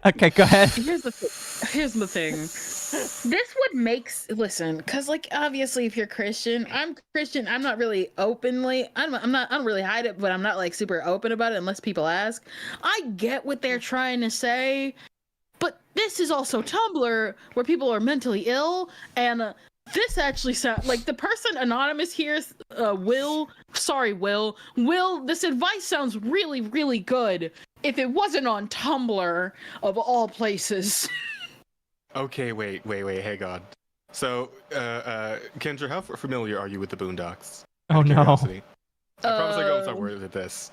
Okay, go ahead. Here's the thing. This would listen, because like obviously if you're Christian, I'm Christian. I'm not really openly. I don't really hide it, but I'm not like super open about it unless people ask. I get what they're trying to say, but this is also Tumblr where people are mentally ill, and this actually sounds like the person anonymous here, Will. Sorry, Will. Will, this advice sounds really, really good. If it wasn't on Tumblr, of all places. Okay, wait, hang on. So, Kendra, how familiar are you with the Boondocks? Oh no. Curiosity. I promise I go somewhere with this.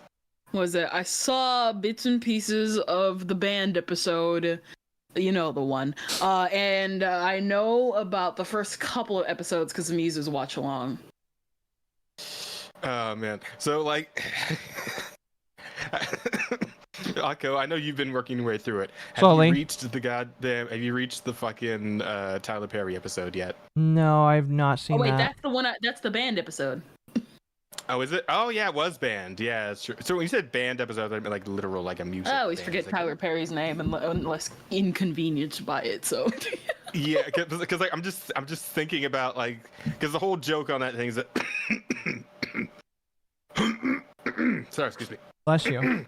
Was it? I saw bits and pieces of the band episode. You know the one. And I know about the first couple of episodes because Mizu's watch along. Oh man. So like Akko, I know you've been working your way through it. Slowly. Have you reached the fucking Tyler Perry episode yet? No, I've not seen that. That's the one. That's the band episode. Oh, is it? Oh, yeah, it was banned. Yeah, it's true. So when you said banned episodes, I meant like literal, like a music. I always forget Tyler Perry's name unless inconvenienced by it. So. Yeah, because like I'm just thinking about like because the whole joke on that thing is that. Sorry, excuse me. Bless you.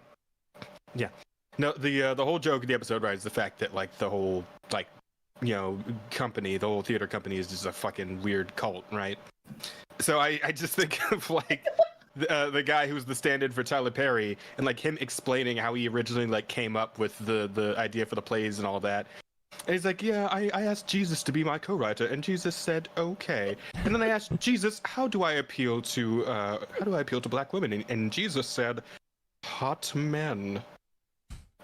Yeah. No, the whole joke of the episode, right, is the fact that like the whole like company, the whole theater company is just a fucking weird cult, right? So I just think of like the guy who was the stand-in for Tyler Perry and like him explaining how he originally like came up with the idea for the plays and all that. And he's like, yeah, I asked Jesus to be my co-writer, and Jesus said okay. And then I asked Jesus, how do I appeal to black women? And Jesus said, hot men.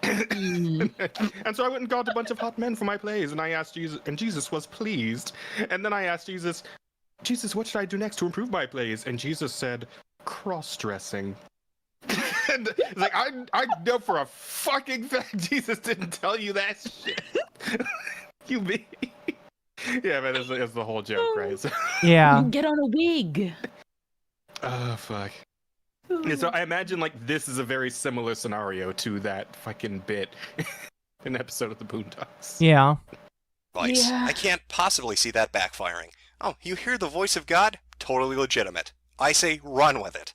And so I went and got a bunch of hot men for my plays, and I asked Jesus, and Jesus was pleased. And then I asked Jesus, what should I do next to improve my plays? And Jesus said, cross-dressing. And it's like, I know for a fucking fact Jesus didn't tell you that shit. You mean? Yeah, man, that's the whole joke, right? So, yeah. Get on a wig. Oh, fuck. Yeah, so I imagine like this is a very similar scenario to that fucking bit in an episode of the Boondocks. Yeah. Advice. Yeah. I can't possibly see that backfiring. Oh, you hear the voice of God? Totally legitimate. I say run with it.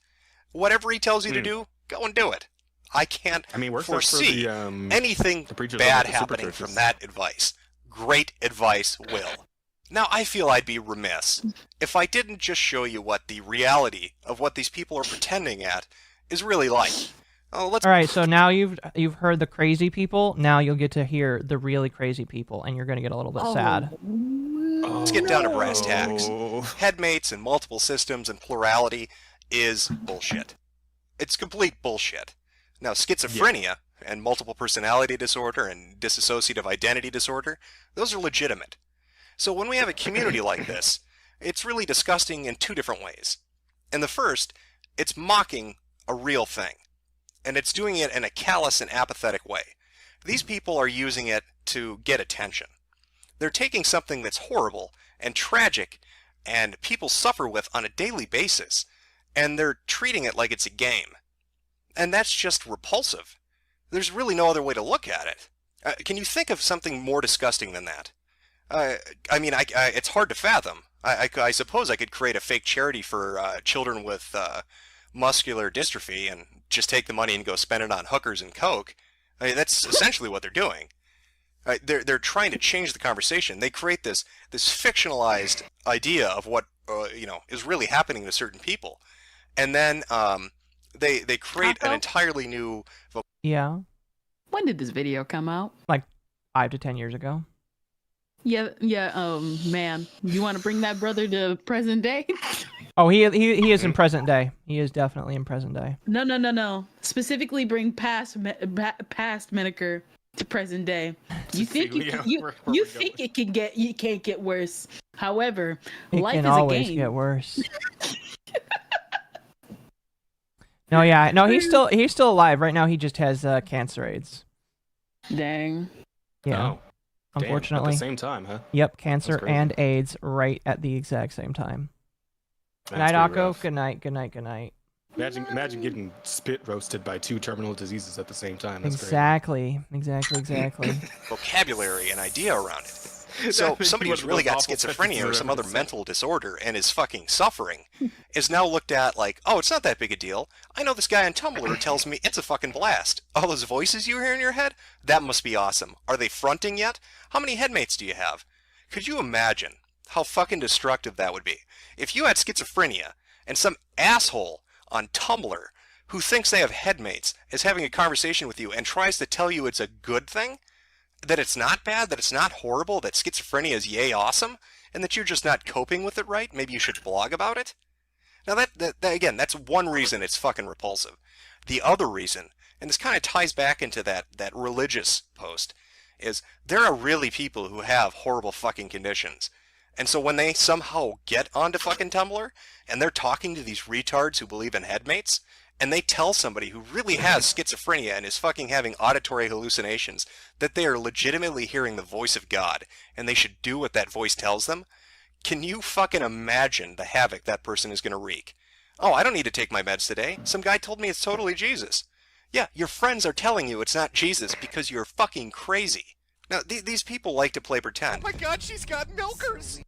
Whatever He tells you to do, go and do it. I can't foresee anything bad happening from that advice. Great advice, Will. Now, I feel I'd be remiss if I didn't just show you what the reality of what these people are pretending at is really like. All right, so now you've heard the crazy people. Now you'll get to hear the really crazy people, and you're going to get a little bit sad. Let's get down to brass tacks. Headmates and multiple systems and plurality is bullshit. It's complete bullshit. Now, schizophrenia and multiple personality disorder and dissociative identity disorder, those are legitimate. So when we have a community like this, it's really disgusting in two different ways. In the first, it's mocking a real thing, and it's doing it in a callous and apathetic way. These people are using it to get attention. They're taking something that's horrible and tragic and people suffer with on a daily basis, and they're treating it like it's a game. And that's just repulsive. There's really no other way to look at it. Can you think of something more disgusting than that? I mean, it's hard to fathom. I suppose I could create a fake charity for children with muscular dystrophy and just take the money and go spend it on hookers and coke. I mean, that's essentially what they're doing. They're trying to change the conversation. They create this fictionalized idea of what is really happening to certain people, and then they create an entirely new. Yeah. When did this video come out? Like 5 to 10 years ago. Yeah. Man, you want to bring that brother to present day? Oh, he is in present day. He is definitely in present day. No. Specifically, bring past Metokur to present day. You think it can't get worse. However, life is a game. It can always get worse. No, he's still alive right now. He just has cancer AIDS. Dang. Yeah. Oh, unfortunately. At the same time, huh? Yep, cancer and AIDS right at the exact same time. Good night, Akko. Good night. Imagine getting spit roasted by 2 terminal diseases at the same time. That's exactly. Vocabulary and idea around it. So somebody who's really got schizophrenia or some other mental disorder and is fucking suffering is now looked at like, oh, it's not that big a deal. I know this guy on Tumblr who tells me it's a fucking blast. All those voices you hear in your head? That must be awesome. Are they fronting yet? How many headmates do you have? Could you imagine how fucking destructive that would be? If you had schizophrenia and some asshole on Tumblr who thinks they have headmates is having a conversation with you and tries to tell you it's a good thing, that it's not bad, that it's not horrible, that schizophrenia is yay awesome, and that you're just not coping with it right, maybe you should blog about it? Now that again, that's one reason it's fucking repulsive. The other reason, and this kind of ties back into that religious post, is there are really people who have horrible fucking conditions. And so when they somehow get onto fucking Tumblr, and they're talking to these retards who believe in headmates, and they tell somebody who really has schizophrenia and is fucking having auditory hallucinations that they are legitimately hearing the voice of God, and they should do what that voice tells them, can you fucking imagine the havoc that person is going to wreak? Oh, I don't need to take my meds today. Some guy told me it's totally Jesus. Yeah, your friends are telling you it's not Jesus because you're fucking crazy. Now, these people like to play pretend. Oh my god, she's got milkers!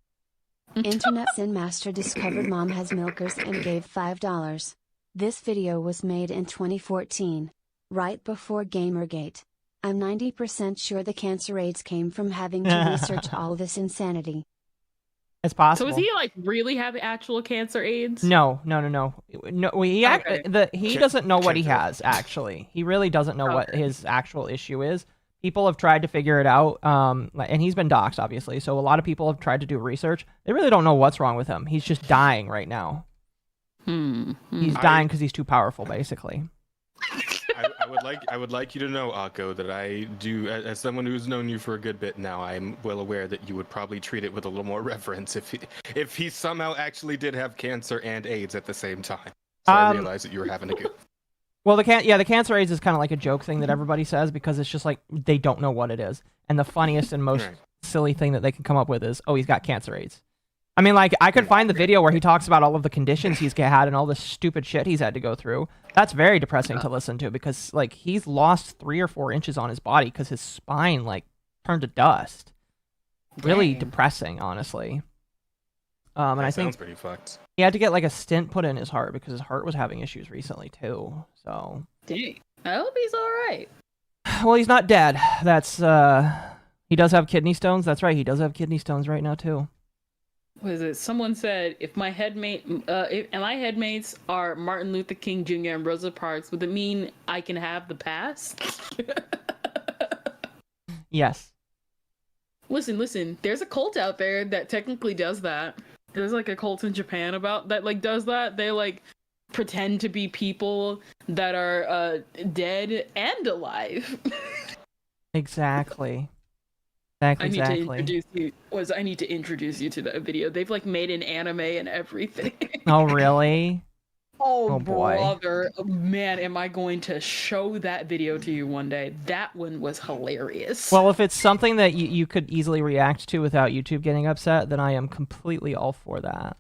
Internet Sin Master discovered mom has milkers and gave $5. This video was made in 2014, right before Gamergate. I'm 90% sure the cancer AIDS came from having to research all this insanity. It's possible. So is he like really having actual cancer AIDS? No. He doesn't know what he has, actually. He really doesn't know what his actual issue is. People have tried to figure it out, and he's been doxxed, obviously, so a lot of people have tried to do research. They really don't know what's wrong with him. He's just dying right now. He's dying because he's too powerful, basically. I would like you to know, Akko, that I do, as someone who's known you for a good bit now, I'm well aware that you would probably treat it with a little more reverence if he somehow actually did have cancer and AIDS at the same time. So I realized that you were having a good... Well, the cancer AIDS is kind of like a joke thing that everybody says because it's just like they don't know what it is. And the funniest and most silly thing that they can come up with is, oh, he's got cancer AIDS. I mean, like, I could find the video where he talks about all of the conditions he's had and all the stupid shit he's had to go through. That's very depressing to listen to because, like, he's lost 3 or 4 inches on his body because his spine, like, turned to dust. Really depressing, honestly. And I think sounds pretty fucked. He had to get, like, a stent put in his heart because his heart was having issues recently, too. So. Dang. I hope he's all right. Well, he's not dead. That's, he does have kidney stones. That's right. He does have kidney stones right now, too. What is it? Someone said, if my headmates are Martin Luther King Jr. and Rosa Parks, would it mean I can have the pass? Yes. Listen. There's a cult out there that technically does that. There's like a cult in Japan about that, like does that. They like pretend to be people that are dead and alive. Exactly. I need to introduce you to that video. They've like made an anime and everything. Oh, really? Oh, boy. brother. Man, am I going to show that video to you one day. That one was hilarious. Well, if it's something that you could easily react to without YouTube getting upset, then I am completely all for that.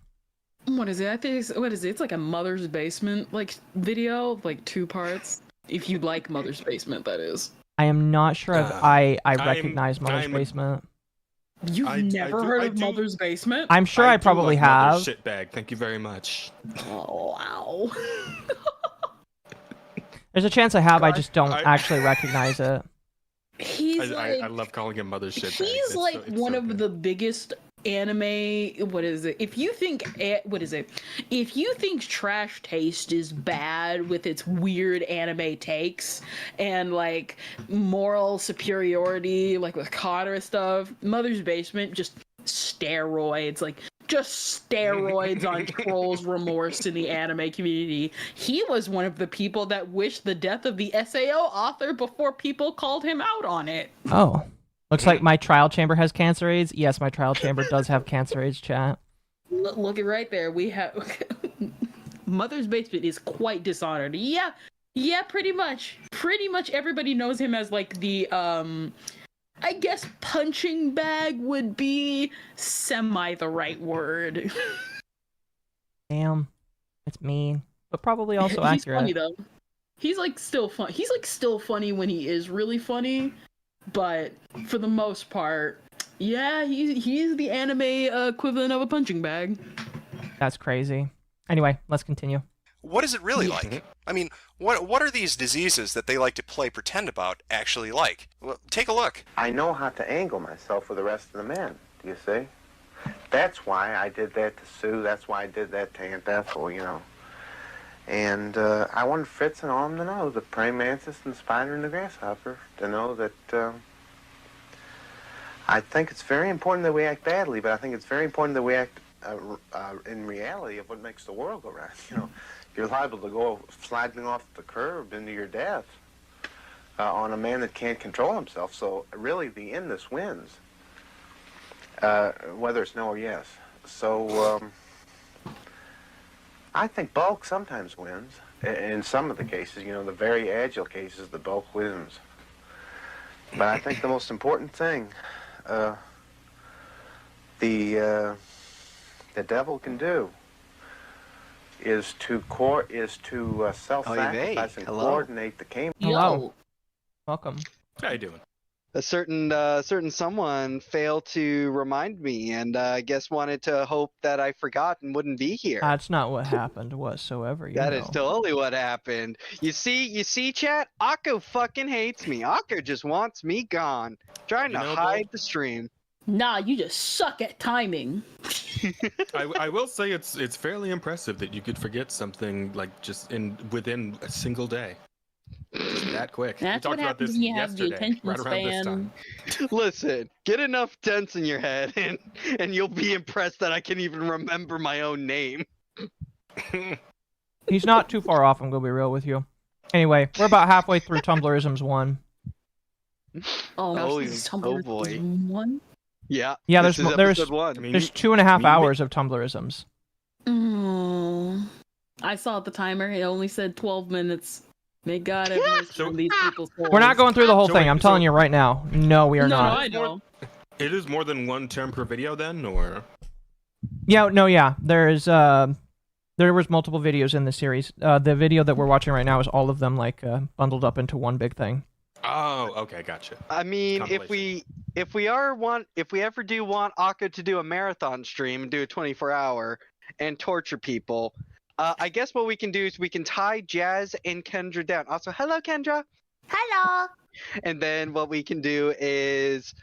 What is it? I think it's like a Mother's Basement like video, like 2 parts. If you like Mother's Basement, that is. I am not sure I recognize Mother's Basement. You've never heard of Mother's Basement? I'm sure I probably have. Shitbag. Thank you very much. Oh, wow. There's a chance I have. I just don't actually recognize it. I love calling him Mother's shitbag. He's like one of the biggest anime. What is it? If you think If you think Trash Taste is bad with its weird anime takes and like moral superiority, like with Connor stuff, Mother's Basement just steroids, like just steroids on trolls' remorse in the anime community. He was one of the people that wished the death of the SAO author before people called him out on it. Oh. Looks like my trial chamber has cancer AIDS. Yes, my trial chamber does have cancer AIDS, chat. Look at right there. We have Mother's Basement is quite dishonored. Yeah, pretty much. Pretty much everybody knows him as like the I guess punching bag would be semi the right word. Damn. It's mean, but probably also He's accurate. funny though. He's like still fun. He's like still funny when he is really funny. But for the most part, yeah, he's the anime equivalent of a punching bag. That's crazy. Anyway, let's continue. What is it really like? I mean, what are these diseases that they like to play pretend about actually like? Well, take a look. I know how to angle myself with the rest of the men, do you see? That's why I did that to Sue. That's why I did that to Aunt Ethel, you know. And I want Fritz and all of them to know, the praying mantis and the spider and the grasshopper, to know that I think it's very important that we act badly, but I think it's very important that we act in reality of what makes the world go round. You know, you're liable to go sliding off the curb into your death on a man that can't control himself. So really, the endless wins, whether it's no or yes. So. I think bulk sometimes wins. In some of the cases, you know, the very agile cases, the bulk wins. But I think the most important thing the devil can do is to self-sacrifice and coordinate the game. Hello. Welcome. How you doing? A certain someone failed to remind me, and I guess wanted to hope that I forgot and wouldn't be here. That's not what happened whatsoever. That is totally what happened. You see, chat? Akko fucking hates me. Akko just wants me gone. Trying to hide the stream. Nah, you just suck at timing. I will say it's fairly impressive that you could forget something like just within a single day. Just that quick. That's we what talked about happens this when you have the yesterday, attention right around this time. Listen, get enough dents in your head, and you'll be impressed that I can even remember my own name. He's not too far off, I'm going to be real with you. Anyway, we're about halfway through Tumblrisms 1. Oh boy. 1? Yeah. Yeah, this there's is episode 1. there's 2.5 hours of Tumblrisms. I saw the timer. It only said 12 minutes. May God have mercy on these people's souls. We're not going through the whole thing. I'm telling you right now. No, we are not. No, I know. It is more than one term per video then, or? Yeah. There was multiple videos in the series. The video that we're watching right now is all of them like bundled up into one big thing. Oh, okay, gotcha. I mean, if we ever do want Akko to do a marathon stream and do a 24-hour and torture people, I guess what we can do is we can tie Jazz and Kendra down. Also, hello, Kendra. Hello. And then what we can do is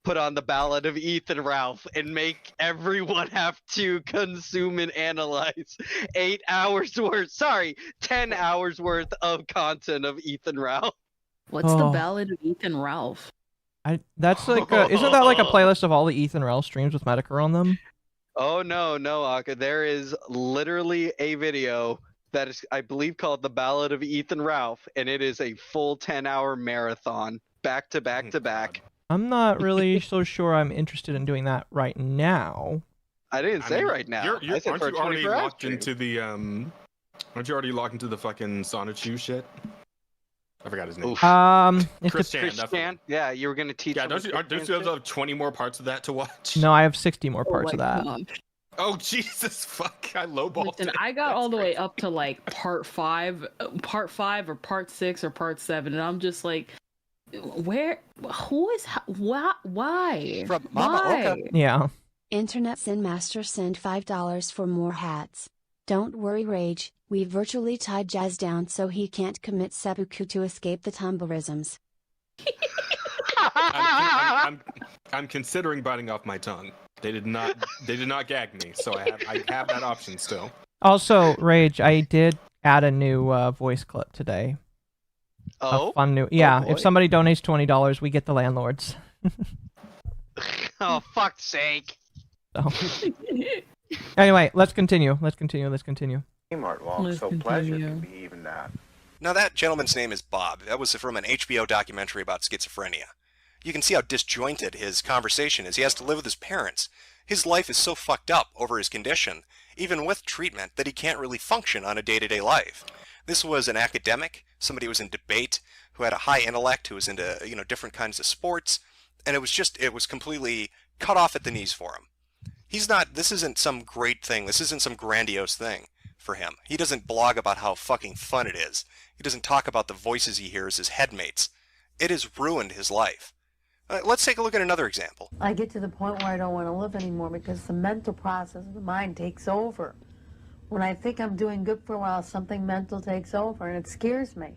put on the Ballad of Ethan Ralph and make everyone have to consume and analyze 10 hours worth of content of Ethan Ralph. What's the Ballad of Ethan Ralph? That's like isn't that like a playlist of all the Ethan Ralph streams with Metokur on them? Oh no, Akko. There is literally a video that is, I believe, called The Ballad of Ethan Ralph, and it is a full 10-hour marathon, back to back to back. I'm not really so sure I'm interested in doing that right now. I didn't say right now. Aren't you already locked into the Aren't you already locked into the fucking Sonichu shit? I forgot his name. Chris Chan. Yeah, you were gonna teach. Yeah, don't you have 20 more parts of that to watch? No, I have 60 more parts of that. Oh Jesus, fuck! I lowballed And it. I got all the way up to like part 5 or part 6 or part 7, and I'm just like, where? Who is? Why? From Mama Oka. Yeah. Internet Sin Master send $5 for more hats. Don't worry, Rage. We virtually tied Jazz down so he can't commit seppuku to escape the Tumblrisms. I'm considering biting off my tongue. They did not gag me, so I have that option still. Also, Rage, I did add a new voice clip today. Oh, a fun new. Yeah, boy. if somebody donates $20, we get the landlords. Oh, fuck's sake. So. Anyway, let's continue. Kmart walk, so pleasure can be even that. Now that gentleman's name is Bob. That was from an HBO documentary about schizophrenia. You can see how disjointed his conversation is. He has to live with his parents. His life is so fucked up over his condition, even with treatment, that he can't really function on a day-to-day life. This was an academic, somebody who was in debate, who had a high intellect, who was into, different kinds of sports, and it was completely cut off at the knees for him. This isn't some great thing. This isn't some grandiose thing for him. He doesn't blog about how fucking fun it is. He doesn't talk about the voices he hears as headmates. It has ruined his life. Let's take a look at another example. I get to the point where I don't want to live anymore because the mental process of the mind takes over. When I think I'm doing good for a while, something mental takes over and it scares me.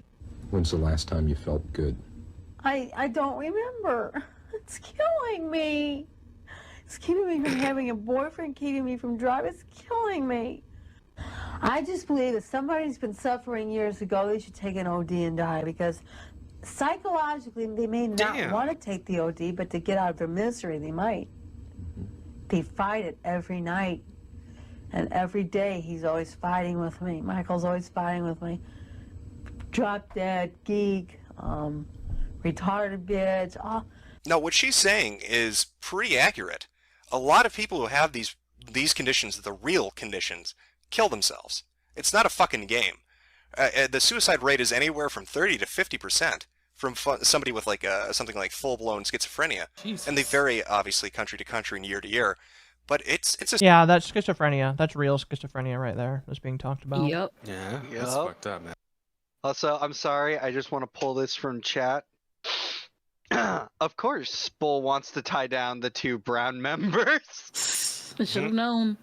When's the last time you felt good? I don't remember. It's killing me. It's keeping me from having a boyfriend, keeping me from driving. It's killing me. I just believe if somebody's been suffering years ago, they should take an OD and die because psychologically they may not want to take the OD, but to get out of their misery, they might. They fight it every night. And every day he's always fighting with me. Michael's always fighting with me. Drop dead, geek, retarded bitch. Now, what she's saying is pretty accurate. A lot of people who have these conditions, the real conditions, kill themselves. It's not a fucking game. The suicide rate is anywhere from 30 to 50% from somebody with something like full-blown schizophrenia. Jesus. And they vary, obviously, country to country and year to year. But it's yeah, that's schizophrenia. That's real schizophrenia right there. That's being talked about. Yep. Yeah, that's fucked up, man. Also, I'm sorry. I just want to pull this from chat. Of course, Bull wants to tie down the 2 brown members. I should have known.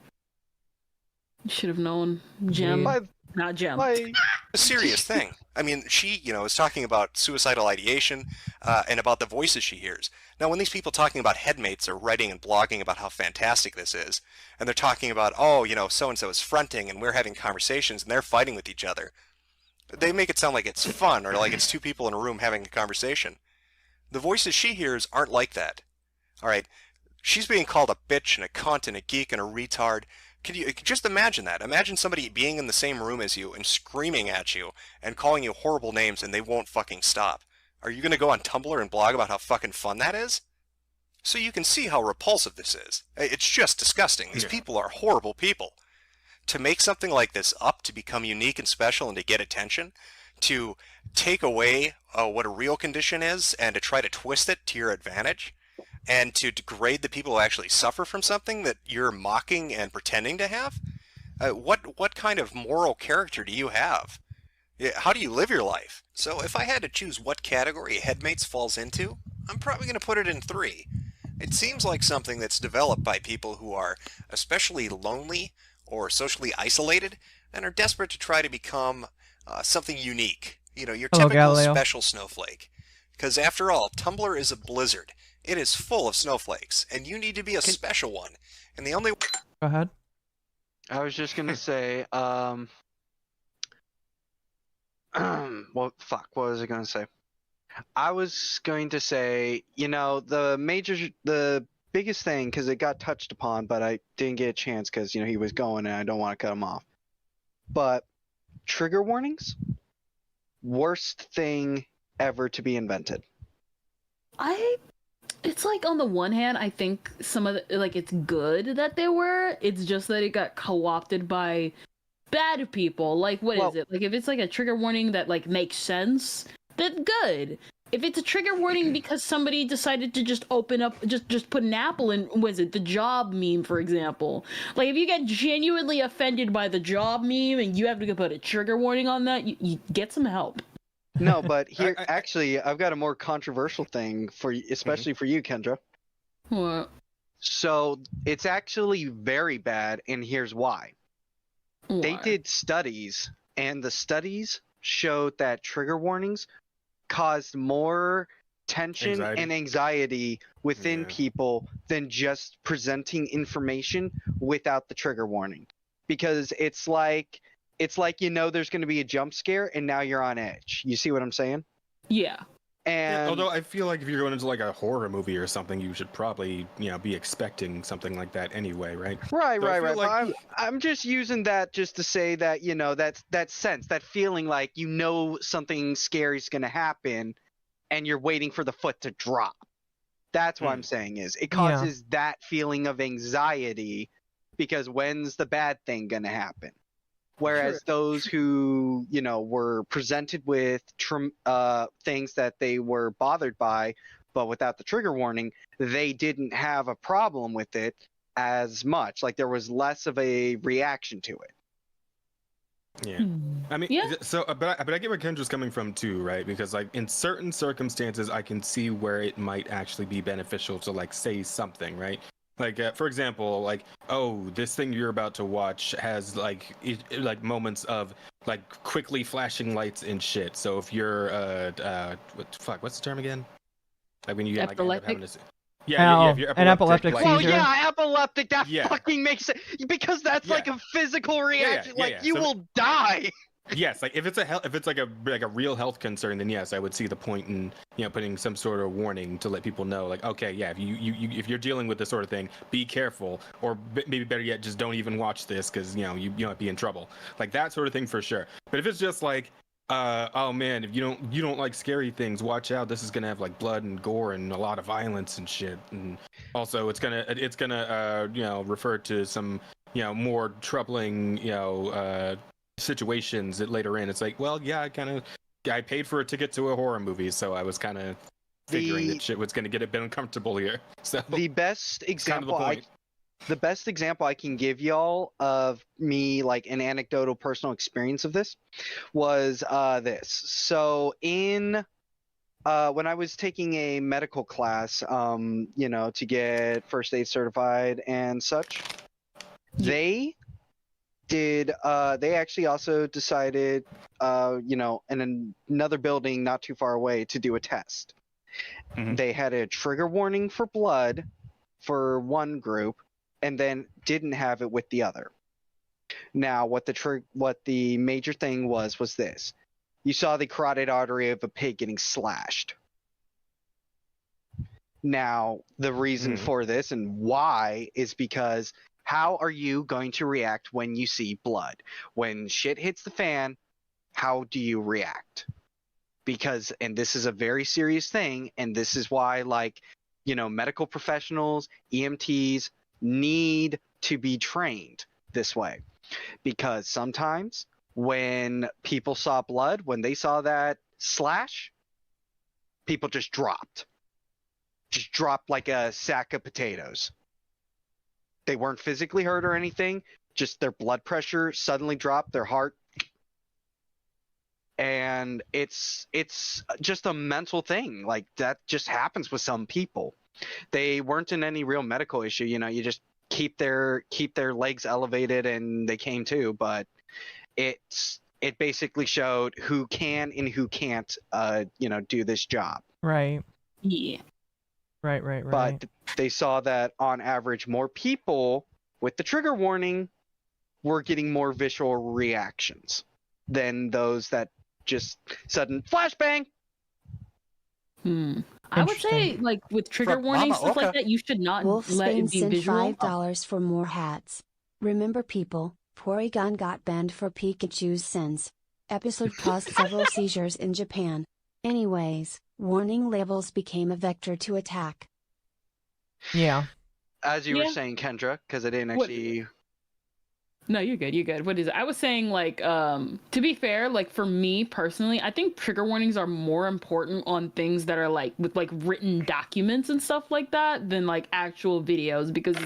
Should have known. Gem. Not Gem. A serious thing. I mean, she, is talking about suicidal ideation and about the voices she hears. Now, when these people talking about headmates are writing and blogging about how fantastic this is, and they're talking about, so-and-so is fronting and we're having conversations and they're fighting with each other, they make it sound like it's fun or like it's 2 people in a room having a conversation. The voices she hears aren't like that. All right, she's being called a bitch and a cunt and a geek and a retard. Could you just imagine that? Imagine somebody being in the same room as you and screaming at you and calling you horrible names and they won't fucking stop. Are you going to go on Tumblr and blog about how fucking fun that is? So you can see how repulsive this is. It's just disgusting. These people are horrible people. To make something like this up to become unique and special and to get attention, to take away what a real condition is and to try to twist it to your advantage, and to degrade the people who actually suffer from something that you're mocking and pretending to have? What kind of moral character do you have? How do you live your life? So if I had to choose what category Headmates falls into, I'm probably going to put it in 3. It seems like something that's developed by people who are especially lonely or socially isolated and are desperate to try to become something unique. Your typical Galileo. special snowflake. Because after all, Tumblr is a blizzard. It is full of snowflakes, and you need to be a special one. And the only... Go ahead. I was just gonna say, well, fuck, what was I gonna say? I was going to say, the biggest thing, because it got touched upon, but I didn't get a chance because, he was going and I don't want to cut him off. But trigger warnings, worst thing ever to be invented. It's like on the one hand, I think some of it's good that they were. It's just that it got co-opted by bad people. Like, what is it? Like, if it's like a trigger warning that like makes sense, then good. If it's a trigger warning because somebody decided to just open up, just put an apple in, was it the job meme, for example? Like, if you get genuinely offended by the job meme and you have to put a trigger warning on that, you get some help. No, but here, actually, I've got a more controversial thing for you, especially for you, Kendra. What? So it's actually very bad, and here's why. They did studies, and the studies showed that trigger warnings caused more tension and anxiety within people than just presenting information without the trigger warning. Because it's like you know there's going to be a jump scare, and now you're on edge. You see what I'm saying? Yeah. And although I feel like if you're going into like a horror movie or something, you should probably, you know, be expecting something like that anyway, right? Right. Like... I'm just using that just to say that, you know, that sense, that feeling like you know something scary is going to happen, and you're waiting for the foot to drop. That's what I'm saying is it causes that feeling of anxiety because when's the bad thing going to happen? Whereas those who, you know, were presented with things that they were bothered by, but without the trigger warning, they didn't have a problem with it as much. Like there was less of a reaction to it. Yeah, I mean, so, but I get where Kendra's coming from too, right? Because like in certain circumstances, I can see where it might actually be beneficial to like say something, right? Like, for example, like, oh, this thing you're about to watch has like like moments of like quickly flashing lights and shit. So if you're what's the term again? Like when you like end up having to. Yeah, if you're an epileptic seizure. Well, yeah, epileptic. That fucking makes sense because that's like a physical reaction. Like you will die. Yes, like if it's like a real health concern, then yes, I would see the point in, you know, putting some sort of warning to let people know, like, okay, yeah, if you're dealing with this sort of thing, be careful, or maybe better yet, just don't even watch this because you know you might be in trouble, like that sort of thing for sure. But if it's just like, oh man, if you don't like scary things, watch out, this is gonna have like blood and gore and a lot of violence and shit, and also it's gonna you know, refer to some, you know, more troubling, you know, situations that later in, it's like, well, yeah, I paid for a ticket to a horror movie, so I was kind of figuring that shit was going to get a bit uncomfortable here. So the best example the best example I can give y'all of me, like an anecdotal personal experience of this, was this. So in when I was taking a medical class, you know, to get first aid certified and such, they actually also decided, you know, in another building not too far away to do a test. They had a trigger warning for blood for one group and then didn't have it with the other. Now, what the major thing was this. You saw the carotid artery of a pig getting slashed. Now, the reason for this and why is because how are you going to react when you see blood? When shit hits the fan, how do you react? Because, and this is a very serious thing, and this is why, like, you know, medical professionals, EMTs need to be trained this way. Because sometimes when people saw blood, when they saw that slash, people just dropped. Just dropped like a sack of potatoes. They weren't physically hurt or anything, just their blood pressure suddenly dropped, their heart. And it's just a mental thing. Like that just happens with some people. They weren't in any real medical issue, you know, you just keep their legs elevated and they came to, but it basically showed who can and who can't you know, do this job. Right. Yeah. Right. But they saw that on average, more people with the trigger warning were getting more visual reactions than those that just sudden flashbang. I would say, like, with trigger warnings, stuff like that, you should not let it be sent visual. $5 for more hats. Remember, people, Porygon got banned for Pikachu's sins. Episode caused several seizures in Japan. Anyways, warning labels became a vector to attack. Yeah. As you were saying, Kendra, because I didn't actually... No, you're good. You're good. What is it? I was saying, like, to be fair, like, for me personally, I think trigger warnings are more important on things that are, like, with, like, written documents and stuff like that than, like, actual videos, because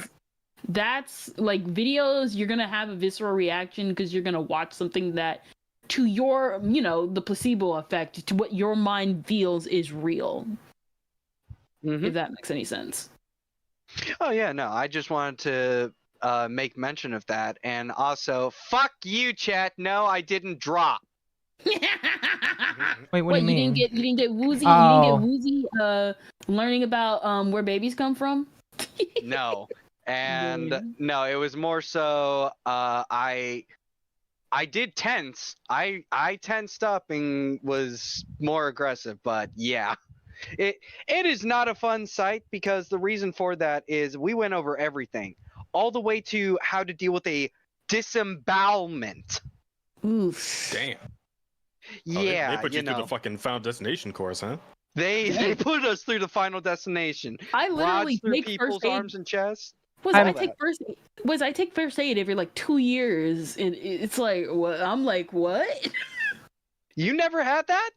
that's, like, videos, you're gonna have a visceral reaction because you're gonna watch something that, to your, you know, the placebo effect, to what your mind feels is real. If that makes any sense. Oh, yeah, no, I just wanted to make mention of that, and also fuck you, chat. No, I didn't drop. Wait, what do you mean? You didn't get woozy. Oh. You didn't get woozy learning about where babies come from. No, and no, it was more so I did tense. I tensed up and was more aggressive, but yeah. It is not a fun sight, because the reason for that is we went over everything, all the way to how to deal with a disembowelment. Oof. Damn. Yeah, they put you through the fucking Final Destination course, huh? They put us through the Final Destination. I literally Rods through take people's first aid. arms and chests. I take first aid every like 2 years, and it's like, what? I'm like, what? You never had that?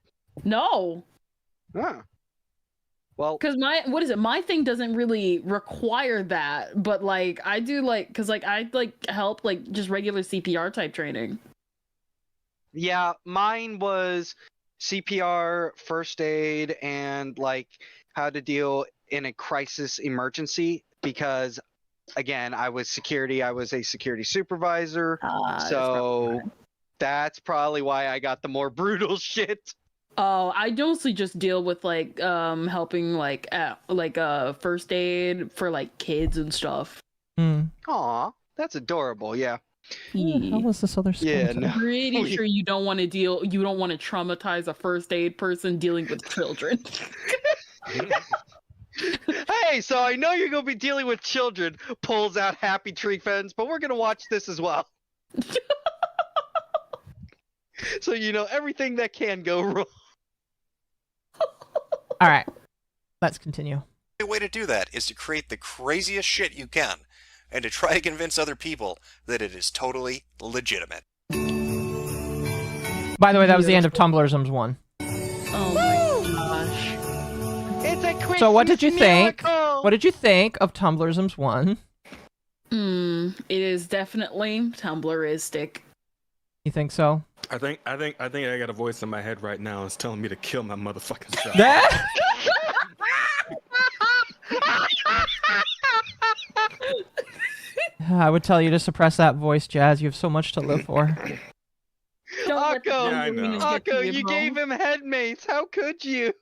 No. Huh. Well, because my thing doesn't really require that, but like I do, like, because like I like help like just regular CPR type training. Yeah, mine was CPR, first aid, and like how to deal in a crisis emergency, because again, I was security. I was a security supervisor, so that's probably why I got the more brutal shit. Oh, I mostly just deal with like helping like first aid for like kids and stuff. Aw, that's adorable. Yeah. How was this other skeleton? I'm pretty sure you don't want to traumatize a first aid person dealing with children. Hey, so I know you're gonna be dealing with children. Pulls out Happy Tree Friends, but we're gonna watch this as well. So you know everything that can go wrong. All right, let's continue. The way to do that is to create the craziest shit you can, and to try to convince other people that it is totally legitimate. By the way, that was the end of Tumblrisms 1. Oh my gosh. It's a Christmas So what did you think? miracle! What did you think of Tumblrisms 1? It is definitely Tumblristic. You think so? I think I got a voice in my head right now. It's telling me to kill my motherfucking self. That? I would tell you to suppress that voice, Jazz. You have so much to live for. Akko, you gave him headmates. How could you?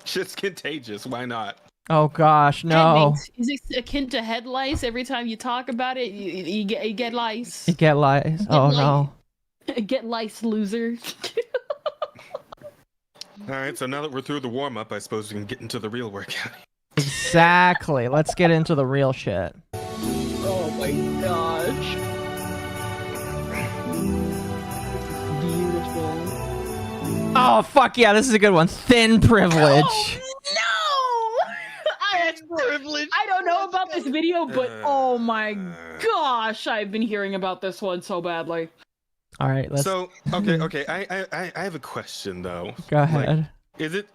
Shit's contagious. Why not? Oh gosh, no. Headmates. Is it akin to head lice? Every time you talk about it, you get lice. You get lice. Oh no. Get lice, loser. All right, so now that we're through the warm-up, I suppose we can get into the real workout. Exactly. Let's get into the real shit. Oh my gosh. Beautiful. Oh fuck yeah, this is a good one. Thin privilege. Privilege. I don't know about this video, but oh my gosh, I've been hearing about this one so badly. All right, let's... So okay. I have a question though. Go ahead. Like, is it?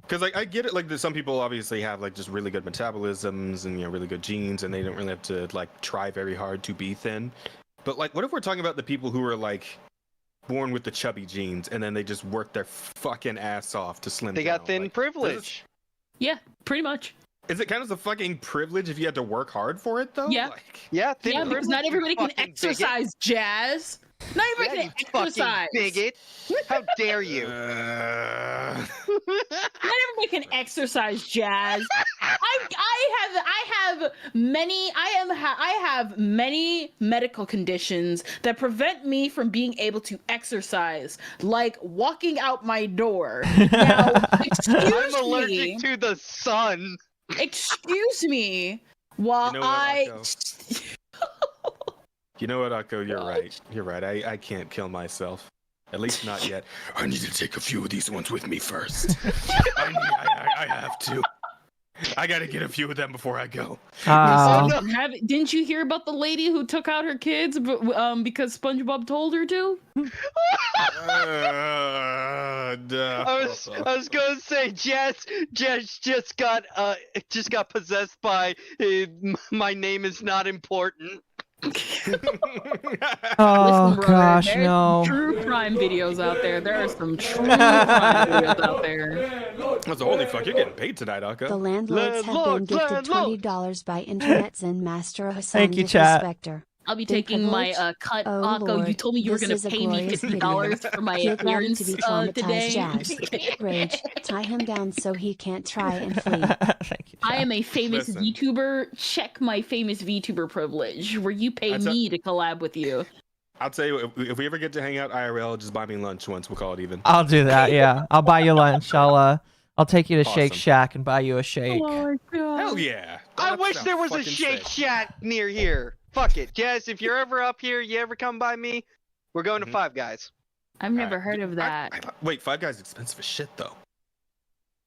Because like I get it. Like some people obviously have like just really good metabolisms and really good genes, and they don't really have to like try very hard to be thin. But like, what if we're talking about the people who are like born with the chubby genes, and then they just work their fucking ass off to slim down? They got thin privilege. Yeah, pretty much. Is it kind of a fucking privilege if you had to work hard for it though? Yeah. Yeah, yeah, because not everybody can exercise, Jazz. Not everybody can exercise. Bigot. How dare you? Not everybody can exercise, Jazz. I have many medical conditions that prevent me from being able to exercise, like walking out my door. Now, I'm allergic to the sun. Excuse me, while You know what, Akko? You're right. You're right. I can't kill myself. At least not yet. I need to take a few of these ones with me first. I have to. I gotta get a few of them before I go. Didn't you hear about the lady who took out her kids because SpongeBob told her to? I was gonna say Jess just got possessed by my name is not important. Oh Listen, brother, gosh, there's no. some true crime videos out there. There are some true crime videos out there. Holy fuck, you're getting paid tonight, Akka. The landlords have been gifted $20 by Internet Zen Master Hassan Thank you, the chat. Inspector. I'll be Thin taking my privilege? cut. Oh, Akko, you Lord, told me you were this going is to a pay me glorious $50 for my Get ready appearance to be traumatized, today. Jazz. Rage, tie him down so he can't try and flee. I am a famous Listen. VTuber. Check my famous VTuber privilege, where you pay me to collab with you. I'll tell you, if we ever get to hang out IRL, just buy me lunch once. We'll call it even. I'll do that. Yeah, I'll buy you lunch. I'll take you to Shake Awesome. Shack and buy you a shake. Oh my god! Hell yeah! I wish there was a Shake Shack near here. Fuck it, Jess. If you're ever up here, you ever come by me, we're going to Five Guys. I've never heard of that. Wait, Five Guys is expensive as shit though.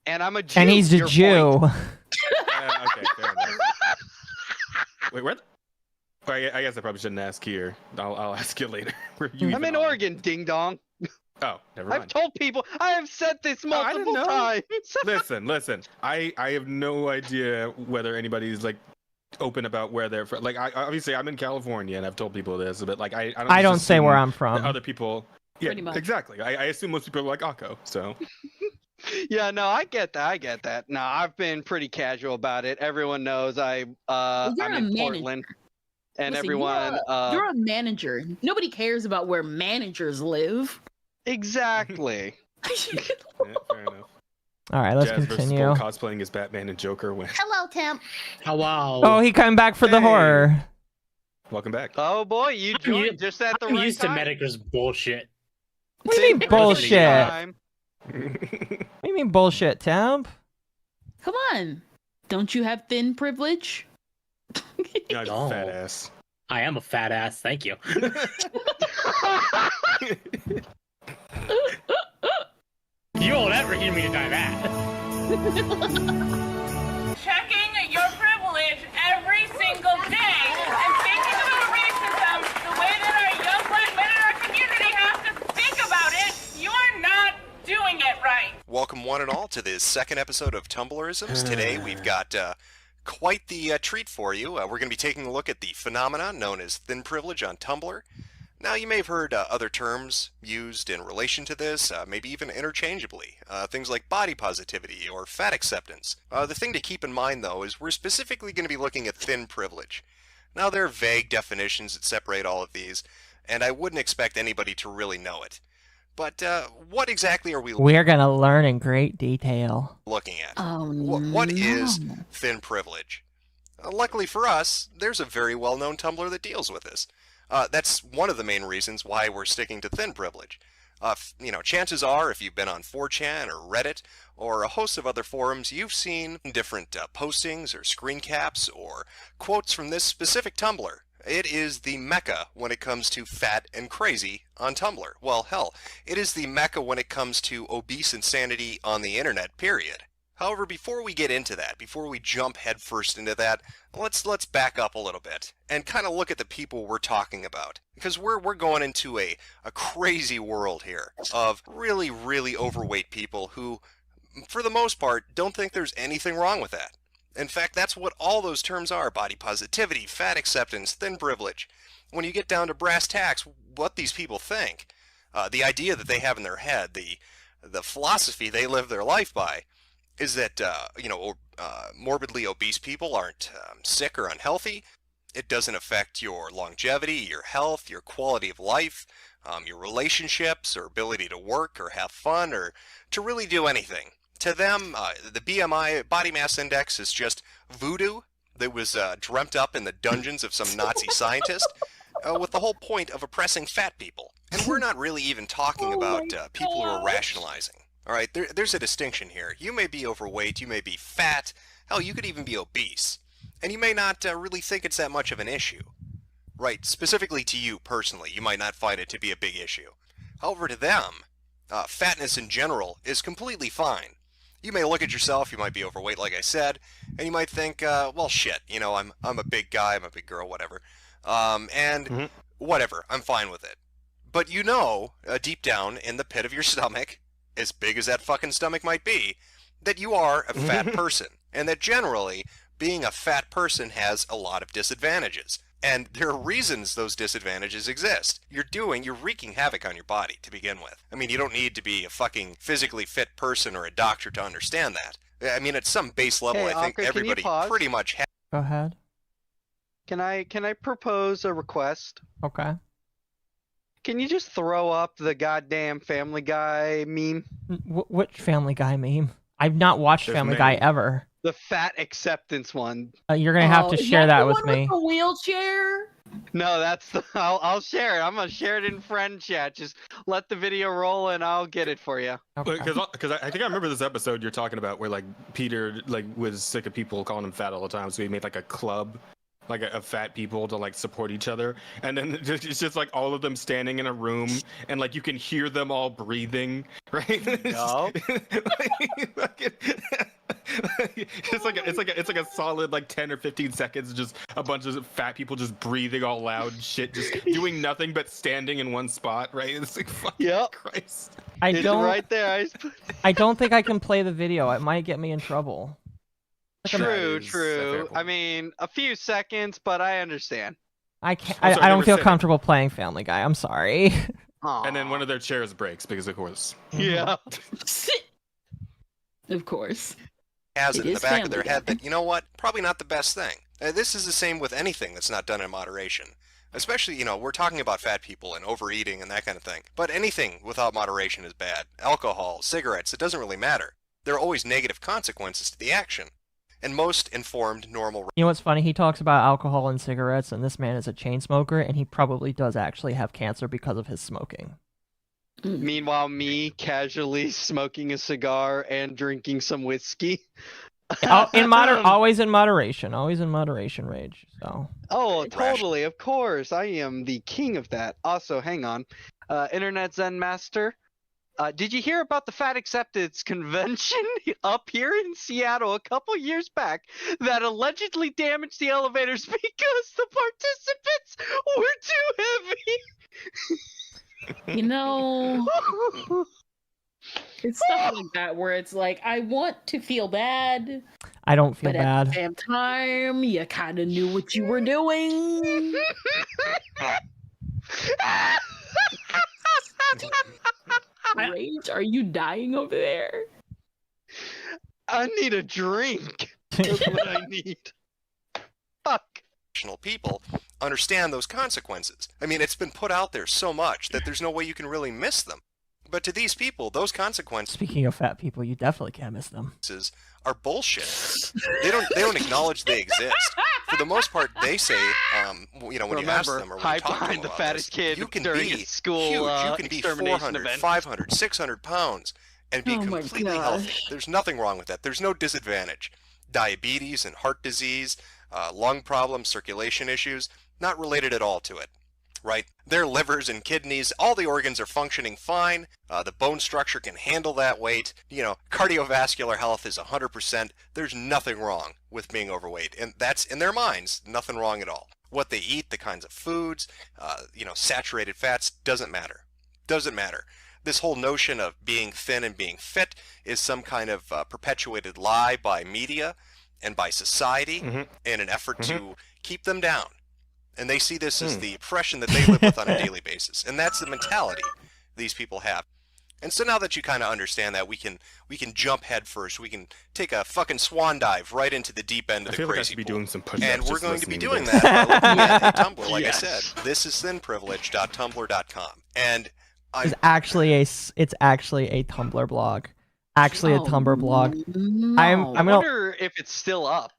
And I'm a Jew. And he's a your Jew. point. Okay, fair enough. Wait, where? I guess I probably shouldn't ask here. I'll ask you later. Where you I'm even in are? Oregon, ding dong. Oh, never I've mind. told people. I have said this I didn't multiple know. times. Listen. I have no idea whether anybody's like open about where they're from. Like, obviously I'm in California and I've told people this, but like I don't. I don't just say where assume I'm from. that other people. Yeah, Pretty much. exactly. I assume most people are like Akko. So. Yeah, no, I get that. No, I've been pretty casual about it. Everyone knows I'm a in manager. Portland, and Listen, everyone. You're a manager. Nobody cares about where managers live. Exactly. Yeah, fair enough. All right, let's Jazz versus continue. Bull cosplaying as Batman and Joker win. Hello, Temp. Wow. Oh, he coming back for the horror. Welcome back. Oh boy, you joined just at the I'm right used to time. Metokur's bullshit. What do you mean bullshit? Time. What do you mean bullshit, Temp? Come on. Don't you have thin privilege? You're not Oh. a fat ass. I am a fat ass. Thank you. You won't ever hear me deny that. Checking your privilege every single day and thinking about racism the way that our young black men in our community have to think about it, you're not doing it right. Welcome one and all to this second episode of Tumblrisms. Today we've got quite the treat for you. We're going to be taking a look at the phenomena known as thin privilege on Tumblr. Now, you may have heard other terms used in relation to this, maybe even interchangeably. Things like body positivity or fat acceptance. The thing to keep in mind, though, is we're specifically going to be looking at thin privilege. Now, there are vague definitions that separate all of these, and I wouldn't expect anybody to really know it. But what exactly are we We're gonna learn in great detail. looking at? Oh, What is thin privilege? Luckily for us, there's a very well-known Tumblr that deals with this. That's one of the main reasons why we're sticking to thin privilege. Chances are, if you've been on 4chan or Reddit or a host of other forums, you've seen different postings or screen caps or quotes from this specific Tumblr. It is the mecca when it comes to fat and crazy on Tumblr. Well, hell, it is the mecca when it comes to obese insanity on the internet, period. However, before we get into that, before we jump headfirst into that, let's back up a little bit and kind of look at the people we're talking about. Because we're going into a crazy world here of really, really overweight people who, for the most part, don't think there's anything wrong with that. In fact, that's what all those terms are: body positivity, fat acceptance, thin privilege. When you get down to brass tacks, what these people think, the idea that they have in their head, the philosophy they live their life by, is that, morbidly obese people aren't sick or unhealthy. It doesn't affect your longevity, your health, your quality of life, your relationships, or ability to work or have fun or to really do anything. To them, the BMI, body mass index, is just voodoo that was dreamt up in the dungeons of some Nazi scientist with the whole point of oppressing fat people. And we're not really even talking about people who are rationalizing. All right, there's a distinction here. You may be overweight, you may be fat, hell, you could even be obese. And you may not really think it's that much of an issue. Right, specifically to you personally, you might not find it to be a big issue. However, to them, fatness in general is completely fine. You may look at yourself, you might be overweight, like I said, and you might think, well, shit, you know, I'm a big guy, I'm a big girl, whatever. Whatever, I'm fine with it. But you know, deep down in the pit of your stomach, as big as that fucking stomach might be, that you are a fat person, and that generally, being a fat person has a lot of disadvantages. And there are reasons those disadvantages exist. You're wreaking havoc on your body to begin with. I mean, you don't need to be a fucking physically fit person or a doctor to understand that. I mean, at some base level, Hey, I think Anka, everybody pretty much has. Go ahead. Can I propose a request? Okay. Can you just throw up the goddamn Family Guy meme? Which Family Guy meme? I've not watched Family Guy ever. The fat acceptance one. You're gonna have to share that with me. With the wheelchair? No, that's the. I'll share it. I'm gonna share it in friend chat. Just let the video roll and I'll get it for you. Because I think I remember this episode you're talking about where like Peter like was sick of people calling him fat all the time, so he made like a club. Like of fat people to like support each other, and then it's just like all of them standing in a room, and like you can hear them all breathing, right? No. It's like a solid like 10 or 15 seconds, just a bunch of fat people just breathing all loud and shit, just doing nothing but standing in one spot, right? It's like fucking Christ. I don't. Right there. I don't think I can play the video. It might get me in trouble. True. I mean, a few seconds, but I understand. I can't. I don't feel comfortable playing Family Guy. I'm sorry. And then one of their chairs breaks because, of course. Yeah. Of course. Has it in the back of their Family head that, you know what, probably not the best thing. This is the same with anything that's not done in moderation. Especially, you know, we're talking about fat people and overeating and that kind of thing. But anything without moderation is bad. Alcohol, cigarettes, it doesn't really matter. There are always negative consequences to the action. And most informed, normal... You know what's funny? He talks about alcohol and cigarettes, and this man is a chain smoker, and he probably does actually have cancer because of his smoking. Meanwhile, me casually smoking a cigar and drinking some whiskey. Always in moderation, Rage. So. Oh, totally, of course. I am the king of that. Also, hang on. Internet Zen Master. Did you hear about the Fat Acceptance Convention up here in Seattle a couple years back that allegedly damaged the elevators because the participants were too heavy? You know, it's stuff like that where it's like, I want to feel bad. I don't feel but bad. At the same time, you kind of knew what you were doing. Rage, are you dying over there? I need a drink. That's what I need. Fuck. People understand those consequences. I mean, it's been put out there so much that there's no way you can really miss them. But to these people, those consequences... Speaking of fat people, you definitely can't miss them. ...are bullshit. They don't acknowledge they exist. For the most part, they say, you know, when you ask them or when you talk to them the about fattest this, kid you can during be a school huge. You can be 400, event. 500, 600 pounds and be completely healthy. There's nothing wrong with that. There's no disadvantage. Diabetes and heart disease, lung problems, circulation issues, not related at all to it. Right? Their livers and kidneys, all the organs are functioning fine. The bone structure can handle that weight. You know, cardiovascular health is 100%. There's nothing wrong with being overweight. And that's, in their minds, nothing wrong at all. What they eat, the kinds of foods, you know, saturated fats, doesn't matter. Doesn't matter. This whole notion of being thin and being fit is some kind of perpetuated lie by media and by society in an effort to keep them down. And they see this as the oppression that they live with on a daily basis. And that's the mentality these people have. And so now that you kind of understand that, we can jump head first. We can take a fucking swan dive right into the deep end of the crazy pool. Doing some push-ups and we're just going to be listening doing to that by looking at Tumblr, like I said. This is thinprivilege.tumblr.com. And it's actually a Tumblr blog. Actually a Tumblr blog. No. I wonder if it's still up.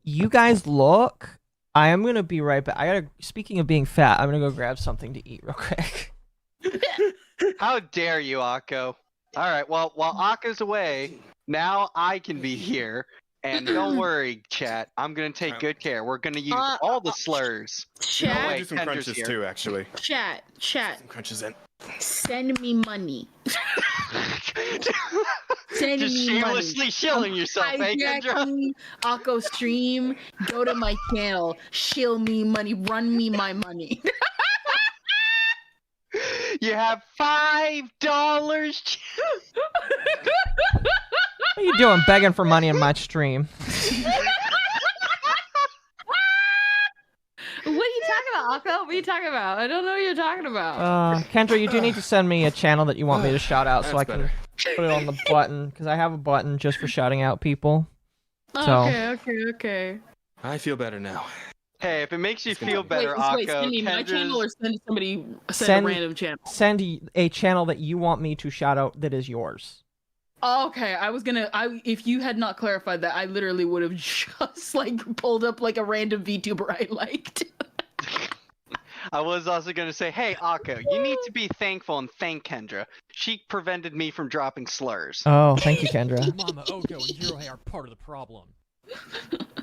You guys look. I am gonna be right back. Speaking of being fat, I'm gonna go grab something to eat real quick. How dare you, Akko? Alright, well, while Akko's away, now I can be here. And don't worry, chat. I'm gonna take good care. We're gonna use all the slurs. Chat. I do some crunches too, actually. Chat. Some crunches in. Send me money. sending Just me money. shamelessly shilling yourself, eh, Kendra? Hijacking Akko stream. Go to my channel. Shill me money. Run me my money. You have $5. What are you doing begging for money in my stream? What are you talking about, Akko? What are you talking about? I don't know what you're talking about. Kendra, you do need to send me a channel that you want me to shout out so I That's can put it on the button, because I have a button just for shouting out people. So. Okay. I feel better now. Hey, if it makes you feel better, wait, Akko, send me my channel or send somebody Send a random channel? Send a channel that you want me to shout out that is yours. Okay, I was gonna. If you had not clarified that, I literally would have just like pulled up like a random VTuber I liked. I was also going to say, hey, Akko, you need to be thankful and thank Kendra. She prevented me from dropping slurs. Oh, thank you, Kendra. Mama Oko and Hirohe are part of the problem.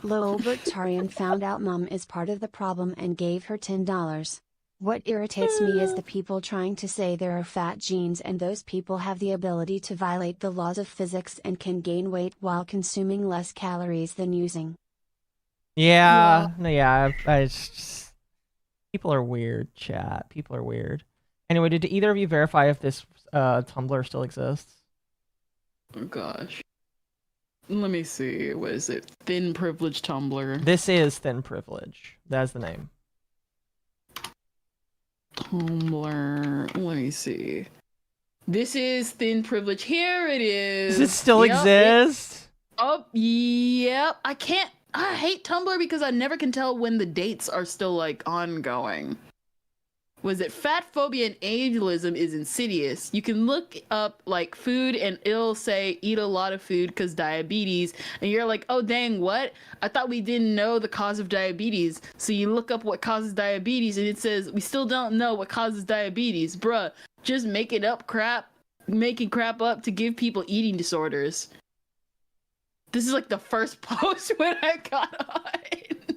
Lil Bertarian found out Mom is part of the problem and gave her $10. What irritates me is the people trying to say there are fat genes and those people have the ability to violate the laws of physics and can gain weight while consuming less calories than using. Yeah. It's just... People are weird, chat. People are weird. Anyway, did either of you verify if this Tumblr still exists? Oh gosh. Let me see. What is it? Thin Privilege Tumblr. This is Thin Privilege. That's the name. Tumblr. Let me see. This is Thin Privilege. Here it is. Does it still exist? Yep. I hate Tumblr because I never can tell when the dates are still like ongoing. Was it fat phobia and ageism is insidious? You can look up like food and it'll say eat a lot of food because diabetes, and you're like, oh dang, what? I thought we didn't know the cause of diabetes. So you look up what causes diabetes and it says we still don't know what causes diabetes. Bruh, just making crap up to give people eating disorders. This is like the first post when I got on.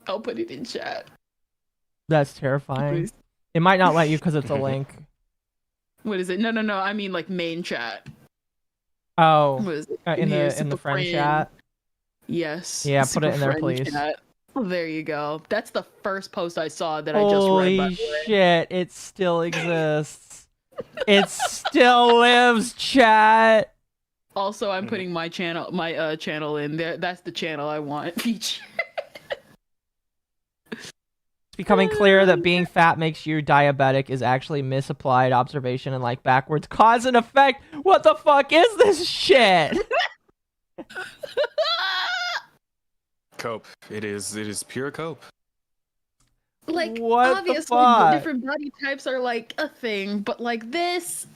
I'll put it in chat. That's terrifying. It might not let you because it's a link. What is it? No. I mean like main chat. Oh, What is it? in the friend chat. Yes. Yeah, put it in there, friend please. chat. Oh, there you go. That's the first post I saw that I just read. By Holy the way. shit! It still exists. It still lives, chat. Also, I'm putting my channel in there. That's the channel I want featured. It's becoming clear that being fat makes you diabetic is actually misapplied observation and like backwards cause and effect. What the fuck is this shit? Cope. It is pure cope. Like, What the obviously, fuck? different body types are like a thing, but like this,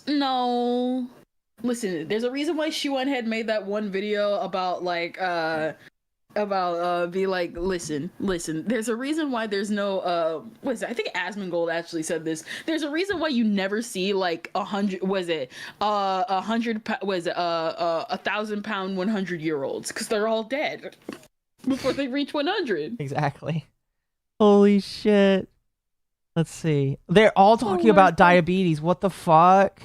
no. Listen, there's a reason why Shuan had made that one video about like be like, listen. There's a reason why there's no what is it? I think Asmongold actually said this. There's a reason why you never see like 100. Was it 100? Was it 1,000-pound 100-year-olds? Because they're all dead before they reach 100. Exactly. Holy shit. Let's see. They're all talking about diabetes. What the fuck?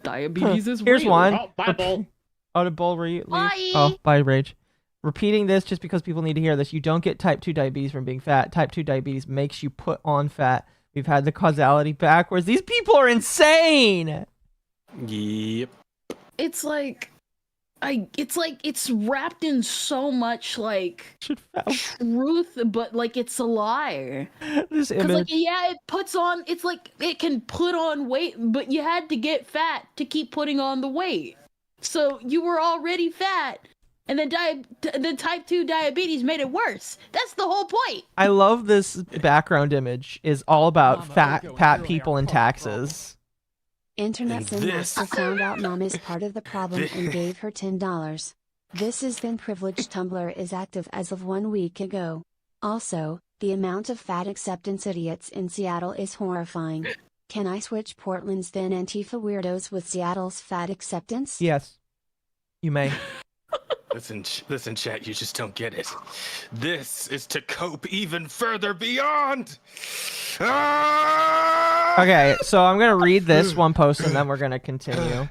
Diabetes is Here's real. one. Oh, bye, Bull. Oh, did Bull leave? Bye. Oh, bye, Rage. Repeating this just because people need to hear this. You don't get type 2 diabetes from being fat. Type 2 diabetes makes you put on fat. We've had the causality backwards. These people are insane. Yep. It's like it's wrapped in so much like truth, but like it's a lie. This Because image. like it puts on. It's like it can put on weight, but you had to get fat to keep putting on the weight. So you were already fat. And then type 2 diabetes made it worse. That's the whole point. I love this background image is all about fat people and taxes. Internet Fin Master found out Mom is part of the problem and gave her $10. This is Thin Privilege. Tumblr is active as of 1 week ago. Also, the amount of fat acceptance idiots in Seattle is horrifying. Can I switch Portland's thin Antifa weirdos with Seattle's fat acceptance? Yes. You may. Listen, chat, you just don't get it. This is to cope even further beyond. Okay, so I'm gonna read this one post and then we're gonna continue.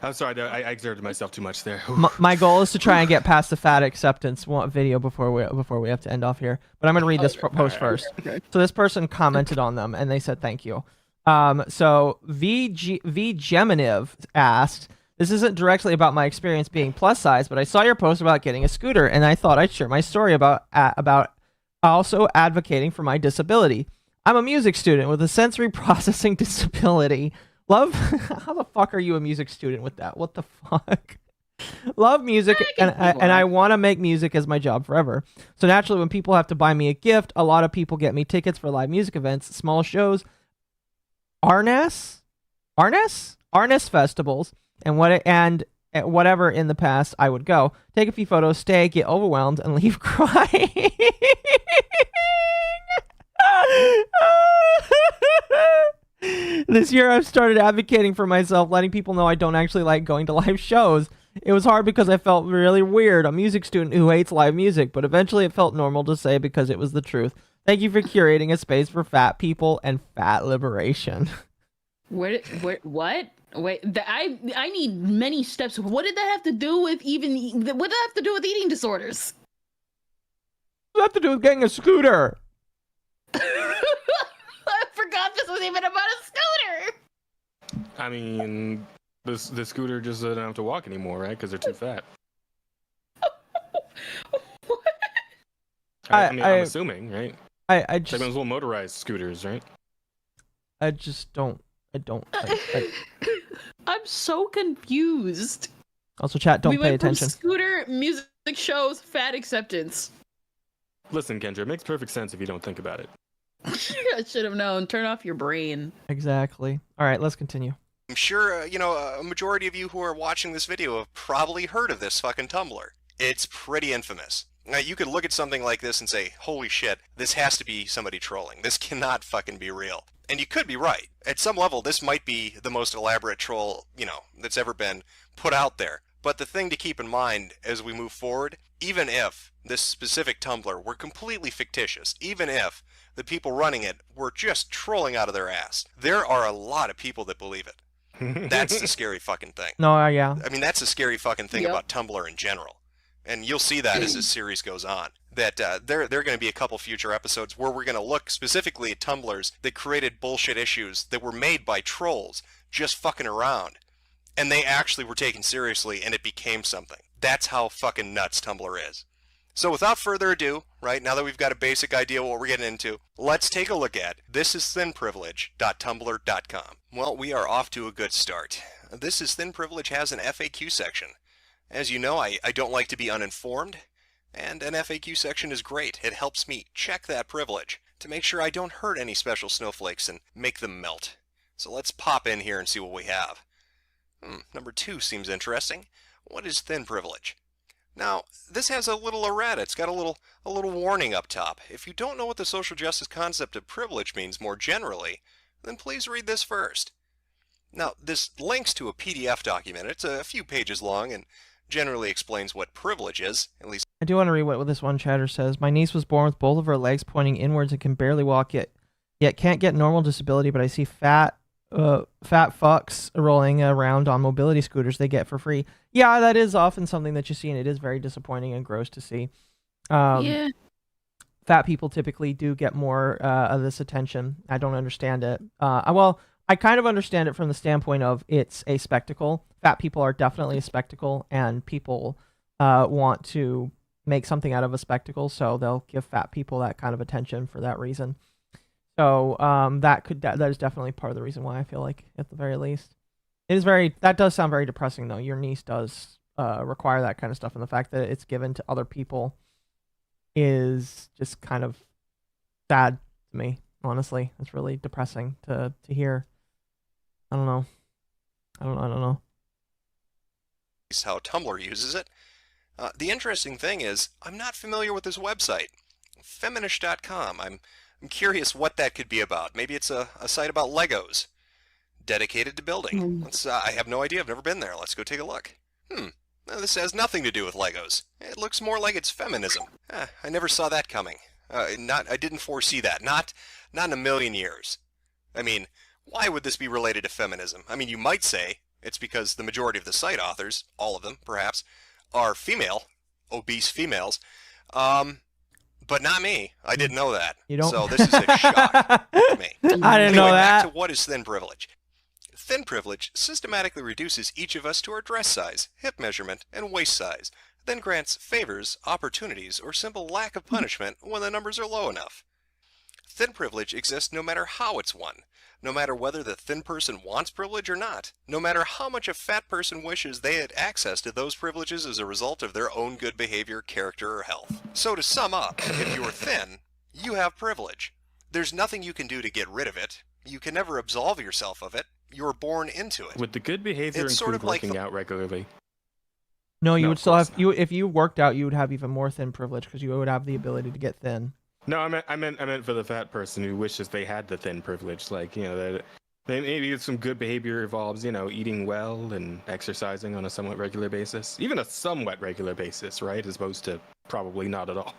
I'm sorry, I exerted myself too much there. My goal is to try and get past the fat acceptance video before we have to end off here. But I'm gonna read this post first. Okay. So this person commented on them and they said thank you. So V Geminiv asked, "This isn't directly about my experience being plus size, but I saw your post about getting a scooter, and I thought I'd share my story about also advocating for my disability. I'm a music student with a sensory processing disability. Love, how the fuck are you a music student with that? What the fuck? Love music, and I want to make music as my job forever. So naturally, when people have to buy me a gift, a lot of people get me tickets for live music events, small shows, Arnes festivals, and whatever in the past I would go, take a few photos, stay, get overwhelmed, and leave crying." This year I've started advocating for myself, letting people know I don't actually like going to live shows. It was hard because I felt really weird, a music student who hates live music, but eventually it felt normal to say because it was the truth. Thank you for curating a space for fat people and fat liberation. What? Wait, I need many steps. What did that have to do with what did that have to do with eating disorders? What does that have to do with getting a scooter? I forgot this was even about a scooter. I mean, the scooter just doesn't have to walk anymore, right? Because they're too fat. I'm assuming, right? I just like those little motorized scooters, right? I just don't. I'm so confused. Also, chat, don't we pay went attention. From scooter, music shows, fat acceptance. Listen, Kendra, it makes perfect sense if you don't think about it. I should have known. Turn off your brain. Exactly. All right, let's continue. I'm sure, a majority of you who are watching this video have probably heard of this fucking Tumblr. It's pretty infamous. Now, you could look at something like this and say, holy shit, this has to be somebody trolling. This cannot fucking be real. And you could be right. At some level, this might be the most elaborate troll, that's ever been put out there. But the thing to keep in mind as we move forward, even if this specific Tumblr were completely fictitious, even if the people running it were just trolling out of their ass, there are a lot of people that believe it. That's the scary fucking thing. No, yeah. I mean, that's the scary fucking thing about Tumblr in general. And you'll see that as this series goes on. That there are going to be a couple future episodes where we're going to look specifically at Tumblrs that created bullshit issues that were made by trolls just fucking around. And they actually were taken seriously and it became something. That's how fucking nuts Tumblr is. So without further ado, right, now that we've got a basic idea of what we're getting into, let's take a look at thisisthinprivilege.tumblr.com. Well, we are off to a good start. This is Thin Privilege has an FAQ section. As you know, I don't like to be uninformed, and an FAQ section is great. It helps me check that privilege to make sure I don't hurt any special snowflakes and make them melt. So let's pop in here and see what we have. Number 2 seems interesting. What is thin privilege? Now, this has a little errata. It's got a little warning up top. If you don't know what the social justice concept of privilege means more generally, then please read this first. Now, this links to a PDF document. It's a few pages long and generally explains what privilege is, at least. I do want to read what this one chatter says. My niece was born with both of her legs pointing inwards and can barely walk yet can't get normal disability, but I see fat fucks rolling around on mobility scooters they get for free. Yeah, that is often something that you see, and it is very disappointing and gross to see. Yeah. Fat people typically do get more of this attention. I don't understand it. Well, I kind of understand it from the standpoint of it's a spectacle. Fat people are definitely a spectacle, and people want to make something out of a spectacle, so they'll give fat people that kind of attention for that reason. So that is definitely part of the reason why I feel like, at the very least, that does sound very depressing though. Your niece does require that kind of stuff, and the fact that it's given to other people is just kind of sad to me. Honestly, it's really depressing to hear. I don't know. How Tumblr uses it. The interesting thing is, I'm not familiar with this website, Feminist.com. I'm curious what that could be about. Maybe it's a site about Legos, dedicated to building. I have no idea. I've never been there. Let's go take a look. This has nothing to do with Legos. It looks more like it's feminism. I never saw that coming. I didn't foresee that. Not in a million years. I mean, why would this be related to feminism? I mean, you might say it's because the majority of the site authors, all of them perhaps, are female, obese females. But not me. I didn't know that. You don't... So this is a shock to me. I didn't know that. Back to what is thin privilege. Thin privilege systematically reduces each of us to our dress size, hip measurement, and waist size, then grants favors, opportunities, or simple lack of punishment when the numbers are low enough. Thin privilege exists no matter how it's won, no matter whether the thin person wants privilege or not, no matter how much a fat person wishes they had access to those privileges as a result of their own good behavior, character, or health. So to sum up, if you're thin, you have privilege. There's nothing you can do to get rid of it. You can never absolve yourself of it. You're born into it. Would the good behavior It's include sort of like working out regularly? No, you No, would of still course have if you worked out, you would have even more thin privilege because you would have the ability to get thin. No, I meant for the fat person who wishes they had the thin privilege. Like, you know, that maybe some good behavior involves, you know, eating well and exercising on a somewhat regular basis. Even a somewhat regular basis, right? As opposed to probably not at all.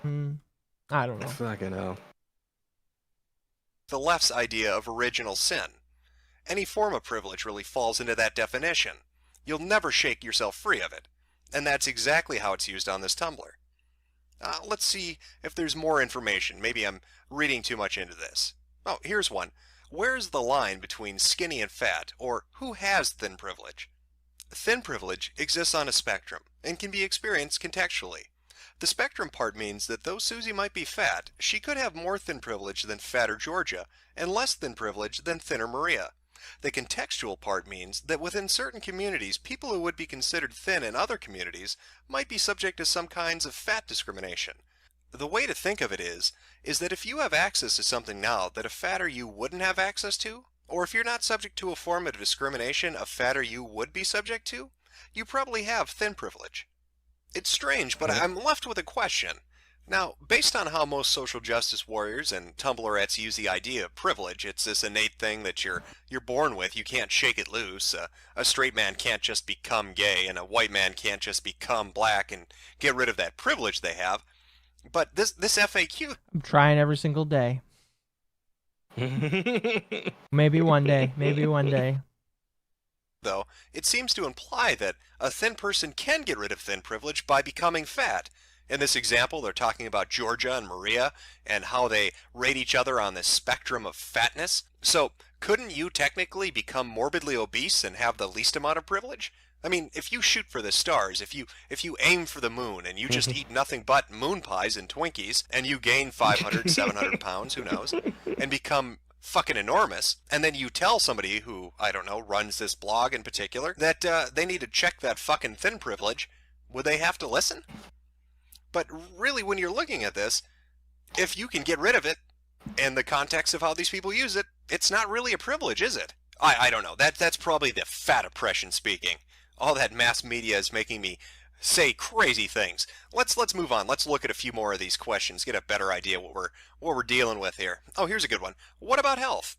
I don't know. Fucking hell. The left's idea of original sin. Any form of privilege really falls into that definition. You'll never shake yourself free of it. And that's exactly how it's used on this Tumblr. Let's see if there's more information. Maybe I'm reading too much into this. Oh, here's one. Where's the line between skinny and fat, or who has thin privilege? Thin privilege exists on a spectrum and can be experienced contextually. The spectrum part means that though Susie might be fat, she could have more thin privilege than fatter Georgia, and less thin privilege than thinner Maria. The contextual part means that within certain communities, people who would be considered thin in other communities might be subject to some kinds of fat discrimination. The way to think of it is that if you have access to something now that a fatter you wouldn't have access to, or if you're not subject to a form of discrimination a fatter you would be subject to, you probably have thin privilege. It's strange, but I'm left with a question. Now, based on how most social justice warriors and Tumblrettes use the idea of privilege, it's this innate thing that you're born with, you can't shake it loose. A straight man can't just become gay, and a white man can't just become black and get rid of that privilege they have. But this FAQ... I'm trying every single day. Maybe one day. Maybe one day. Though, it seems to imply that a thin person can get rid of thin privilege by becoming fat. In this example, they're talking about Georgia and Maria and how they rate each other on this spectrum of fatness. So, couldn't you technically become morbidly obese and have the least amount of privilege? I mean, if you shoot for the stars, if you aim for the moon and you just eat nothing but moon pies and Twinkies and you gain 500, 700 pounds, who knows, and become fucking enormous, and then you tell somebody who, I don't know, runs this blog in particular, that they need to check that fucking thin privilege, would they have to listen? But really, when you're looking at this, if you can get rid of it, in the context of how these people use it, it's not really a privilege, is it? I don't know. That's probably the fat oppression speaking. All that mass media is making me say crazy things. Let's move on. Let's look at a few more of these questions, get a better idea what we're dealing with here. Oh, here's a good one. What about health?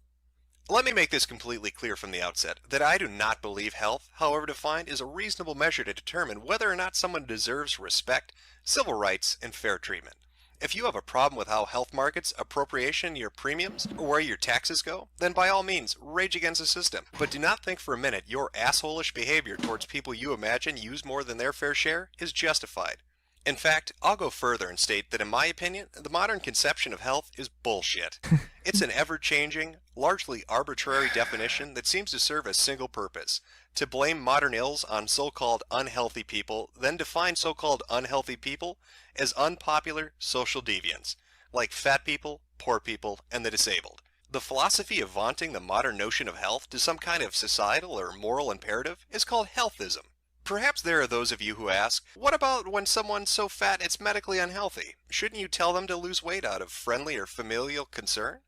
Let me make this completely clear from the outset that I do not believe health, however defined, is a reasonable measure to determine whether or not someone deserves respect, civil rights, and fair treatment. If you have a problem with how health markets appropriation your premiums or where your taxes go, then by all means, rage against the system. But do not think for a minute your asshole-ish behavior towards people you imagine use more than their fair share is justified. In fact, I'll go further and state that in my opinion, the modern conception of health is bullshit. It's an ever-changing, largely arbitrary definition that seems to serve a single purpose: to blame modern ills on so-called unhealthy people, then define so-called unhealthy people as unpopular social deviants, like fat people, poor people, and the disabled. The philosophy of vaunting the modern notion of health to some kind of societal or moral imperative is called healthism. Perhaps there are those of you who ask, what about when someone's so fat it's medically unhealthy? Shouldn't you tell them to lose weight out of friendly or familial concern?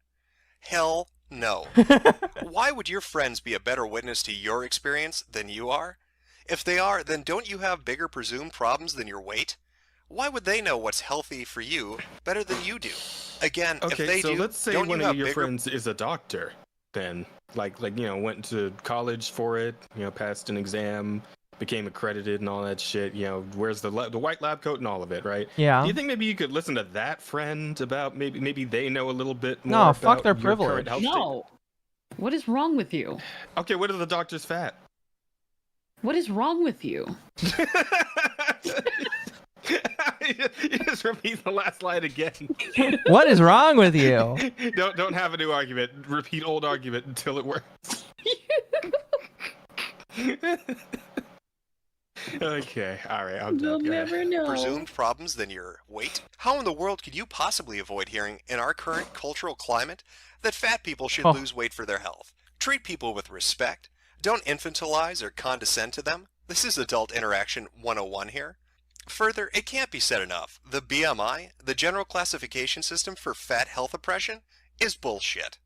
Hell no. Why would your friends be a better witness to your experience than you are? If they are, then don't you have bigger presumed problems than your weight? Why would they know what's healthy for you better than you do? Again, Okay, if they so do, let's say don't one you of have your bigger... friends is a doctor, then like went to college for it, passed an exam, became accredited and all that shit, wears the white lab coat and all of it, right? Yeah. Do you think maybe you could listen to that friend about maybe they know a little bit more No, about fuck their your privilege. current health No. What is wrong with you? Okay, what are the doctors fat? What is wrong with you? You just repeat the last line again. What is wrong with you? Don't have a new argument. Repeat old argument until it works. Okay, all right, I'm done. You'll never know. Presumed problems than your weight? How in the world could you possibly avoid hearing, in our current cultural climate, that fat people should lose weight for their health? Treat people with respect. Don't infantilize or condescend to them. This is Adult Interaction 101 here. Further, it can't be said enough. The BMI, the General Classification System for Fat Health Oppression, is bullshit.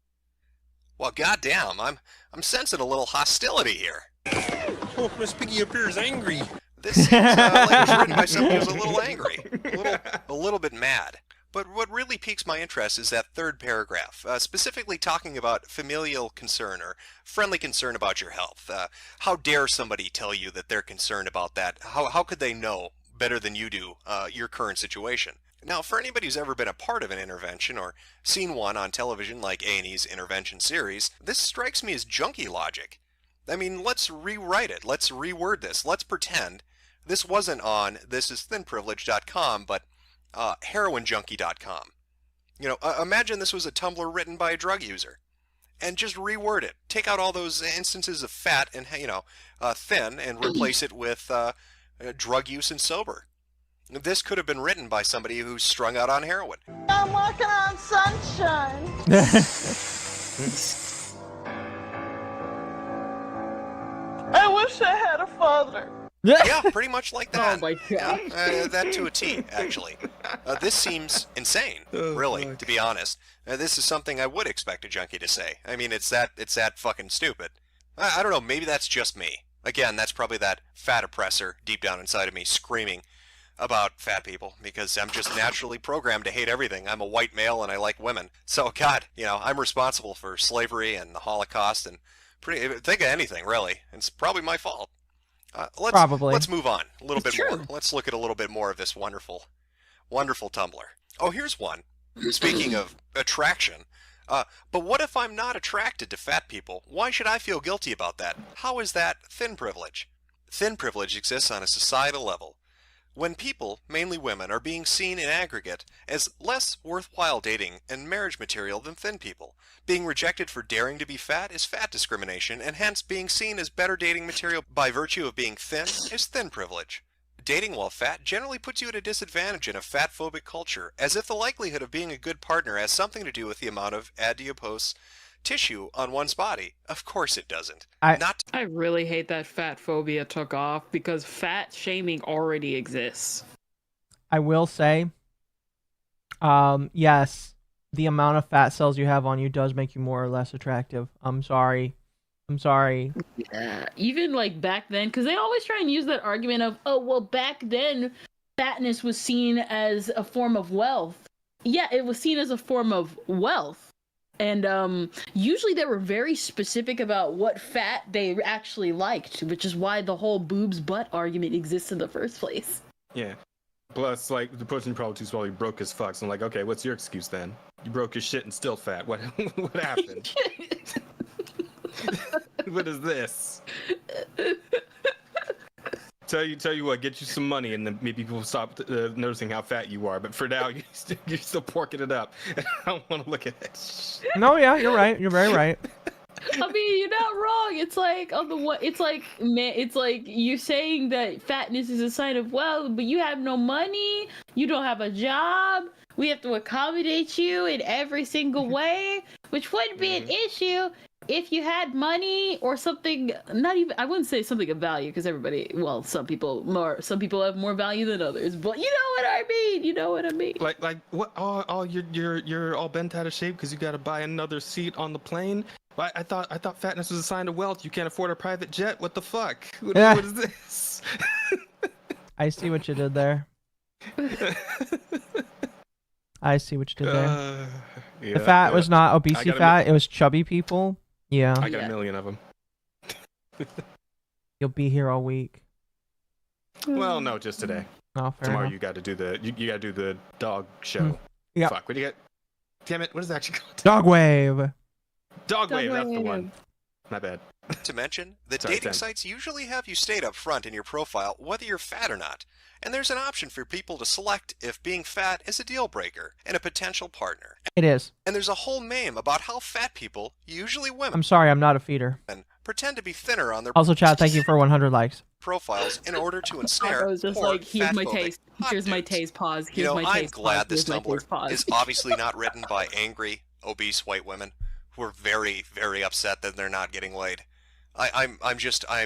Well, goddamn, I'm sensing a little hostility here. Oh, Miss Piggy appears angry. This seems like it was written by somebody who's a little angry, a little bit mad. But what really piques my interest is that third paragraph, specifically talking about familial concern or friendly concern about your health. How dare somebody tell you that they're concerned about that? How could they know better than you do your current situation? Now, for anybody who's ever been a part of an intervention or seen one on television like A&E's intervention series, this strikes me as junkie logic. I mean, let's rewrite it. Let's reword this. Let's pretend this wasn't on thisisthinprivilege.com, but heroinjunkie.com. Imagine this was a Tumblr written by a drug user. And just reword it. Take out all those instances of fat and, thin and replace it with drug use and sober. This could have been written by somebody who's strung out on heroin. I'm walking on sunshine. I wish I had a father. Yeah, pretty much like that. Oh my god. That to a T, actually. This seems insane, really, to be honest. This is something I would expect a junkie to say. I mean, it's that fucking stupid. I don't know, maybe that's just me. Again, that's probably that fat oppressor deep down inside of me screaming about fat people, because I'm just naturally programmed to hate everything. I'm a white male and I like women. So, God, I'm responsible for slavery and the Holocaust and think of anything, really. It's probably my fault. Let's move on a little bit more. Let's look at a little bit more of this wonderful Tumblr. Oh, here's one. Speaking of attraction, but what if I'm not attracted to fat people? Why should I feel guilty about that? How is that thin privilege? Thin privilege exists on a societal level. When people, mainly women, are being seen in aggregate as less worthwhile dating and marriage material than thin people, being rejected for daring to be fat is fat discrimination, and hence being seen as better dating material by virtue of being thin is thin privilege. Dating while fat generally puts you at a disadvantage in a fat-phobic culture, as if the likelihood of being a good partner has something to do with the amount of adipose tissue on one's body. Of course it doesn't. I really hate that fat phobia took off, because fat shaming already exists. I will say, yes, the amount of fat cells you have on you does make you more or less attractive. I'm sorry. Yeah, even like back then, because they always try and use that argument of, oh, well, back then fatness was seen as a form of wealth. Yeah, it was seen as a form of wealth. And usually they were very specific about what fat they actually liked, which is why the whole boobs butt argument exists in the first place. Yeah. Plus, like, the person probably too small, he broke his fucks. I'm like, okay, what's your excuse then? You broke his shit and still fat. What happened? What is this? Tell you what, get you some money, and then maybe people stop noticing how fat you are. But for now, you're still porking it up. I don't want to look at it. No, yeah, you're right. You're very right. I mean, you're not wrong. It's like it's like you saying that fatness is a sign of wealth, but you have no money. You don't have a job. We have to accommodate you in every single way, which wouldn't be an issue if you had money or something. I wouldn't say something of value, because some people have more value than others, but you know what I mean. Like what? Oh, you're all bent out of shape because you got to buy another seat on the plane. I thought fatness was a sign of wealth. You can't afford a private jet. What the fuck? What is this? I see what you did there. I see what you did there. Yeah, the fat was not obesity fat. It was chubby people. Yeah. I got a million of them. You'll be here all week. Well, no, just today. Oh, fair Tomorrow enough. you got to do the dog show. Yeah. Fuck. What do you get? Damn it! What is that actually called? Dog wave. Dog wave. That's the one. My bad. To mention, the Sorry, dating Sam. sites usually have you state up front in your profile whether you're fat or not, and there's an option for people to select if being fat is a deal breaker and a potential partner. It is. And there's a whole meme about how fat people, usually women, I'm sorry, I'm not a feeder. pretend to be thinner on their Also, Chad, thank you for 100 likes. profiles in order to ensnare I was just poor, like, here's my fatphobic taste. Here's my taste. Pause. Here's my I'm taste. glad pause. this Here's my taste, Tumblr pause. is obviously not written by angry, obese white women who are very, very upset that they're not getting laid. I'm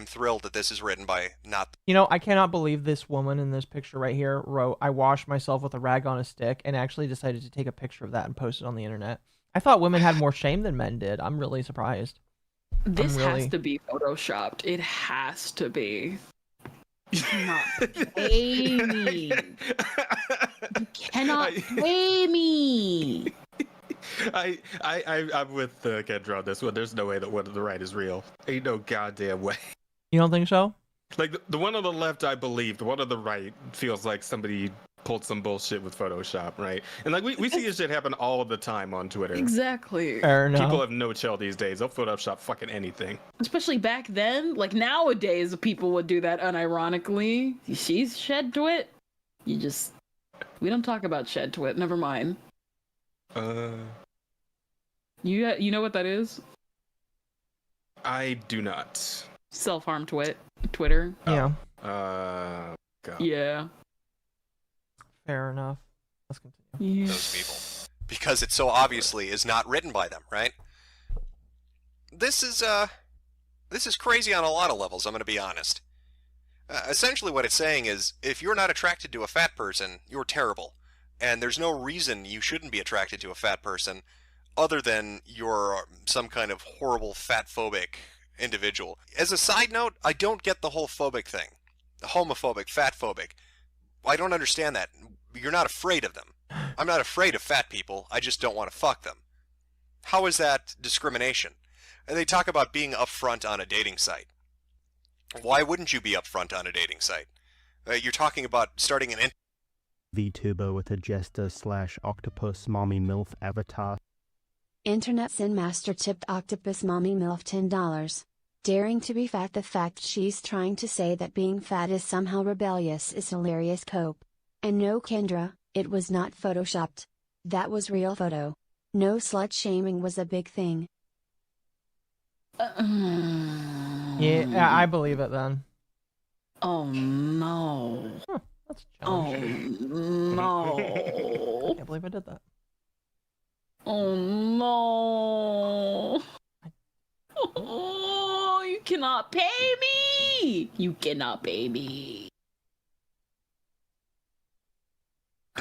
thrilled that this is written by not. You know, I cannot believe this woman in this picture right here wrote, I washed myself with a rag on a stick, and actually decided to take a picture of that and post it on the internet. I thought women had more shame than men did. I'm really surprised. This has to be photoshopped. It has to be. You cannot pay me. You cannot pay me. I'm with Kendra on this one. There's no way that one on the right is real. Ain't no goddamn way. You don't think so? Like the one on the left, I believe. The one on the right feels like somebody pulled some bullshit with Photoshop, right? And like we see this shit happen all the time on Twitter. Exactly. Fair enough. People have no chill these days. They'll Photoshop fucking anything. Especially back then, like nowadays, people would do that unironically. You see shed twit? We don't talk about shed twit. Never mind. You know what that is? I do not. Self-harm Twitter. Yeah. God. Yeah. Fair enough. Let's continue. Those people, because it so obviously is not written by them, right? This is crazy on a lot of levels. I'm going to be honest. Essentially, what it's saying is, if you're not attracted to a fat person, you're terrible, and there's no reason you shouldn't be attracted to a fat person, other than you're some kind of horrible fat-phobic individual. As a side note, I don't get the whole phobic thing, homophobic, fat-phobic. I don't understand that. You're not afraid of them. I'm not afraid of fat people. I just don't want to fuck them. How is that discrimination? And they talk about being upfront on a dating site. Why wouldn't you be upfront on a dating site? You're talking about starting an VTuber with a jester/octopus mommy MILF avatar. Internet Sin Master tipped Octopus Mommy MILF $10. Daring to be fat. The fact she's trying to say that being fat is somehow rebellious is hilarious. Cope. And no, Kendra, it was not photoshopped. That was real photo. No slut shaming was a big thing. Yeah, I believe it then. Oh no. Huh, that's Oh no. I can't believe I did that. Oh no. Oh, you cannot pay me. You cannot pay me.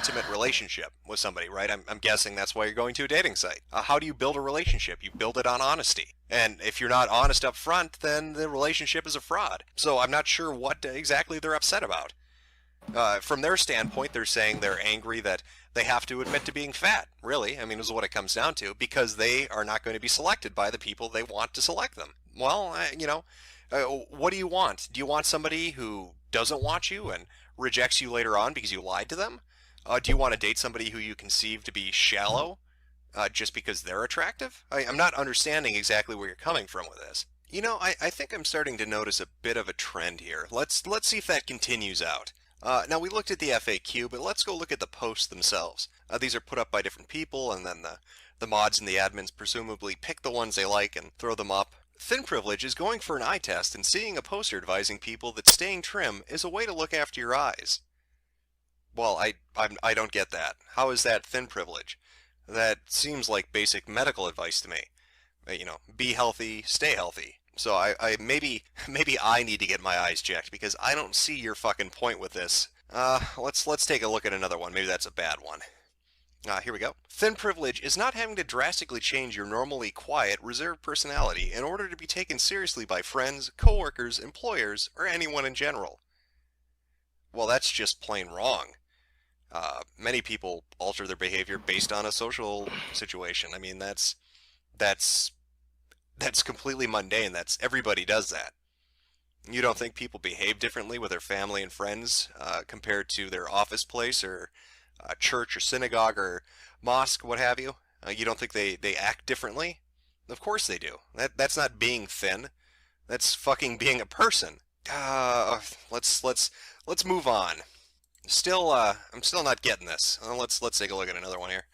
intimate relationship with somebody, right? I'm guessing that's why you're going to a dating site. How do you build a relationship? You build it on honesty. And if you're not honest up front, then the relationship is a fraud. So I'm not sure what exactly they're upset about. From their standpoint, they're saying they're angry that they have to admit to being fat, really. I mean, is what it comes down to, because they are not going to be selected by the people they want to select them. Well, what do you want? Do you want somebody who doesn't want you and rejects you later on because you lied to them? Do you want to date somebody who you conceive to be shallow just because they're attractive? I'm not understanding exactly where you're coming from with this. You know, I think I'm starting to notice a bit of a trend here. Let's see if that continues out. Now, we looked at the FAQ, but let's go look at the posts themselves. These are put up by different people, and then the mods and the admins presumably pick the ones they like and throw them up. Thin Privilege is going for an eye test and seeing a poster advising people that staying trim is a way to look after your eyes. Well, I don't get that. How is that Thin Privilege? That seems like basic medical advice to me. Be healthy, stay healthy. So I maybe I need to get my eyes checked because I don't see your fucking point with this. Let's take a look at another one. Maybe that's a bad one. Here we go. Thin Privilege is not having to drastically change your normally quiet, reserved personality in order to be taken seriously by friends, coworkers, employers, or anyone in general. Well, that's just plain wrong. Many people alter their behavior based on a social situation. I mean, that's That's completely mundane. That's everybody does that. You don't think people behave differently with their family and friends compared to their office place or church or synagogue or mosque, what have you? You don't think they act differently? Of course they do. That's not being thin. That's fucking being a person. Let's move on. I'm still not getting this. Let's take a look at another one here.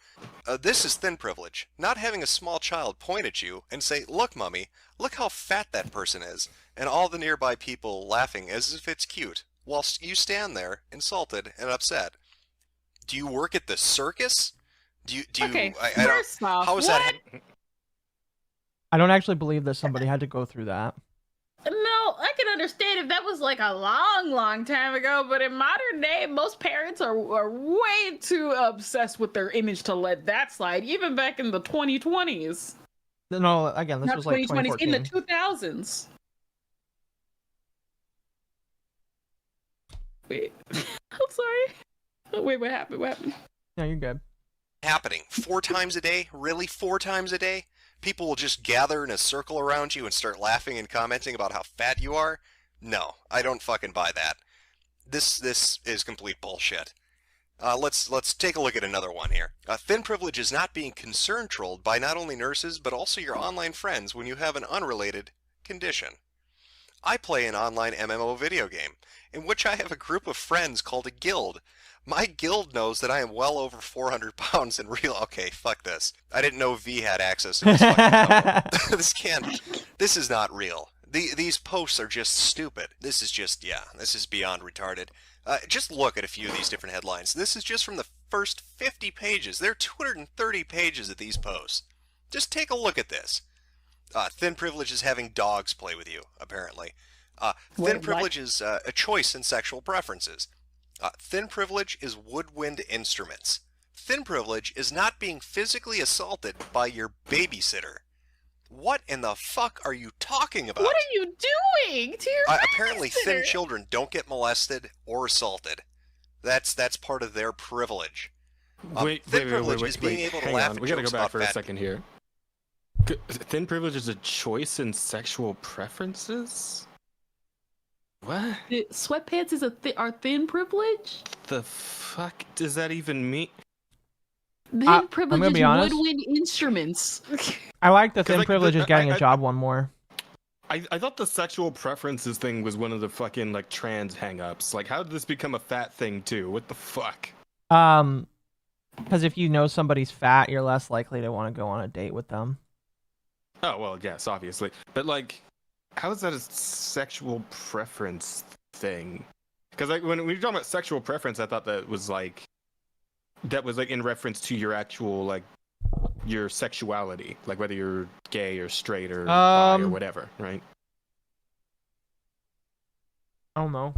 This is thin privilege. Not having a small child point at you and say, "Look, mummy, look how fat that person is," and all the nearby people laughing as if it's cute, whilst you stand there, insulted and upset. Do you work at the circus? Okay, first off, how is that? I don't actually believe that somebody had to go through that. No, I can understand if that was like a long time ago, but in modern day, most parents are way too obsessed with their image to let that slide, even back in the 2020s. No, again, this Not was like 2020s, in the 2014. 2000s. Wait, I'm sorry. Oh, wait, what happened? What happened? No, you're good. Happening 4 times a day? Really, 4 times a day? People will just gather in a circle around you and start laughing and commenting about how fat you are? No, I don't fucking buy that. This is complete bullshit. Let's take a look at another one here. Thin privilege is not being concern trolled by not only nurses but also your online friends when you have an unrelated condition. I play an online MMO video game in which I have a group of friends called a guild. My guild knows that I am well over 400 pounds in real... Okay, fuck this. I didn't know V had access to this fucking This is not real. These posts are just stupid. This is beyond retarded. Just look at a few of these different headlines. This is just from the first 50 pages. There are 230 pages of these posts. Just take a look at this. Thin privilege is having dogs play with you, apparently. Thin privilege is a choice in sexual preferences. Thin privilege is woodwind instruments. Thin privilege is not being physically assaulted by your babysitter. What in the fuck are you talking about? What are you doing to your apparently babysitter? thin children don't get molested or assaulted. That's part of their privilege. Thin privilege is being able to laugh at We gotta go jokes back about for a fat second here. Thin privilege is a choice in sexual preferences? What? Sweatpants is are thin privilege? The fuck does that even mean? Thin privilege gonna is be honest. woodwind instruments. I like the thin like, privilege is getting a job one more. I thought the sexual preferences thing was one of the fucking like trans hang-ups. Like, how did this become a fat thing too? What the fuck? Because if you know somebody's fat, you're less likely to want to go on a date with them. Oh well, yes, obviously, but like, how is that a sexual preference thing? Because like when we were talking about sexual preference, I thought that was like in reference to your actual like your sexuality, like whether you're gay or straight or bi or whatever, right? I don't know.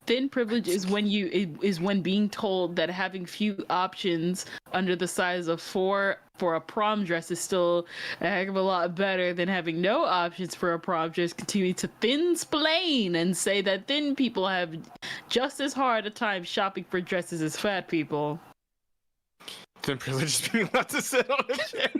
Thin privilege is when being told that having few options under the size of 4 for a prom dress is still a heck of a lot better than having no options for a prom dress. Continue to thin-splain and say that thin people have just as hard a time shopping for dresses as fat people. Thin privilege is being allowed to sit on a chair.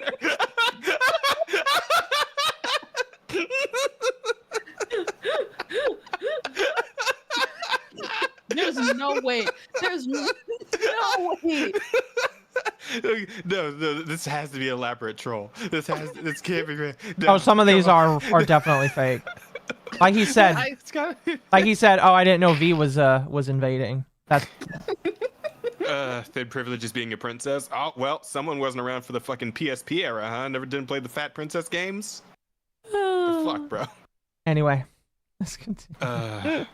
There's no way. There's no way. No, this has to be an elaborate troll. This can't be real. No, Oh, some of these are definitely fake. Like he said, oh, I didn't know V was invading. That's thin privilege is being a princess. Oh well, someone wasn't around for the fucking PSP era, huh? Didn't play the fat princess games. The fuck, bro. Anyway, let's continue.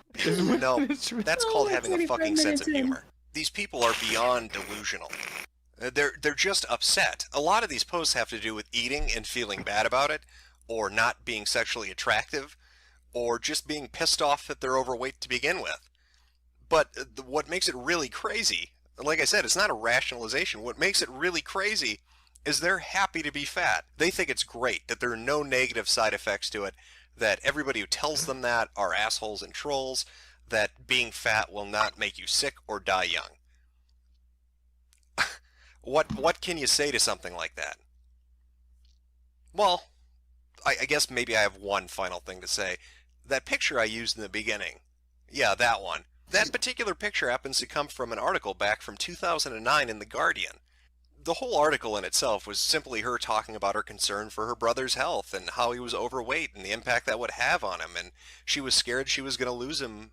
No, that's called having a fucking sense of humor. These people are beyond delusional. They're just upset. A lot of these posts have to do with eating and feeling bad about it, or not being sexually attractive, or just being pissed off that they're overweight to begin with. But what makes it really crazy, like I said, it's not a rationalization. What makes it really crazy is they're happy to be fat. They think it's great, that there are no negative side effects to it, that everybody who tells them that are assholes and trolls, that being fat will not make you sick or die young. What can you say to something like that? Well, I guess maybe I have one final thing to say. That picture I used in the beginning, yeah, that one. That particular picture happens to come from an article back from 2009 in The Guardian. The whole article in itself was simply her talking about her concern for her brother's health and how he was overweight and the impact that would have on him, and she was scared she was going to lose him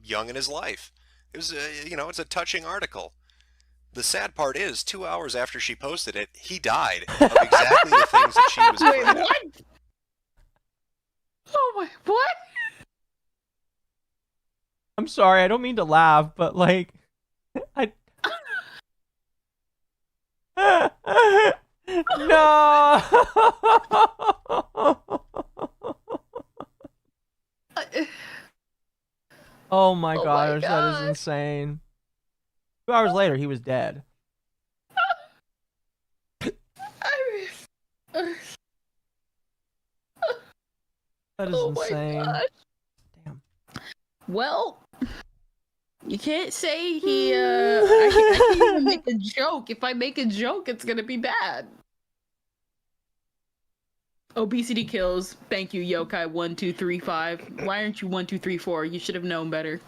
young in his life. It was, it's a touching article. The sad part is, 2 hours after she posted it, he died of exactly the things that she was afraid of. What? Oh my, what? I'm sorry, I don't mean to laugh, but like, no. Oh my gosh, that is insane. 2 hours later, he was dead. That is insane. Damn. Well, you can't say he, I can't even make a joke. If I make a joke, it's gonna be bad. Obesity kills. Thank you, Yokai1235. Why aren't you 1234? You should have known better.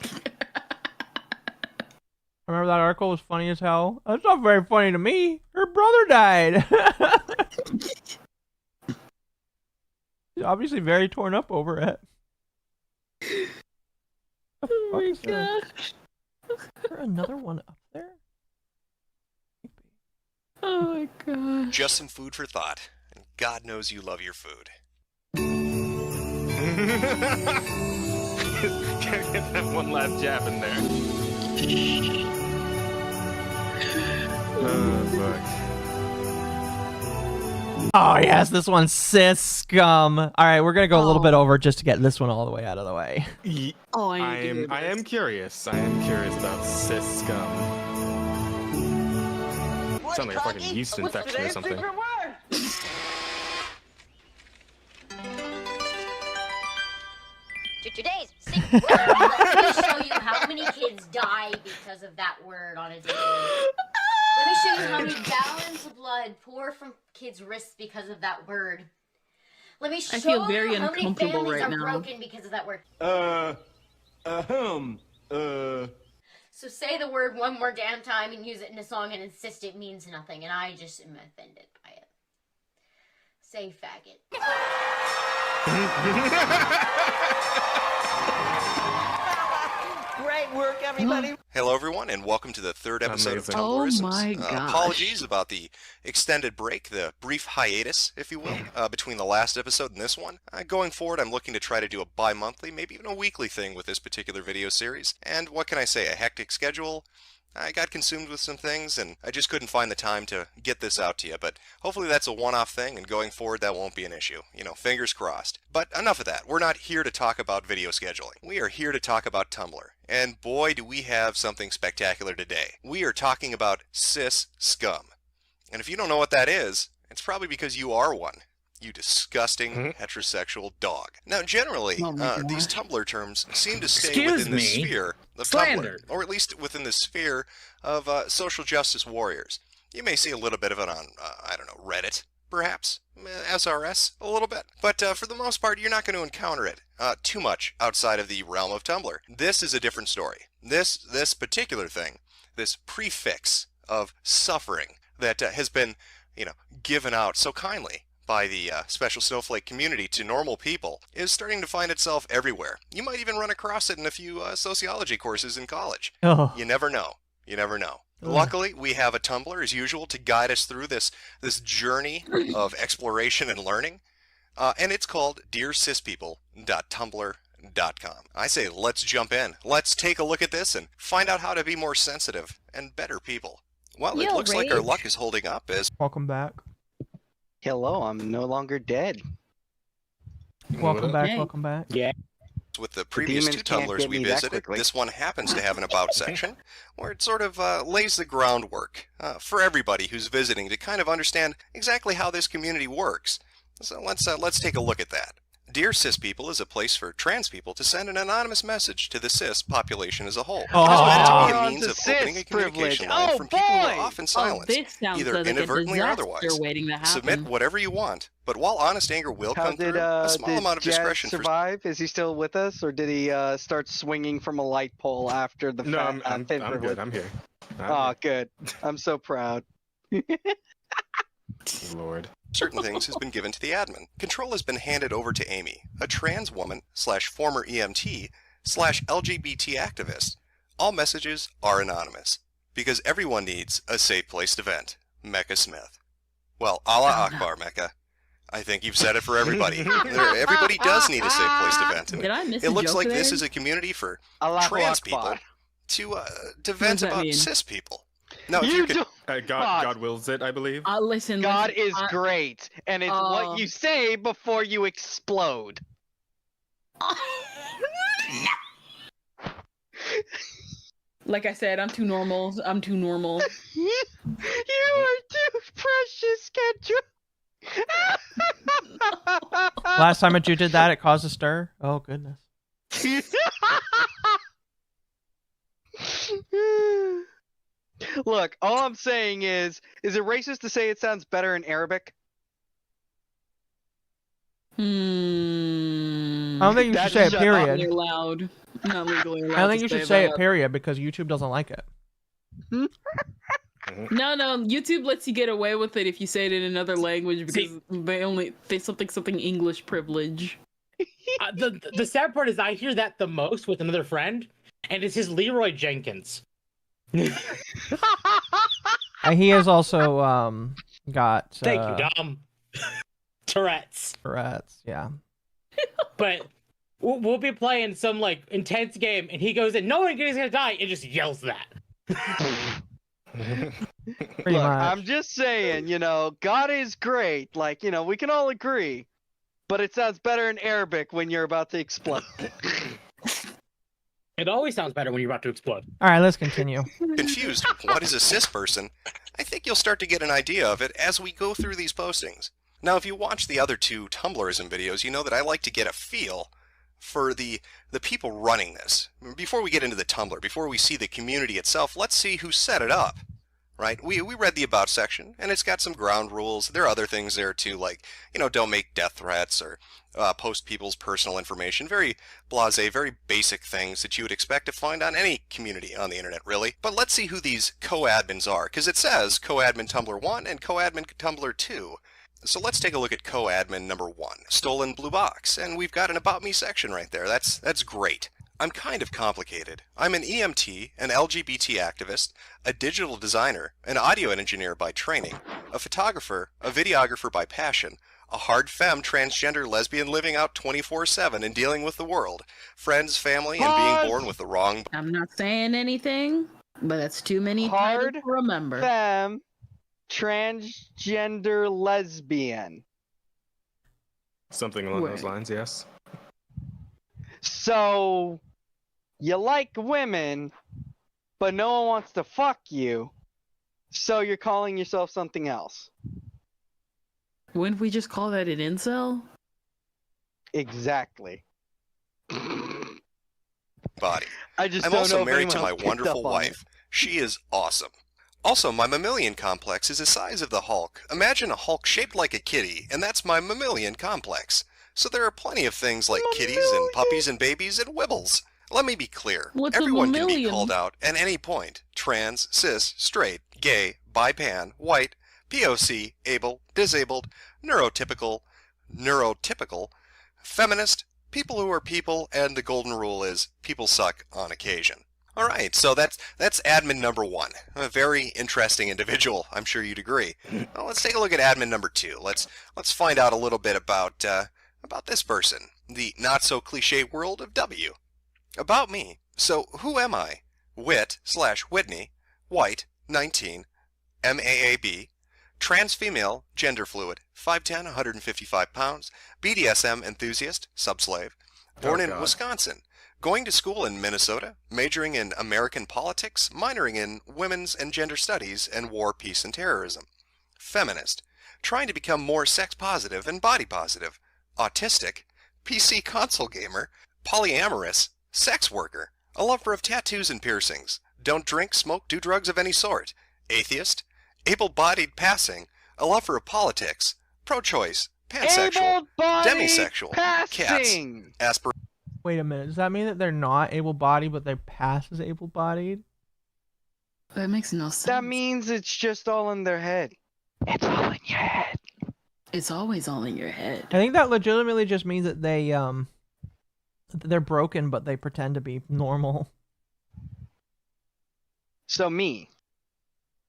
Remember that article was funny as hell? That's not very funny to me. Her brother died. She's obviously very torn up over it. Oh my gosh. Is there another one up there? Oh my god. Just some food for thought, and God knows you love your food. Gotta get that one last jab in there. Oh, fuck. Oh yes, this one's sis scum. All right, we're gonna go a little bit over just to get this one all the way out of the way. Oh, I am curious. I am curious about cis scum. Sounds like a fucking yeast infection or something. Today's secret word. Let me show you how many kids die because of that word on a daily. Let me show you how many gallons of blood pour from kids' wrists because of that word. Let me show I feel very you how many uncomfortable families right are now. broken because of that word. So say the word one more damn time and use it in a song and insist it means nothing, and I just am offended by it. Say faggot. Great work, everybody. Hello, everyone, and welcome to the third episode Amazing. of Tumblrisms. Oh my gosh. Apologies about the extended break, the brief hiatus, if you will, between the last episode and this one. Going forward, I'm looking to try to do a bi-monthly, maybe even a weekly thing with this particular video series. And what can I say, a hectic schedule? I got consumed with some things, and I just couldn't find the time to get this out to you, but hopefully that's a one-off thing, and going forward that won't be an issue. You know, fingers crossed. But enough of that. We're not here to talk about video scheduling. We are here to talk about Tumblr. And boy, do we have something spectacular today. We are talking about cis scum. And if you don't know what that is, it's probably because you are one. You disgusting heterosexual dog. Now, generally, these Tumblr terms seem to stay within the sphere of Slander. Tumblr, or at least within the sphere of social justice warriors. You may see a little bit of it on, I don't know, Reddit, perhaps, SRS, a little bit. But for the most part, you're not going to encounter it too much outside of the realm of Tumblr. This is a different story. This particular thing, this prefix of suffering that has been, given out so kindly by the special snowflake community to normal people, is starting to find itself everywhere. You might even run across it in a few sociology courses in college. Oh. You never know. You never know. Luckily, we have a Tumblr, as usual, to guide us through this journey of exploration and learning. And it's called dearcispeople.tumblr.com. I say, let's jump in. Let's take a look at this and find out how to be more sensitive and better people. Well, it looks like our luck is holding up as... Welcome back. Hello, I'm no longer dead. Welcome back, welcome back. Yeah. With the previous demons two can't Tumblrs get we me that visited, quickly. this one happens to have an About section, where it sort of lays the groundwork for everybody who's visiting to kind of understand exactly how this community works. So let's take a look at that. Dear Cis People is a place for trans people to send an anonymous message to the cis population as a whole. Oh. It's meant to be a Oh, means to of cis opening a communication privilege. line Oh, from people who are boy. often Oh, silenced, this sounds either like a inadvertently or disaster otherwise. waiting to happen. Submit whatever you want, but while honest anger will How come did through, a small did amount of Jazz discretion for survive? Is he still with us, or did he start swinging from a light pole after the No, thin privilege? good. I'm here. Oh, good. I'm so proud. Lord. certain things has been given to the admin. Control has been handed over to Amy, a trans woman / former EMT / LGBT activist. All messages are anonymous, because everyone needs a safe place to vent. Mecca Smith. Well, Allah Akbar, Mecca. I think you've said it for everybody. Everybody does need a safe place to vent. And Did I miss it a looks joke like there? this is a community for Allahu trans Akbar. people to vent does that about mean? cis people. No, if You you could, don't- God wills it, I believe. Listen, God listen, is great, and it's what you say before you explode. Like I said, I'm too normal. I'm too normal. You are too precious, Kendra. Last time that you did that, it caused a stir. Oh goodness. Look, all I'm saying is it racist to say it sounds better in Arabic? I don't think you should say it, Not period. legally allowed. Not legally allowed. I don't think you to should say it, that. period, because YouTube doesn't like it. No, YouTube lets you get away with it if you say it in another language because they something English privilege. The sad part is I hear that the most with another friend, and it's his Leroy Jenkins. He has also got. Thank you, Dom. Tourette's. Tourette's, yeah. But we'll be playing some like intense game, and he goes in, no one is gonna die, and just yells that. Pretty Look, much. I'm just saying, God is great. Like, we can all agree. But it sounds better in Arabic when you're about to explode. It always sounds better when you're about to explode. All right, let's continue. confused what is a cis person, I think you'll start to get an idea of it as we go through these postings. Now, if you watch the other two Tumblrism videos, you know that I like to get a feel for the people running this. Before we get into the Tumblr, before we see the community itself, let's see who set it up. Right? We read the About section, and it's got some ground rules. There are other things there too, like, don't make death threats or post people's personal information. Very blasé, very basic things that you would expect to find on any community on the internet, really. But let's see who these co-admins are, because it says co-admin Tumblr 1 and co-admin Tumblr 2. So let's take a look at co-admin number 1, Stolen Blue Box, and we've got an About Me section right there. That's great. I'm kind of complicated. I'm an EMT, an LGBT activist, a digital designer, an audio engineer by training, a photographer, a videographer by passion, a hard femme transgender lesbian living out 24/7 and dealing with the world, friends, family, and being born with the wrong... I'm not saying anything, but that's too many Hard titles to remember. femme, transgender lesbian. Something along those lines, yes. So, you like women, but no one wants to fuck you, so you're calling yourself something else. Wouldn't we just call that an incel? Exactly. body. I just I'm don't also know if married to anyone my picked wonderful up on wife. She is awesome. Also, my mammalian complex is the size of the Hulk. Imagine a Hulk shaped like a kitty, and that's my mammalian complex. So there are plenty of things like kitties and puppies and babies and wibbles. Let me be clear. What's a Everyone can be mammalian? called out at any point. Trans, cis, straight, gay, bi-pan, white, POC, able, disabled, neurotypical, feminist, people who are people, and the golden rule is people suck on occasion. Alright, so that's admin number 1. A very interesting individual, I'm sure you'd agree. Well, let's take a look at admin number 2. Let's find out a little bit about this person, the not-so-cliche world of W. About me. So, who am I? Whit/Whitney, white, 19, MAAB, trans female, gender fluid, 5'10", 155 pounds, BDSM enthusiast, subslave, born in Wisconsin, going to school in Minnesota, majoring in American politics, minoring in women's and gender studies and war, peace, and terrorism, feminist, trying to become more sex positive and body positive, autistic, PC console gamer, polyamorous, sex worker, a lover of tattoos and piercings, don't drink, smoke, do drugs of any sort, atheist, able-bodied passing, a lover of politics, pro-choice, pansexual, demisexual, cats, Wait a minute. Does that mean that they're not able-bodied, but they pass as able-bodied? That makes no sense. That means it's just all in their head. It's all in your head. It's always all in your head. I think that legitimately just means that they're broken, but they pretend to be normal. So me.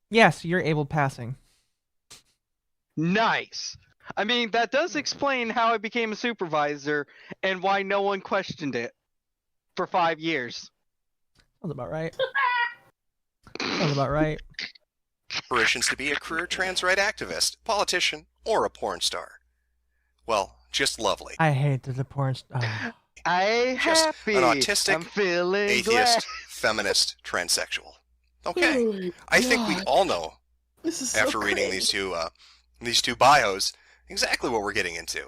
Yes, you're able passing. Nice. I mean, that does explain how I became a supervisor and why no one questioned it for 5 years. Sounds about right. Sounds about right. Aspirations to be a career trans right activist, politician, or a porn star. Well, just lovely. I hate that the porn star. Just happy. an autistic, I'm feeling atheist, glad. feminist, transsexual. Okay, I think we all know after reading these two bios exactly what we're getting into.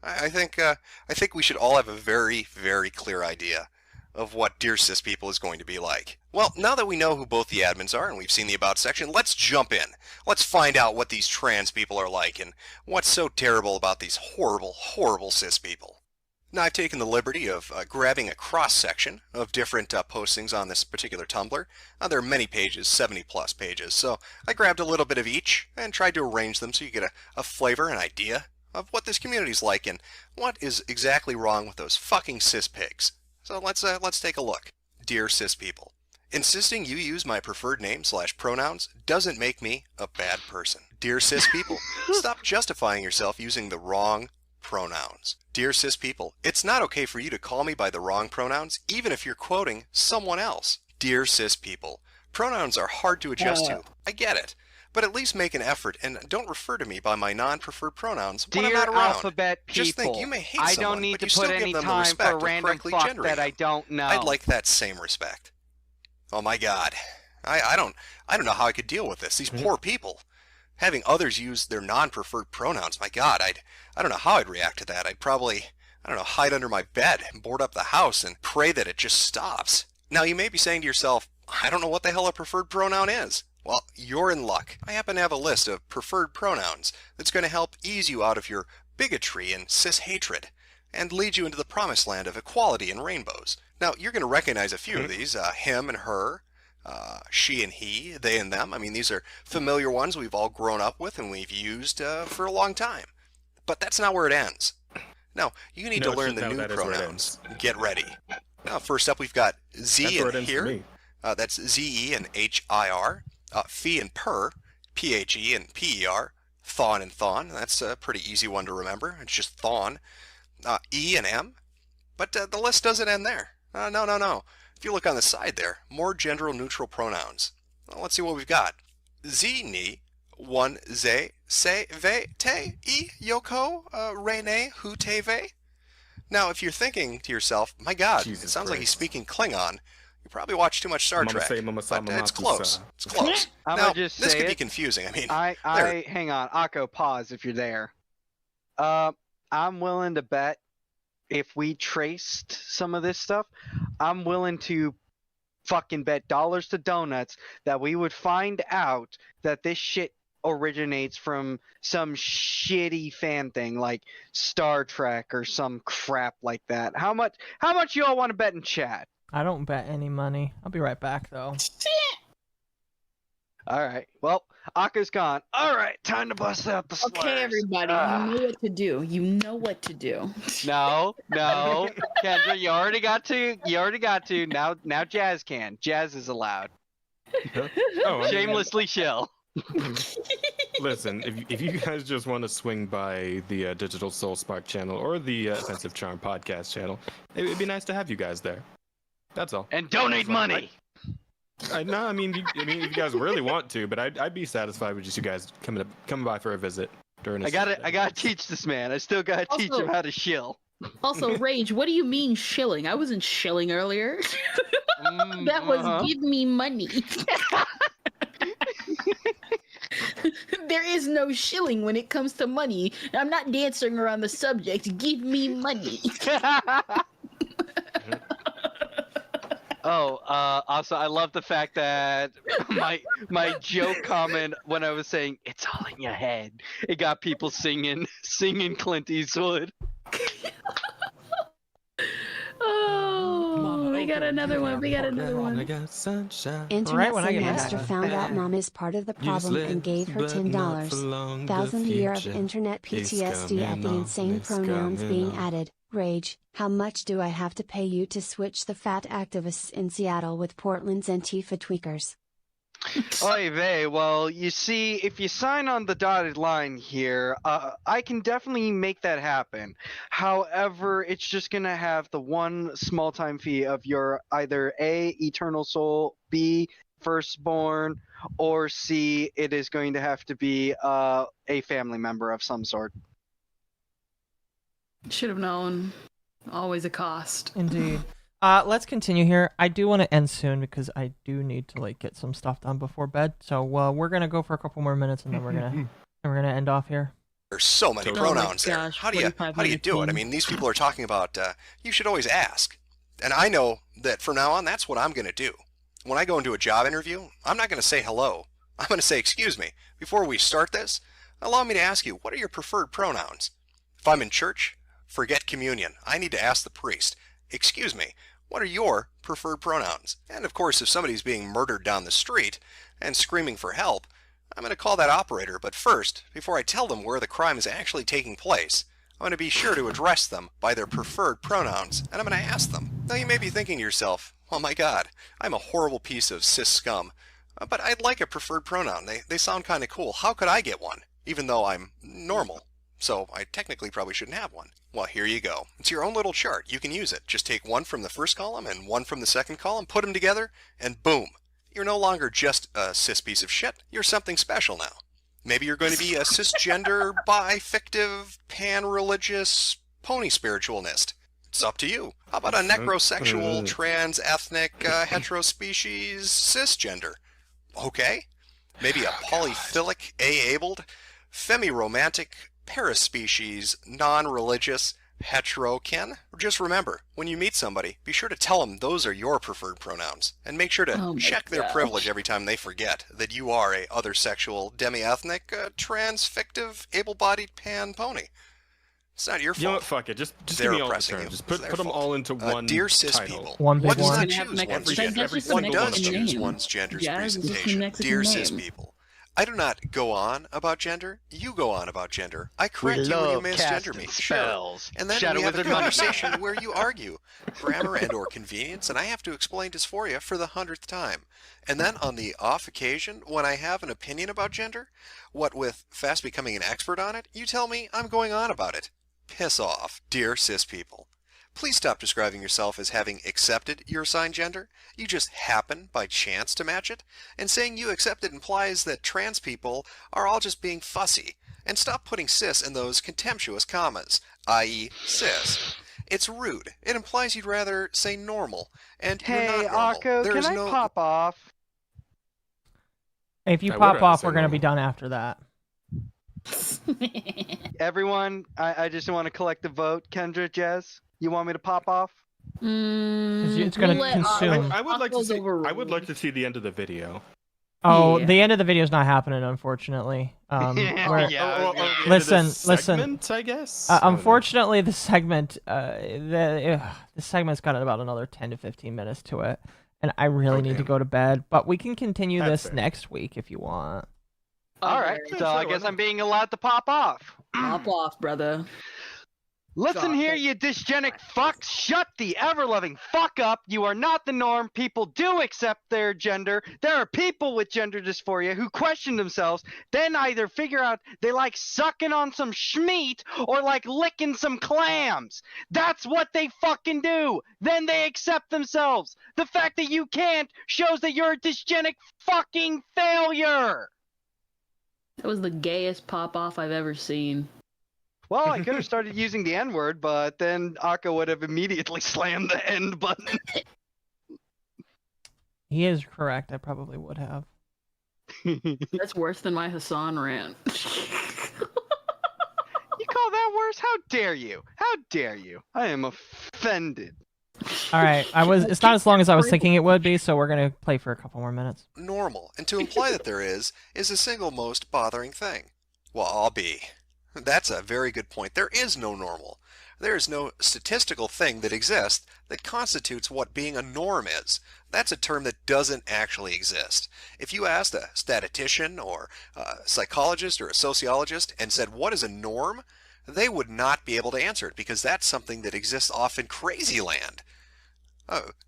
I think we should all have a very, very clear idea of what Dear Cis People is going to be like. Well, now that we know who both the admins are and we've seen the About section, let's jump in. Let's find out what these trans people are like and what's so terrible about these horrible, horrible cis people. Now, I've taken the liberty of grabbing a cross-section of different postings on this particular Tumblr. There are many pages, 70-plus pages, so I grabbed a little bit of each and tried to arrange them so you get a flavor, an idea of what this community's like and what is exactly wrong with those fucking cis pigs. So let's take a look. Dear Cis People, insisting you use my preferred name / pronouns doesn't make me a bad person. Dear Cis People, stop justifying yourself using the wrong pronouns. Dear Cis People, it's not okay for you to call me by the wrong pronouns, even if you're quoting someone else. Dear Cis People, pronouns are hard to adjust to. I get it. But at least make an effort and don't refer to me by my non-preferred pronouns when I'm Dear not around. Alphabet people, Just think, you may hate I someone, don't need but to you still put give any them the time respect for a of random correctly fuck gendering that I them. don't know. I'd like that same respect. Oh my God, I don't know how I could deal with this. These poor people, having others use their non-preferred pronouns. My God, I don't know how I'd react to that. I'd probably, I don't know, hide under my bed and board up the house and pray that it just stops. Now you may be saying to yourself, I don't know what the hell a preferred pronoun is. Well, you're in luck. I happen to have a list of preferred pronouns that's going to help ease you out of your bigotry and cis hatred and lead you into the promised land of equality and rainbows. Now, you're going to recognize a few of these, him and her, she and he, they and them. I mean, these are familiar ones we've all grown up with and we've used for a long time. But that's not where it ends. Now, you need to learn the new pronouns. Get ready. Now, first up, we've got Z and here. That's Z-E and H-I-R. Fee and per, P-H-E and P-E-R. Thon and thon. That's a pretty easy one to remember. It's just thon. E and M. But the list doesn't end there. No. If you look on the side there, more gender-neutral pronouns. Well, let's see what we've got. Z, ni, one, ze, se, ve, te, e, yoko, re, ne, hu, te, ve. Now, if you're thinking to yourself, my God, it sounds like he's speaking Klingon, you probably watch too much Star Trek. But it's close. It's close. Now, just this say could be it. confusing. I mean, hang on, Akko, pause if you're there. I'm willing to bet if we traced some of this stuff, I'm willing to fucking bet dollars to donuts that we would find out that this shit originates from some shitty fan thing like Star Trek or some crap like that. How much you all want to bet in chat? I don't bet any money. I'll be right back, though. All right. Well, Akko's gone. All right, time to bust out the slurs. Okay, everybody, you know what to do. You know what to do. No, Kendra, you already got to. Now Jazz can. Jazz is allowed. Shamelessly shill. Listen, if you guys just want to swing by the Digital Soul Spark channel or the Offensive Charm podcast channel, it'd be nice to have you guys there. That's all. And donate money. I mean, if you guys really want to, but I'd be satisfied with just you guys coming by for a visit during. I gotta teach this man. I still gotta teach him how to shill. Also, Rage, what do you mean shilling? I wasn't shilling earlier. That was give me money. There is no shilling when it comes to money. I'm not dancing around the subject. Give me money. Also, I love the fact that my joke comment when I was saying it's all in your head, it got people singing Clint Eastwood. Oh, we got another one. Internet Master found out Mom is part of the problem and gave her $10. 1,000 year of internet PTSD at the insane pronouns being added. Rage, how much do I have to pay you to switch the fat activists in Seattle with Portland's Antifa tweakers? Oy vey, well, you see, if you sign on the dotted line here, I can definitely make that happen. However, it's just going to have the one small time fee of your either A, Eternal Soul, B, Firstborn, or C, it is going to have to be a family member of some sort. Should have known. Always a cost. Indeed. Let's continue here. I do want to end soon because I do need to get some stuff done before bed. So we're gonna go for a couple more minutes and then we're gonna end off here. There's so many pronouns there. gosh, How do you do it? I mean, these people are talking about you should always ask, and I know that from now on that's what I'm gonna do. When I go into a job interview, I'm not gonna say hello. I'm gonna say, excuse me, before we start this, allow me to ask you, what are your preferred pronouns? If I'm in church, forget communion. I need to ask the priest, excuse me, what are your preferred pronouns? And of course, if somebody's being murdered down the street and screaming for help, I'm going to call that operator. But first, before I tell them where the crime is actually taking place, I'm going to be sure to address them by their preferred pronouns, and I'm going to ask them. Now you may be thinking to yourself, oh my god, I'm a horrible piece of cis scum, but I'd like a preferred pronoun. They sound kind of cool. How could I get one, even though I'm normal? So I technically probably shouldn't have one. Well, here you go. It's your own little chart. You can use it. Just take one from the first column and one from the second column, put them together, and boom. You're no longer just a cis piece of shit. You're something special now. Maybe you're going to be a cisgender, bi-fictive, pan-religious, pony spiritualist. It's up to you. How about a necrosexual, trans-ethnic, heterospecies, cisgender? Okay. Maybe a polyphilic, A-abled, femi-romantic, paraspecies, non-religious, heterokin. Just remember, when you meet somebody, be sure to tell them those are your preferred pronouns, and make sure to check their privilege every time they forget that you are a other sexual, demi-ethnic, trans-fictive, able-bodied pan pony. It's not your fault. You know what? Fuck it. Just give me all the terms. Just put them all into one dear cis title. people. One big One does one. not choose one's gender. One does choose one's gender's presentation. Dear cis people. I do not go on about gender. You go on about gender. I correct you when you misgender me. Sure. And then we have a conversation where you argue grammar and or convenience, and I have to explain dysphoria for the 100th time. And then on the off occasion, when I have an opinion about gender, what with fast becoming an expert on it, you tell me I'm going on about it. Piss off, dear cis people. Please stop describing yourself as having accepted your assigned gender. You just happen, by chance, to match it. And saying you accept it implies that trans people are all just being fussy. And stop putting cis in those contemptuous commas, i.e. cis. It's rude. It implies you'd rather say normal. And Hey, you're not normal. Akko, can I pop off? If you pop off, we're going to be done after that. Everyone, I just want to collect the vote. Kendra, Jez, you want me to pop off? It's going to consume. I would like to see the end of the video. Oh, the end of the video is not happening, unfortunately. Listen. Segment, I guess. Unfortunately, the segment, the segment's got about another 10 to 15 minutes to it, and I really need to go to bed. But we can continue this next week if you want. All right, so I guess I'm being allowed to pop off. Pop off, brother. Listen here, you dysgenic fucks. Shut the ever-loving fuck up. You are not the norm. People do accept their gender. There are people with gender dysphoria who question themselves, then either figure out they like sucking on some schmeat or like licking some clams. That's what they fucking do. Then they accept themselves. The fact that you can't shows that you're a dysgenic fucking failure. That was the gayest pop-off I've ever seen. Well, I could have started using the N-word, but then Akko would have immediately slammed the end button. He is correct. I probably would have. That's worse than my Hassan rant. You call that worse? How dare you? How dare you? I am offended. All right, it's not as long as I was thinking it would be, so we're gonna play for a couple more minutes. Normal, and to imply that there is the single most bothering thing. Well, I'll be. That's a very good point. There is no normal. There is no statistical thing that exists that constitutes what being a norm is. That's a term that doesn't actually exist. If you asked a statistician or a psychologist or a sociologist and said, what is a norm? They would not be able to answer it because that's something that exists off in crazy land.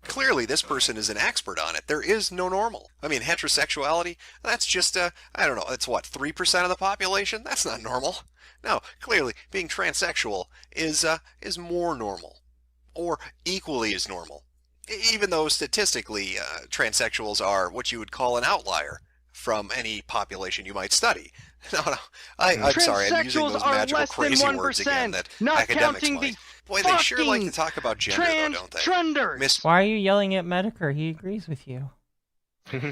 Clearly, this person is an expert on it. There is no normal. I mean, heterosexuality, that's just, I don't know, it's what, 3% of the population? That's not normal. No, clearly, being transsexual is more normal, or equally as normal. Even though statistically, transsexuals are what you would call an outlier from any population you might study. No, I'm sorry, I'm using those magical crazy words again that academics might. Boy, they sure like to talk about gender, though, don't they? Why are you yelling at Metokur? He agrees with you.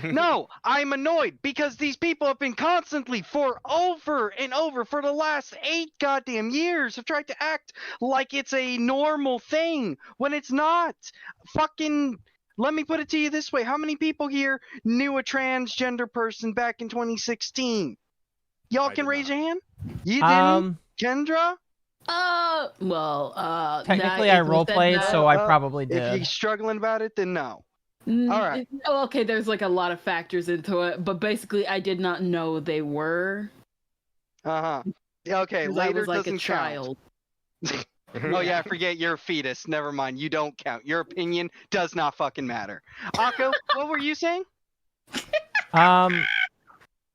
No, I'm annoyed because these people have been constantly for over and over for the last 8 goddamn years have tried to act like it's a normal thing when it's not. Fucking, let me put it to you this way. How many people here knew a transgender person back in 2016? Y'all can raise your hand? You didn't? Kendra? Technically I roleplayed, so I probably did. If you're struggling about it, then no. All right. Oh, okay, there's like a lot of factors into it, but basically I did not know they were. Okay, later I was like doesn't a child. Oh yeah, forget you're a fetus. Never mind, you don't count. Your opinion does not fucking matter. Akko, what were you saying?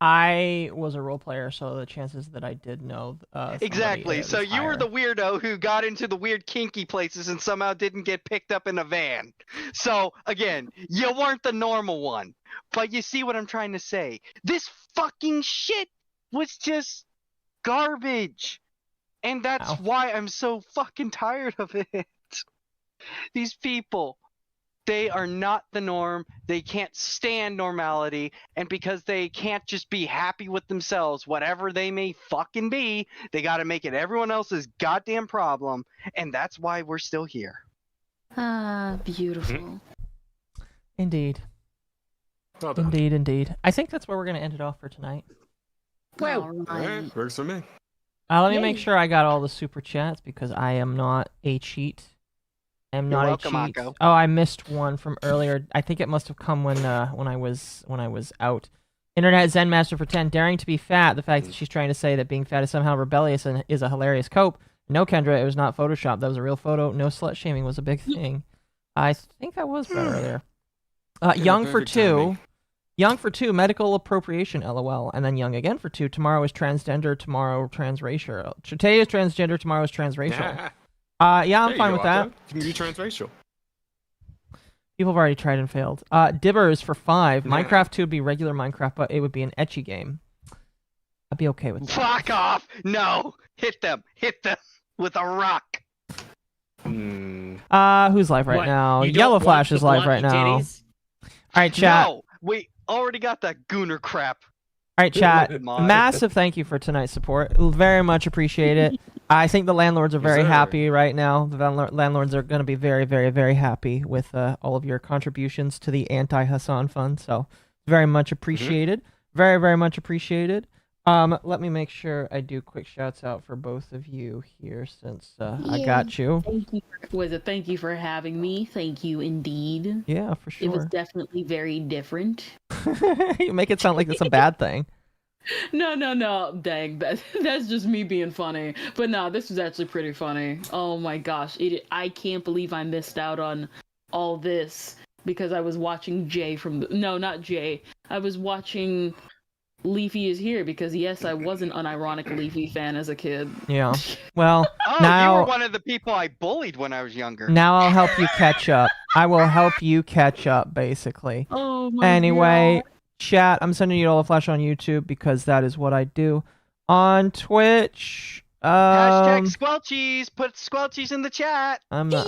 I was a role player, so the chances that I did know. Exactly. So you were the weirdo who got into the weird kinky places and somehow didn't get picked up in a van. So again, you weren't the normal one. But you see what I'm trying to say? This fucking shit was just garbage. And that's why I'm so fucking tired of it. These people, they are not the norm. They can't stand normality. And because they can't just be happy with themselves, whatever they may fucking be, they got to make it everyone else's goddamn problem. And that's why we're still here. Beautiful. Indeed. Well done. Indeed. I think that's where we're going to end it off for tonight. Well, All right, works for me. Let me make sure I got all the super chats because I am not a cheat. I'm not a cheat. Akko. Oh, I missed one from earlier. I think it must have come when I was out. Internet Zen Master for 10, daring to be fat. The fact that she's trying to say that being fat is somehow rebellious and is a hilarious cope. No, Kendra, it was not Photoshop. That was a real photo. No slut shaming was a big thing. I think I was better earlier. Young for 2. Young for 2, medical appropriation, LOL. And then young again for 2. Tomorrow is transgender, tomorrow transracial. Today is transgender, tomorrow is transracial. Yeah, I'm fine with that. You can be transracial. People have already tried and failed. Dibbers for 5. Minecraft 2 would be regular Minecraft, but it would be an ecchi game. I'd be okay with that. Fuck off! No! Hit them with a rock. Who's live right now? Yellow Flash is live right now. Alright, chat. No! We already got that gooner crap. Alright, chat. Massive thank you for tonight's support. Very much appreciate it. I think the landlords are very happy right now. The landlords are going to be very, very, very happy with all of your contributions to the Anti-Hassan Fund. So, very much appreciated. Very, very much appreciated. Let me make sure I do quick shouts out for both of you here since I got you. Thank you for having me. Thank you indeed. Yeah, for sure. It was definitely very different. You make it sound like it's a bad thing. No. Dang, that's just me being funny. But no, this was actually pretty funny. Oh my gosh. I can't believe I missed out on all this because I was watching Jay from... No, not Jay. I was watching Leafy is Here because, yes, I was an unironic Leafy fan as a kid. Yeah. Well, now... you were one of the people I bullied when I was younger. Now I'll help you catch up. I will help you catch up, basically. Oh my Anyway... God. Chat, I'm sending you all a flash on YouTube because that is what I do. On Twitch, hashtag Squelchies. Put Squelchies in the chat. I'm no.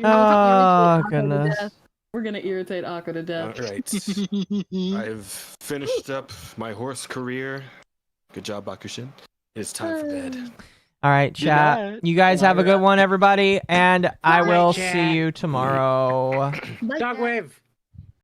Oh, goodness. We're gonna irritate Akko to death. All right. I've finished up my horse career. Good job, Bakushin. It's time for bed. All right, chat. You guys have a good one, everybody, and I will see you tomorrow. Dogwave.